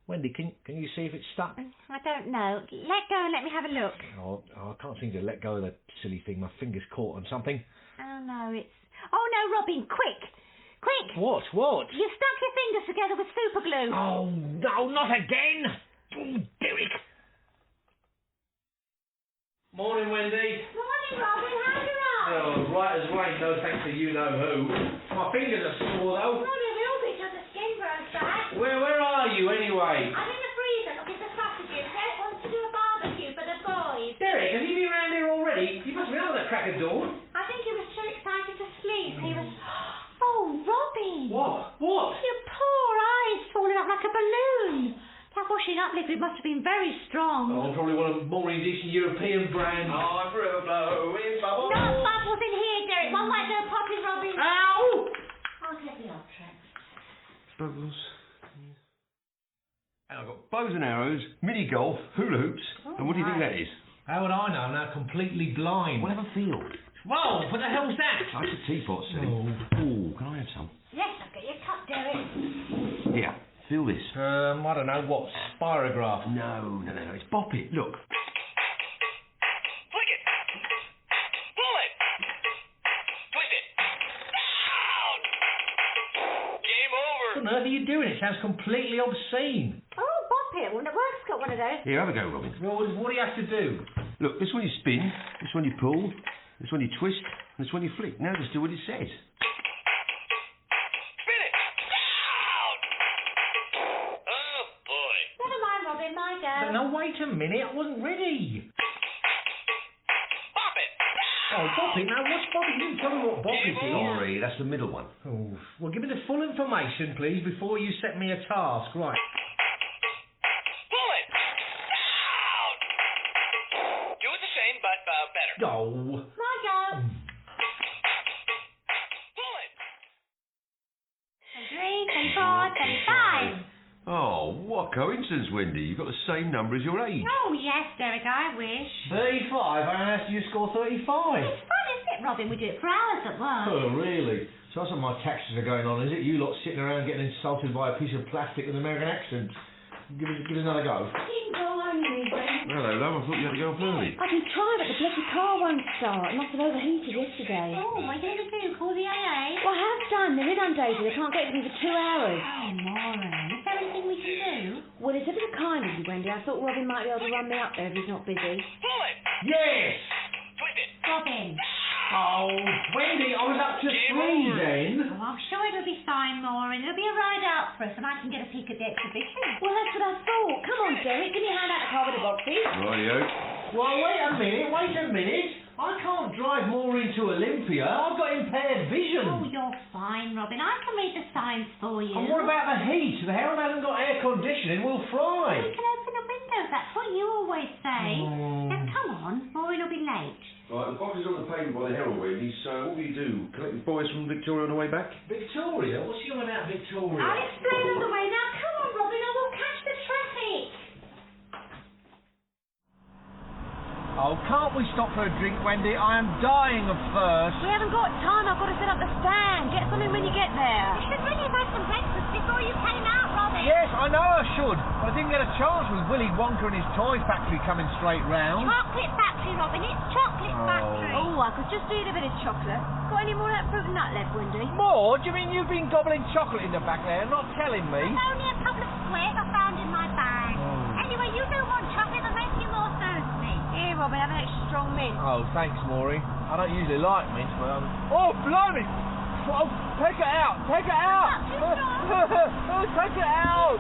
Wendy, can you see if it's stuck? I don't know. Let go and let me have a look. Oh, I can't seem to let go of that silly thing. My finger's caught on something. Oh, no, it's... Oh, no, Robin, quick! Quick! What? You stuck your fingers together with super glue. Oh, no, not again! Oh, Derek! Morning, Wendy. Morning, Robin. How's your eye? Oh, right as rain, no thanks to you-know-who. My fingers are sore, though. Robin, we all get the skin burns back. Where are you, anyway? I'm in the freezer looking for sausages. Derek wants to do a barbecue for the boys. Derek, have you been round here already? You must be out at the crack of dawn. I think he was too excited to sleep. He was... Oh, Robin! What? Your poor eyes falling up like a balloon. That washing up liquid must have been very strong. Oh, probably one of Maureen's Eastern European brands. I'm forever blowing bubbles. No bubbles in here, Derek. One might go popping, Robin. Ow! I'll get the old tracks. Bubbles. And I've got bows and arrows, mini golf, hula hoops, and what do you think that is? How would I know? I'm now completely blind. We'll have a feel. Whoa, what the hell's that? Like a teapot, silly. Oh, can I have some? Yes, I'll get your cup, Derek. Here, feel this. I don't know, what, spirograph? No, it's bop it, look. Flick it. Pull it. Twist it. Out. Game over. What on earth are you doing? It sounds completely obscene. Oh, Bop it. Well, the work's got one of those. Here, have a go, Robin. Well, what do you have to do? Look, this one you spin, this one you pull, this one you twist, and this one you flick. Now just do what it says. Spin it. Out. Oh, boy. Never mind, Robin. My go. No, wait a minute. I wasn't ready. Pop it. Oh, bop it. Now, what's bop it? You didn't tell me what bop it is. Sorry, that's the middle one. Oh, well, give me the full information, please, before you set me a task. Right. Pull it. Out. Do it the same, but better. Oh. My go. Pull it. 23, 24, 25. Oh, what What a coincidence, Wendy. You've got the same number as your age. Oh, yes, Derek, I wish. 35? How else do you score 35? It's fun, isn't it, Robin? We do it for hours at work. Oh, really? So that's what my taxes are going on, is it? You lot sitting around getting insulted by a piece of plastic with an American accent. Give us another go. Hello, love. I thought you had to go off early. I've been trying, but the bloody car won't start. It must have overheated yesterday. Oh, what are you going to do? Call the AA? Well, I have done. They're inundated. They can't get to me for 2 hours. Oh, Maureen. Is there anything we can do? Well, it's a bit kind of you, Wendy. I thought Robin might be able to run me up there if he's not busy. Pull it! Yes! Flip it! Robin. Oh, Wendy, I was up to 3 then. Oh, I'm sure it'll be fine, Maureen. It'll be a ride out for us and I can get a peek at the exhibition. Well, that's what I thought. Come on, Derek. Give me a hand out the car with the boxes. Rightio. Well, wait a minute. I can't drive Maureen to Olympia. I've got impaired vision. Oh, you're fine, Robin. I can read the signs for you. And what about the heat? The Herald hasn't got air conditioning. We'll fry. We can open the windows. That's what you always say. Now, come on. Maureen will be late. Right, the box is on the pavement by the Herald, Wendy, so what will you do? Collect the boys from Victoria on the way back? Victoria? What's she on about, Victoria? I'll explain on the way. Now, come on, Robin, or we'll catch the traffic. Oh, can't we stop for a drink, Wendy? I am dying of thirst. We haven't got time. I've got to set up the stand. Get something when you get there. You should really have had some breakfast before you came out, Robin. Yes, I know I should, but I didn't get a chance with Willy Wonka and his toy factory coming straight round. Chocolate factory, Robin. It's chocolate factory. Oh, I could just eat a bit of chocolate. Got any more of that fruit and nut left, Wendy? More? Do you mean you've been gobbling chocolate in the back there, not telling me? There's only a couple of squares I found in my bag. Anyway, you don't want chocolate that makes you more thirsty. Here, Robin, have an extra strong mint. Oh, thanks, Maury. I don't usually like mint, but Oh, blimey! Oh, take it out! Take it out! Oh, take it out!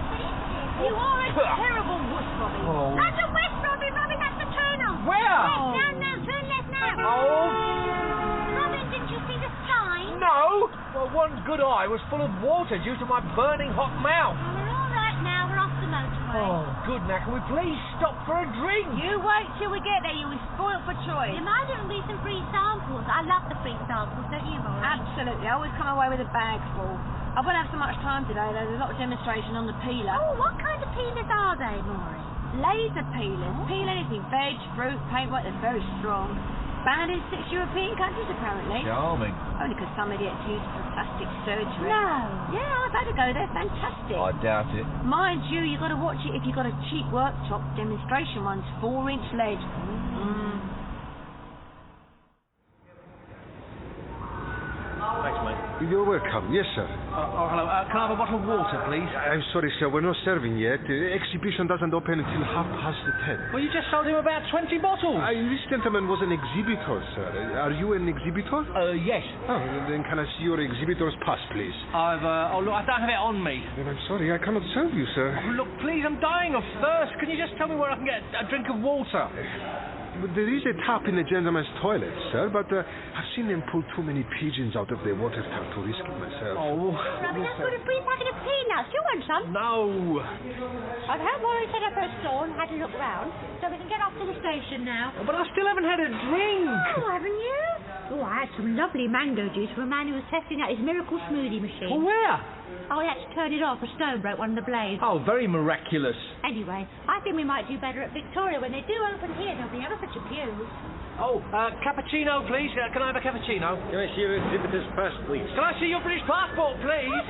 You are a terrible wuss, Robin. Oh. That's a west, Robin. Robin, that's the turn-off. Where? West, now, turn left now. Oh. Robin, didn't you see the sign? No! Well, one good eye was full of water due to my burning hot mouth. Well, we're all right now. We're off the motorway. Oh, good. Now, can we please stop for a drink? You wait till we get there. You'll be spoilt for choice. You might even be some free samples. I love the free samples, don't you, Maureen? Absolutely. I always come away with a bag full. I won't have so much time today. There's a lot of demonstration on the peeler. Oh, what kind of peelers are they, Maureen? Laser peelers. Peel anything. Veg, fruit, paintwork. They're very strong. Banned in 6 European countries, apparently. Charming. Only because some idiots use it for plastic surgery. No. Yeah, I've had a go. They're fantastic. I doubt it. Mind you, you've got to watch it if you've got a cheap worktop. Demonstration one's 4-inch lead. Thanks, mate. You're welcome. Yes, sir. Hello. Can I have a bottle of water, please? I'm sorry, sir. We're not serving yet. The exhibition doesn't open until 10:30. Well, you just sold him about 20 bottles. This gentleman was an exhibitor, sir. Are you an exhibitor? Yes. Oh, then can I see your exhibitor's pass, please? Look, I don't have it on me. Then I'm sorry, I cannot serve you, sir. Oh, look, please, I'm dying of thirst. Can you just tell me where I can get a drink of water? There is a tap in the gentleman's toilet, sir, but I've seen them pull too many pigeons out of their water tank to risk it myself. Oh. Robin, I've got a free packet of peanuts. You want some? No. I've had Maureen set up her stall and had a look round, so we can get off to the station now. Oh, but I still haven't had a drink. Oh, haven't you? Oh, I had some lovely mango juice from a man who was testing out his miracle smoothie machine. Well, where? Oh, he had to turn it off. A stone broke one of the blades. Oh, very miraculous. Anyway, I think we might do better at Victoria. When they do open here, there'll be ever such a queue. Oh, cappuccino, please. Can I have a cappuccino? Can I see your exhibitor's pass, please? Can I see your British passport, please?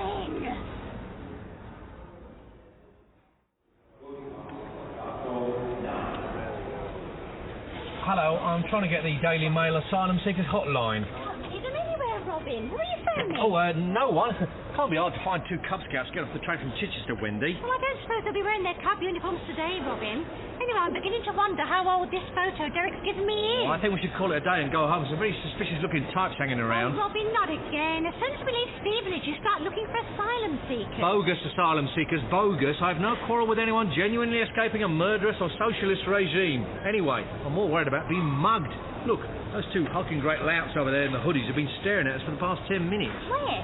Hello, I'm trying to get the Daily Mail Asylum Seekers hotline. Is there anywhere, Robin? Who are you phoning? Oh, no one. Can't be hard to find 2 Cub Scouts to get off the train from Chichester, Wendy. Well, I don't suppose they'll be wearing their Cub uniforms today, Robin. Anyway, I'm beginning to wonder how old this photo Derek's given me is. Well, I think we should call it a day and go home. Some very suspicious-looking types hanging around. Oh, Robin, not again. As soon as we leave Stevenage, you start looking for asylum seekers. Bogus asylum seekers, bogus. I have no quarrel with anyone genuinely escaping a murderous or socialist regime. Anyway, I'm more worried about being mugged. Look, those 2 hulking great louts over there in the hoodies have been staring at us for the past 10 minutes. Where?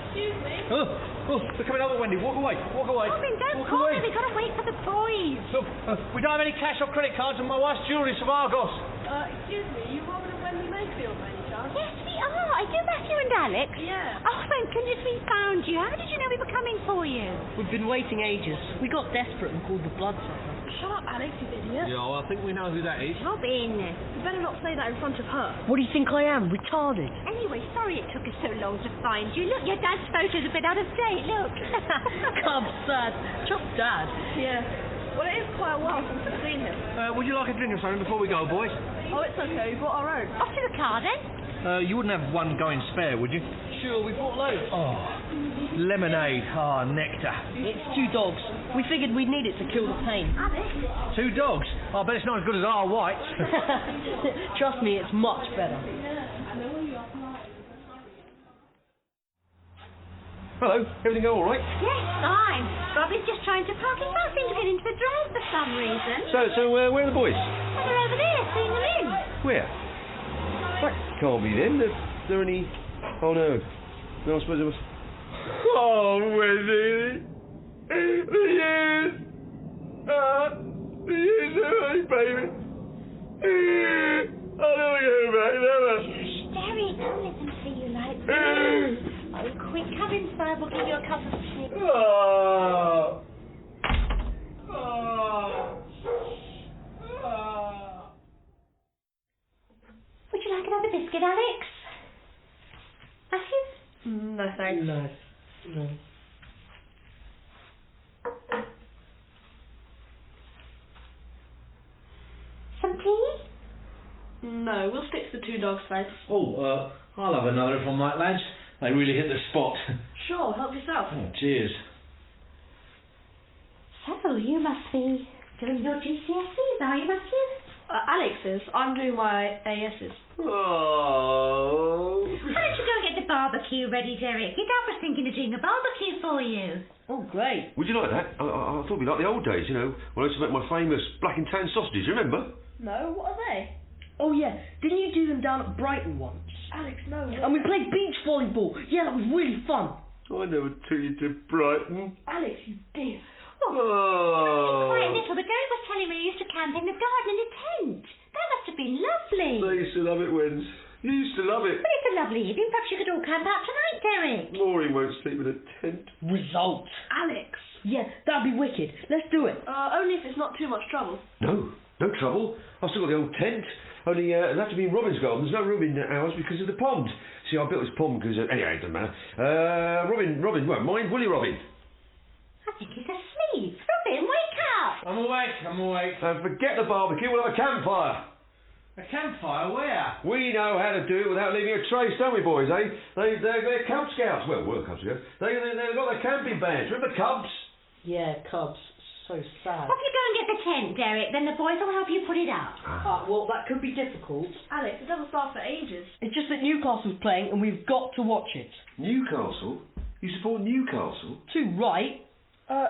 Excuse me. Oh, they're coming over, Wendy. Walk away. Robin, don't call me. We've got to wait for the boys. Look, we don't have any cash or credit cards, and my wife's jewellery's from Argos. Excuse me, you Robin and Wendy Mayfield, by any chance? Yes, we are. What, is it Matthew and Alex? Yeah. Oh, thank goodness we found you. How did you know we were coming for you? We've been waiting ages. We got desperate and called the bloodsucker. Shut up, Alex, you idiot. Yeah, well, I think we know who that is. Robin. You better not say that in front of her. What do you think I am? Retarded? Anyway, sorry it took us so long to find you. Look, your dad's photo's a bit out of date, look. Come, sad. Chop dad. Yeah. Well, it is quite a while since I've seen him. Would you like a drink or something before we go, boys? Oh, it's okay. We brought our own. Off to the car, then. You wouldn't have one going spare, would you? Sure, we brought loads. Oh, lemonade. Oh, nectar. It's 2 dogs. We figured we'd need it to kill the pain. 2 dogs? I bet it's not as good as our whites. Trust me, it's much better. Hello, everything go all right? Yes, fine. Robin's just trying to park. He can't seem to get into the drive for some reason. So where are the boys? Well, they're over there, seeing them in. Where? That can't be them. Are there any... Oh, no. No, I suppose there was... Oh, Wendy. Yes. Yes, all right, baby. I'll never go back, never. Derek, don't let them see you like this. Oh, quick, come inside. We'll give you a cup of tea. Oh. Would you like another biscuit, Alex? Matthew? No, thanks. No. Some tea? No, we'll stick to the 2 dogs, thanks. Oh, I'll have another if I might, lads. They really hit the spot. Sure, help yourself. Oh, cheers. So, you must be doing your GCSEs, are you, Matthew? Alex is. I'm doing my ASs. Oh. Why don't you go and get the barbecue ready, Derek? Your dad was thinking of doing a barbecue for you. Oh, great. Would you like that? I thought it'd be like the old days, you know, when I used to make my famous black and tan sausages, remember? No, what are they? Oh, yeah. Didn't you do them down at Brighton once? Alex, no. And we played beach volleyball. Yeah, that was really fun. I never took you to Brighton. Alex, you did. Oh. Quite little. The girl was telling me you used to camp in the garden in a tent. That must have been lovely. They used to love it, Wens. You used to love it. But it's a lovely evening. Perhaps you could all camp out tonight, Derek. Maureen won't sleep in a tent. Result. Alex. Yeah, that'd be wicked. Let's do it. Only if it's not too much trouble. No trouble. I've still got the old tent. Only it'll have to be in Robin's garden. There's no room in ours because of the pond. See, I built this pond because... anyway, it doesn't matter. Robin won't mind, will you, Robin? I think he's asleep. Robin, wake up. I'm awake. Forget the barbecue. We'll have a campfire. A campfire? Where? We know how to do it without leaving a trace, don't we, boys, eh? They're Cub Scouts. Well, we're Cub Scouts. They've got their camping bands. Remember Cubs? Yeah, Cubs. So sad. Off you go and get the tent, Derek. Then the boys will help you put it up. Well, that could be difficult. Alex, it doesn't start for ages. It's just that Newcastle's playing and we've got to watch it. Newcastle? You support Newcastle? Too right.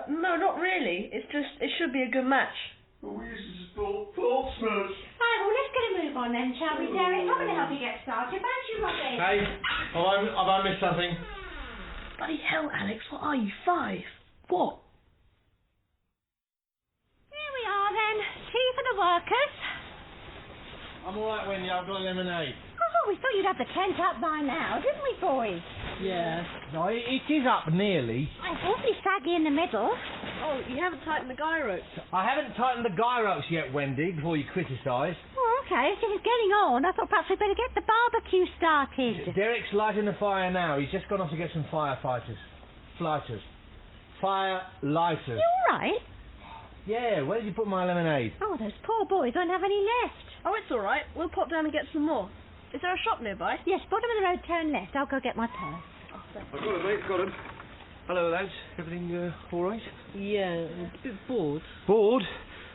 No, not really. It's just, it should be a good match. Well, we used to support Portsmouth. Right, well, let's get a move on then, shall we, Derek? I'm going to help you get started. Won't you, Robin? Hey, have I missed something? Bloody hell, Alex, what are you, 5? What? Here we are then. Tea for the workers. I'm all right, Wendy. I've got lemonade. Oh, we thought you'd have the tent up by now, didn't we, boys? Yeah. No, it is up nearly. It's awfully saggy in the middle. Oh, you haven't tightened the guy ropes. I haven't tightened the guy ropes yet, Wendy, before you criticise. Oh, okay. If it's getting on, I thought perhaps we'd better get the barbecue started. Derek's lighting the fire now. He's just gone off to get some firefighters. Fire lighters. You all right? Yeah, where did you put my lemonade? Oh, those poor boys won't have any left. Oh, it's all right. We'll pop down and get some more. Is there a shop nearby? Yes, bottom of the road, turn left. I'll go get my purse. I've got it, mate, got it. Hello, lads. Everything all right? Yeah, a bit bored. Bored?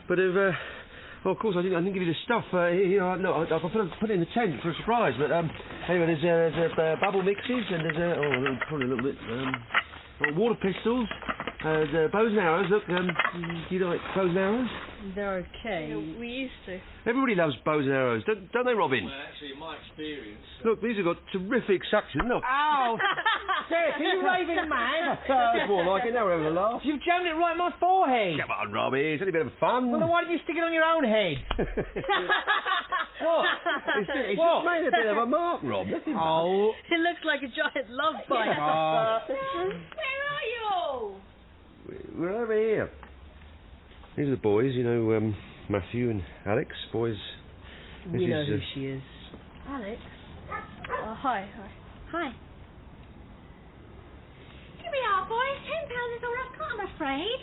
But well, of course, I didn't give you the stuff. No, I put it in the tent for a surprise. But anyway, there's bubble mixes and there's probably a little bit water pistols, bows and arrows. Look, do you like bows and arrows? They're okay. Yeah, we used to. Everybody loves bows and arrows, don't they, Robin? Well, actually, in my experience... Look, these have got terrific suction, look. Ow! Derek, are you raving mad? It's more like it, now we're having a laugh. You've jammed it right in my forehead. Come on, Robbie, it's only a bit of fun. Well, then why didn't you stick it on your own head? What? It's What? just made a bit of a mark, Rob. Oh. It looks like a giant love bite. Oh. Where are you all? We're over here. These are the boys, you know, Matthew and Alex. Boys. We know who she is. Alex? Hi. Hi. Here we are, boys. £10 is all I've got, I'm afraid.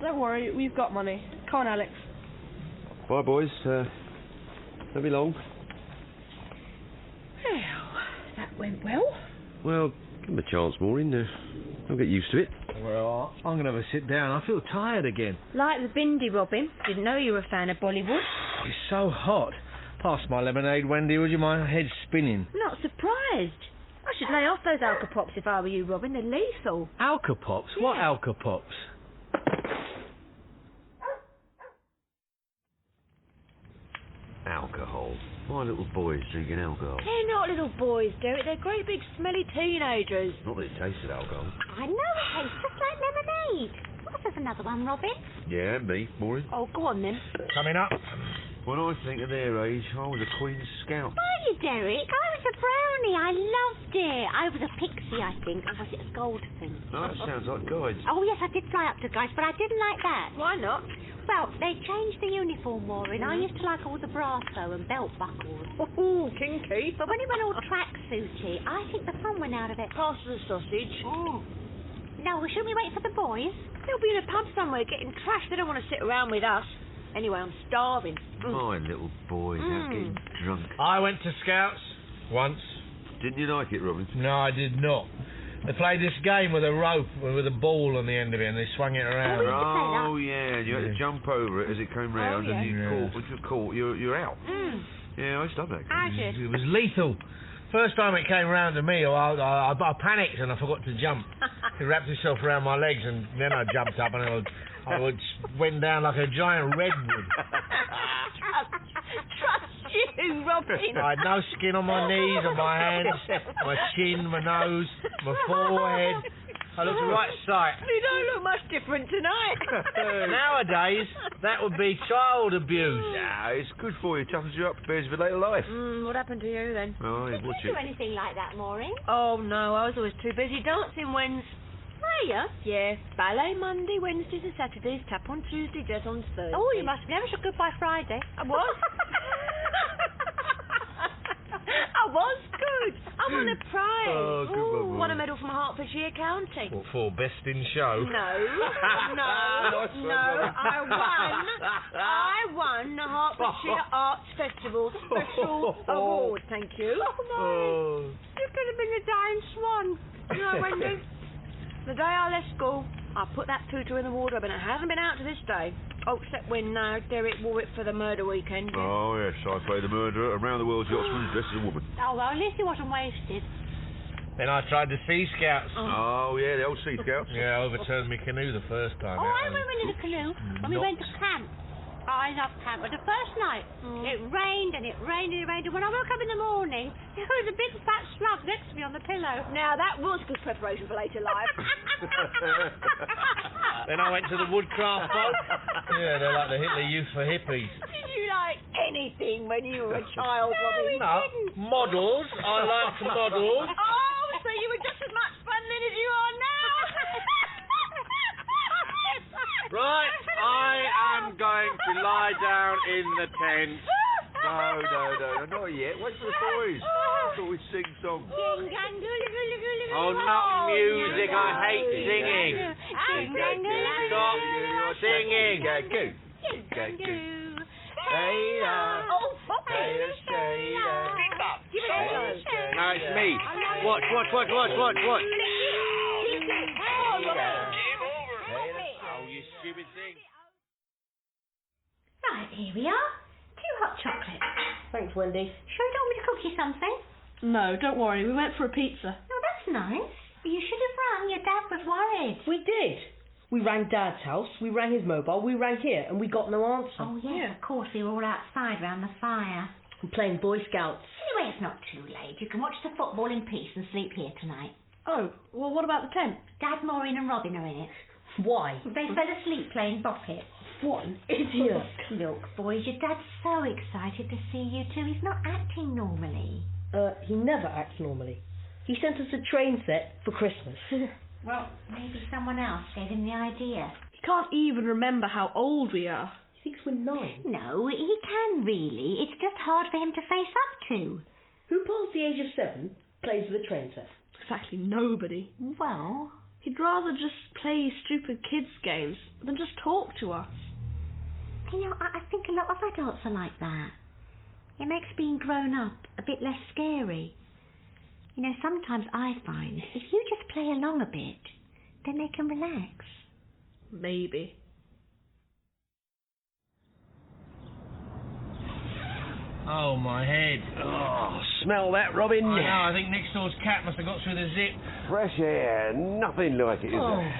Don't worry, we've got money. Come on, Alex. Bye, boys. Don't be long. Well, that went well. Well, give them a chance, Maureen. I'll get used to it. Well, I'm going to have a sit down. I feel tired again. Like the bindi, Robin. Didn't know you were a fan of Bollywood. It's so hot. Pass my lemonade, Wendy, would you? My head's spinning. Not surprised. I should lay off those Alka-Pops if I were you, Robin. They're lethal. Alka-Pops? Yeah. What Alka-Pops? Alcohol. My little boys drinking alcohol. They're not little boys, Derek. They're great big smelly teenagers. Not that it tasted alcohol. I know, it tastes just like lemonade. What if there's another one, Robin? Yeah, me, Maureen. Oh, go on then. Coming up. When I think of their age, I was a Queen's Scout. Were you, Derek? I was a brownie. I loved it. I was a pixie, I think. Or was it a Goldfin? No, that sounds like guides. Oh, yes, I did fly up to guys, but I didn't like that. Why not? Well, they changed the uniform more, and I used to like all the brasso and belt buckles. Oh, kinky. But when it went all tracksuity, I think the fun went out of it. Pass the sausage. Oh. No, well, shouldn't we wait for the boys? They'll be in a pub somewhere getting trashed. They don't want to sit around with us. Anyway, I'm starving. My little boys out getting drunk. I went to Scouts once. Didn't you like it, Robin? No, I did not. They played this game with a rope with a ball on the end of it, and they swung it around. Oh, yeah, you had to jump over it as it came round, and you caught, once you're caught, you're out. Yeah, I stopped that. It was lethal. First time it came round to me, I panicked and I forgot to jump. It wrapped itself around my legs, and then I jumped up and I went down like a giant redwood. Trust you, Robin. I had no skin on my knees, on my hands, my chin, my nose, my forehead. I looked a right sight. You don't look much different tonight. Nowadays, that would be child abuse. Yeah, it's good for you. Toughens you up, prepares for later life. What happened to you then? Oh, Did you do anything like that, Maureen? Oh, no, I was always too busy dancing Wednesdays. Were you? Yeah, ballet Monday, Wednesdays and Saturdays, tap on Tuesday, jazz on Thursday. Oh, you must have never said goodbye Friday. I was. I was good. I won a prize. Oh, good one, won a medal from Hertfordshire County. What for? Best in show? No. I won the Hertfordshire Arts Festival Special Award, thank you. Oh. You could have been a dying swan. You know, Wendy? The day I left school, I put that tutu in the wardrobe and it hasn't been out to this day. Oh, except when Derek wore it for the murder weekend. Oh, yes, I played the murderer around the world's yachtsman dressed as a woman. Oh, well, at least he wasn't wasted. Then I tried the Sea Scouts. Oh, yeah, the old Sea Scouts. Yeah, I overturned my canoe the first time. I went in the canoe when we went to camp. I love camp, but the first night, it rained and it rained and it rained, and when I woke up in the morning, there was a big fat slug next to me on the pillow. Now, that was good preparation for later life. Then I went to the Woodcraft folk. Yeah, they're like the Hitler Youth for Hippies. Did you like anything when you were a child, Robin? No, models. I liked models. Oh, so you were just as much fun then as you are now? Right, I am going to lie down in the tent. No, not yet. Wait for the boys. I thought we'd sing songs. Oh, not music. I hate singing. Stop singing. No, it's me. Watch. Oh, you stupid thing. Right, here we are. 2 hot chocolates. Thanks, Wendy. Sure you don't want me to cook you something? No, don't worry. We went for a pizza. Oh, that's nice. You should have rung. Your dad was worried. We did. We rang Dad's house, we rang his mobile, we rang here, and we got no answer. Oh, yes, of course. We were all outside round the fire. We're playing Boy Scouts. Anyway, it's not too late. You can watch the football in peace and sleep here tonight. Oh, well, what about the tent? Dad, Maureen and Robin are in it. Why? They fell asleep playing Bop It. What an idiot. Look, boys, your dad's so excited to see you two. He's not acting normally. He never acts normally. He sent us a train set for Christmas. Well, maybe someone else gave him the idea. He can't even remember how old we are. He thinks we're 9. No, he can really. It's just hard for him to face up to. Who past the age of 7 plays with a train set? Exactly nobody. Well, he'd rather just play stupid kids' games than just talk to us. You know, I think a lot of adults are like that. It makes being grown up a bit less scary. You know, sometimes I find if you just play along a bit, then they can relax. Maybe. Oh, my head. Oh, smell that, Robin? I know, I think next door's cat must have got through the zip. Fresh air, nothing like it, is there?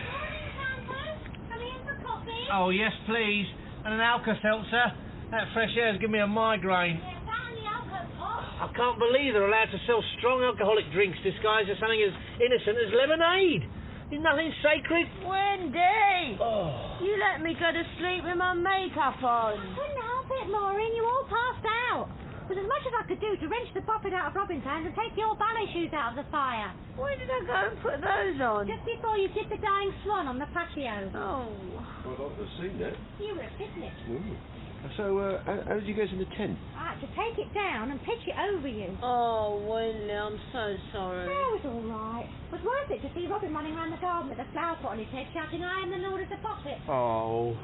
Oh, yes, please. And an Alka-Seltzer. That fresh air's given me a migraine. I can't believe they're allowed to sell strong alcoholic drinks disguised as something as innocent as lemonade. Is nothing sacred? Wendy! Oh. You let me go to sleep with my makeup on. Couldn't help it, Maureen. You all passed out. It was as much as I could do to wrench the poppet out of Robin's hand and take the old ballet shoes out of the fire. Where did I go and put those on? Just before you did the dying swan on the patio. Oh. Well, I've not seen that. You were a picnic. Ooh. So, how did you get in the tent? I had to take it down and pitch it over you. Oh, Wendy, I'm so sorry. Oh, it was all right. It was worth it to see Robin running around the garden with a flower pot on his head shouting, I am the Lord of the Poppet. Oh.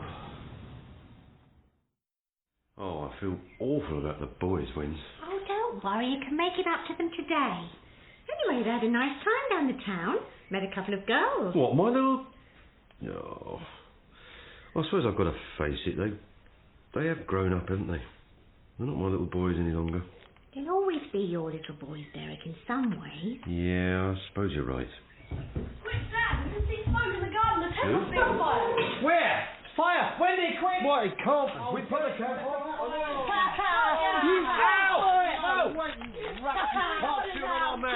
Oh, I feel awful about the boys, Wins. Oh, don't worry. You can make it up to them today. Anyway, they had a nice time down the town. Met a couple of girls. What, my little... No. I suppose I've got to face it. They have grown up, haven't they? They're not my little boys any longer. They'll always be your little boys, Derek, in some ways. Yeah, I suppose you're right. Quick, Dad, we can see smoke in the garden. The tent must be on fire. Where? Fire! Wendy, quick! Why, it can't be. We better go.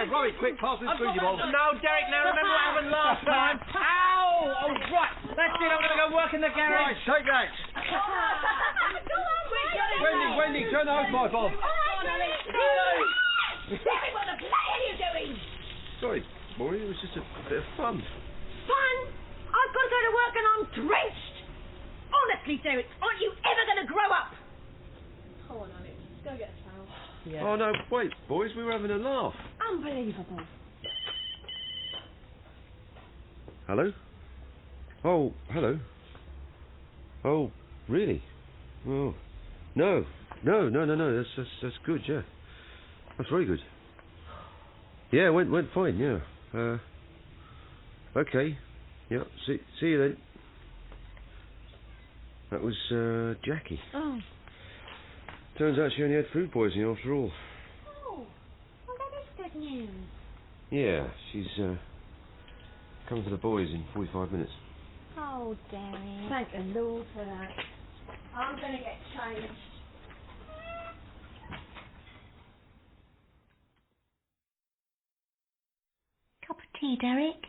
Robin, quick, pass this through, you bolt. No, Derek, now remember what happened last time? Ow! Oh, right. That's it, I'm going to go work in the garage. Right, take that. Wendy, turn the hose pipe on. Derek, what the play are you doing? Sorry, boy, it was just a bit of fun. Fun? I've got to go to work and I'm drenched. Honestly, Derek, aren't you ever going to grow up? Come on, Alex, go get a towel. Yeah. Oh, no, wait, boys, we were having a laugh. Unbelievable. Hello? Oh, hello. Oh, really? Oh, no, that's good, yeah. That's very good. Yeah, went fine, yeah. Okay, yeah, see you then. That was, Jackie. Oh. Turns out she only had food poisoning after all. Oh, well, that is good news. Yeah, she's, coming for the boys in 45 minutes. Oh, Derek. Thank the Lord for that. I'm going to get changed. Cup of tea, Derek?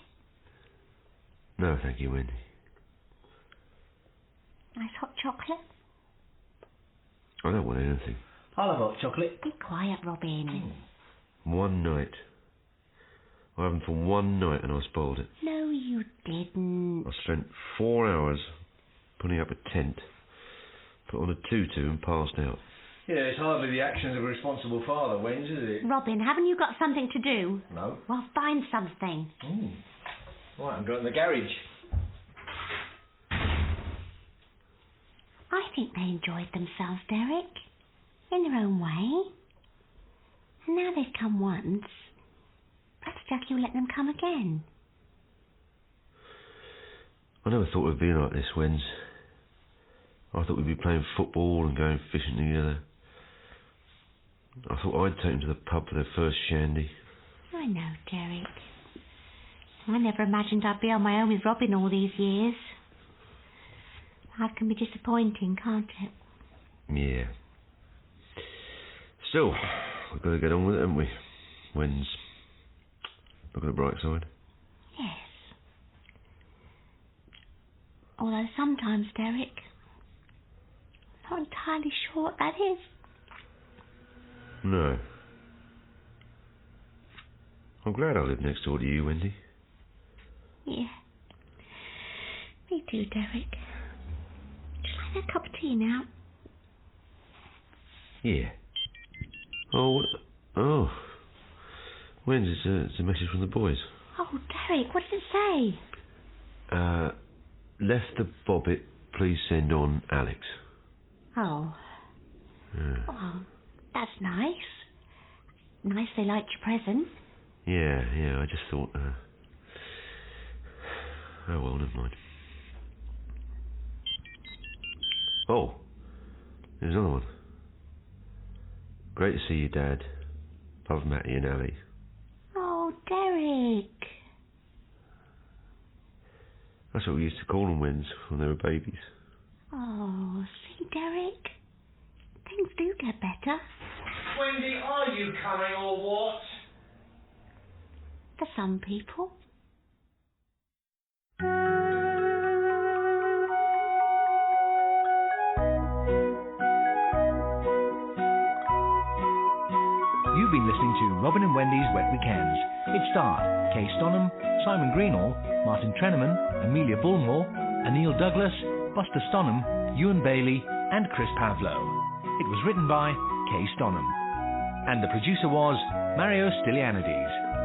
No, thank you, Wendy. Nice hot chocolate? I don't want anything. I'll have hot chocolate. Be quiet, Robin. One night. I haven't for one night and I spoiled it. No, you didn't. I spent 4 hours putting up a tent, put on a tutu and passed out. Yeah, it's hardly the actions of a responsible father, Wens, is it? Robin, haven't you got something to do? No. Well, find something. Right, I'm going to the garage. I think they enjoyed themselves, Derek. In their own way. And now they've come once. Perhaps Jackie will let them come again. I never thought we'd be like this, Wens. I thought we'd be playing football and going fishing together. I thought I'd take them to the pub for their first shandy. I know, Derek. I never imagined I'd be on my own with Robin all these years. Life can be disappointing, can't it? Yeah. Still, we've got to get on with it, haven't we? Wens. Look at the bright side. Yes. Although sometimes, Derek, not entirely sure what that is. No. I'm glad I live next door to you, Wendy. Yeah. Me too, Derek. Would you like a cup of tea now? Yeah. Oh. When's it's a message from the boys. Oh, Derek, what does it say? Left the bobbit, please send on Alex. Oh. Oh, that's nice. Nice they liked your present. Yeah, I just thought, oh well, never mind. Oh, there's another one. Great to see you, Dad. Love Matty and Ali. Oh, Derek. That's what we used to call them when they were babies. Oh, see, Derek? Things do get better. Wendy, are you coming or what? For some people. You've been listening to Robin and Wendy's Wet Weekends. It starred Kay Stonham, Simon Greenall, Martin Trenaman, Amelia Bullmore, Anil Douglas, Buster Stonham, Ewan Bailey, and Chris Pavlo. It was written by Kay Stonham. And the producer was Mario Stylianides.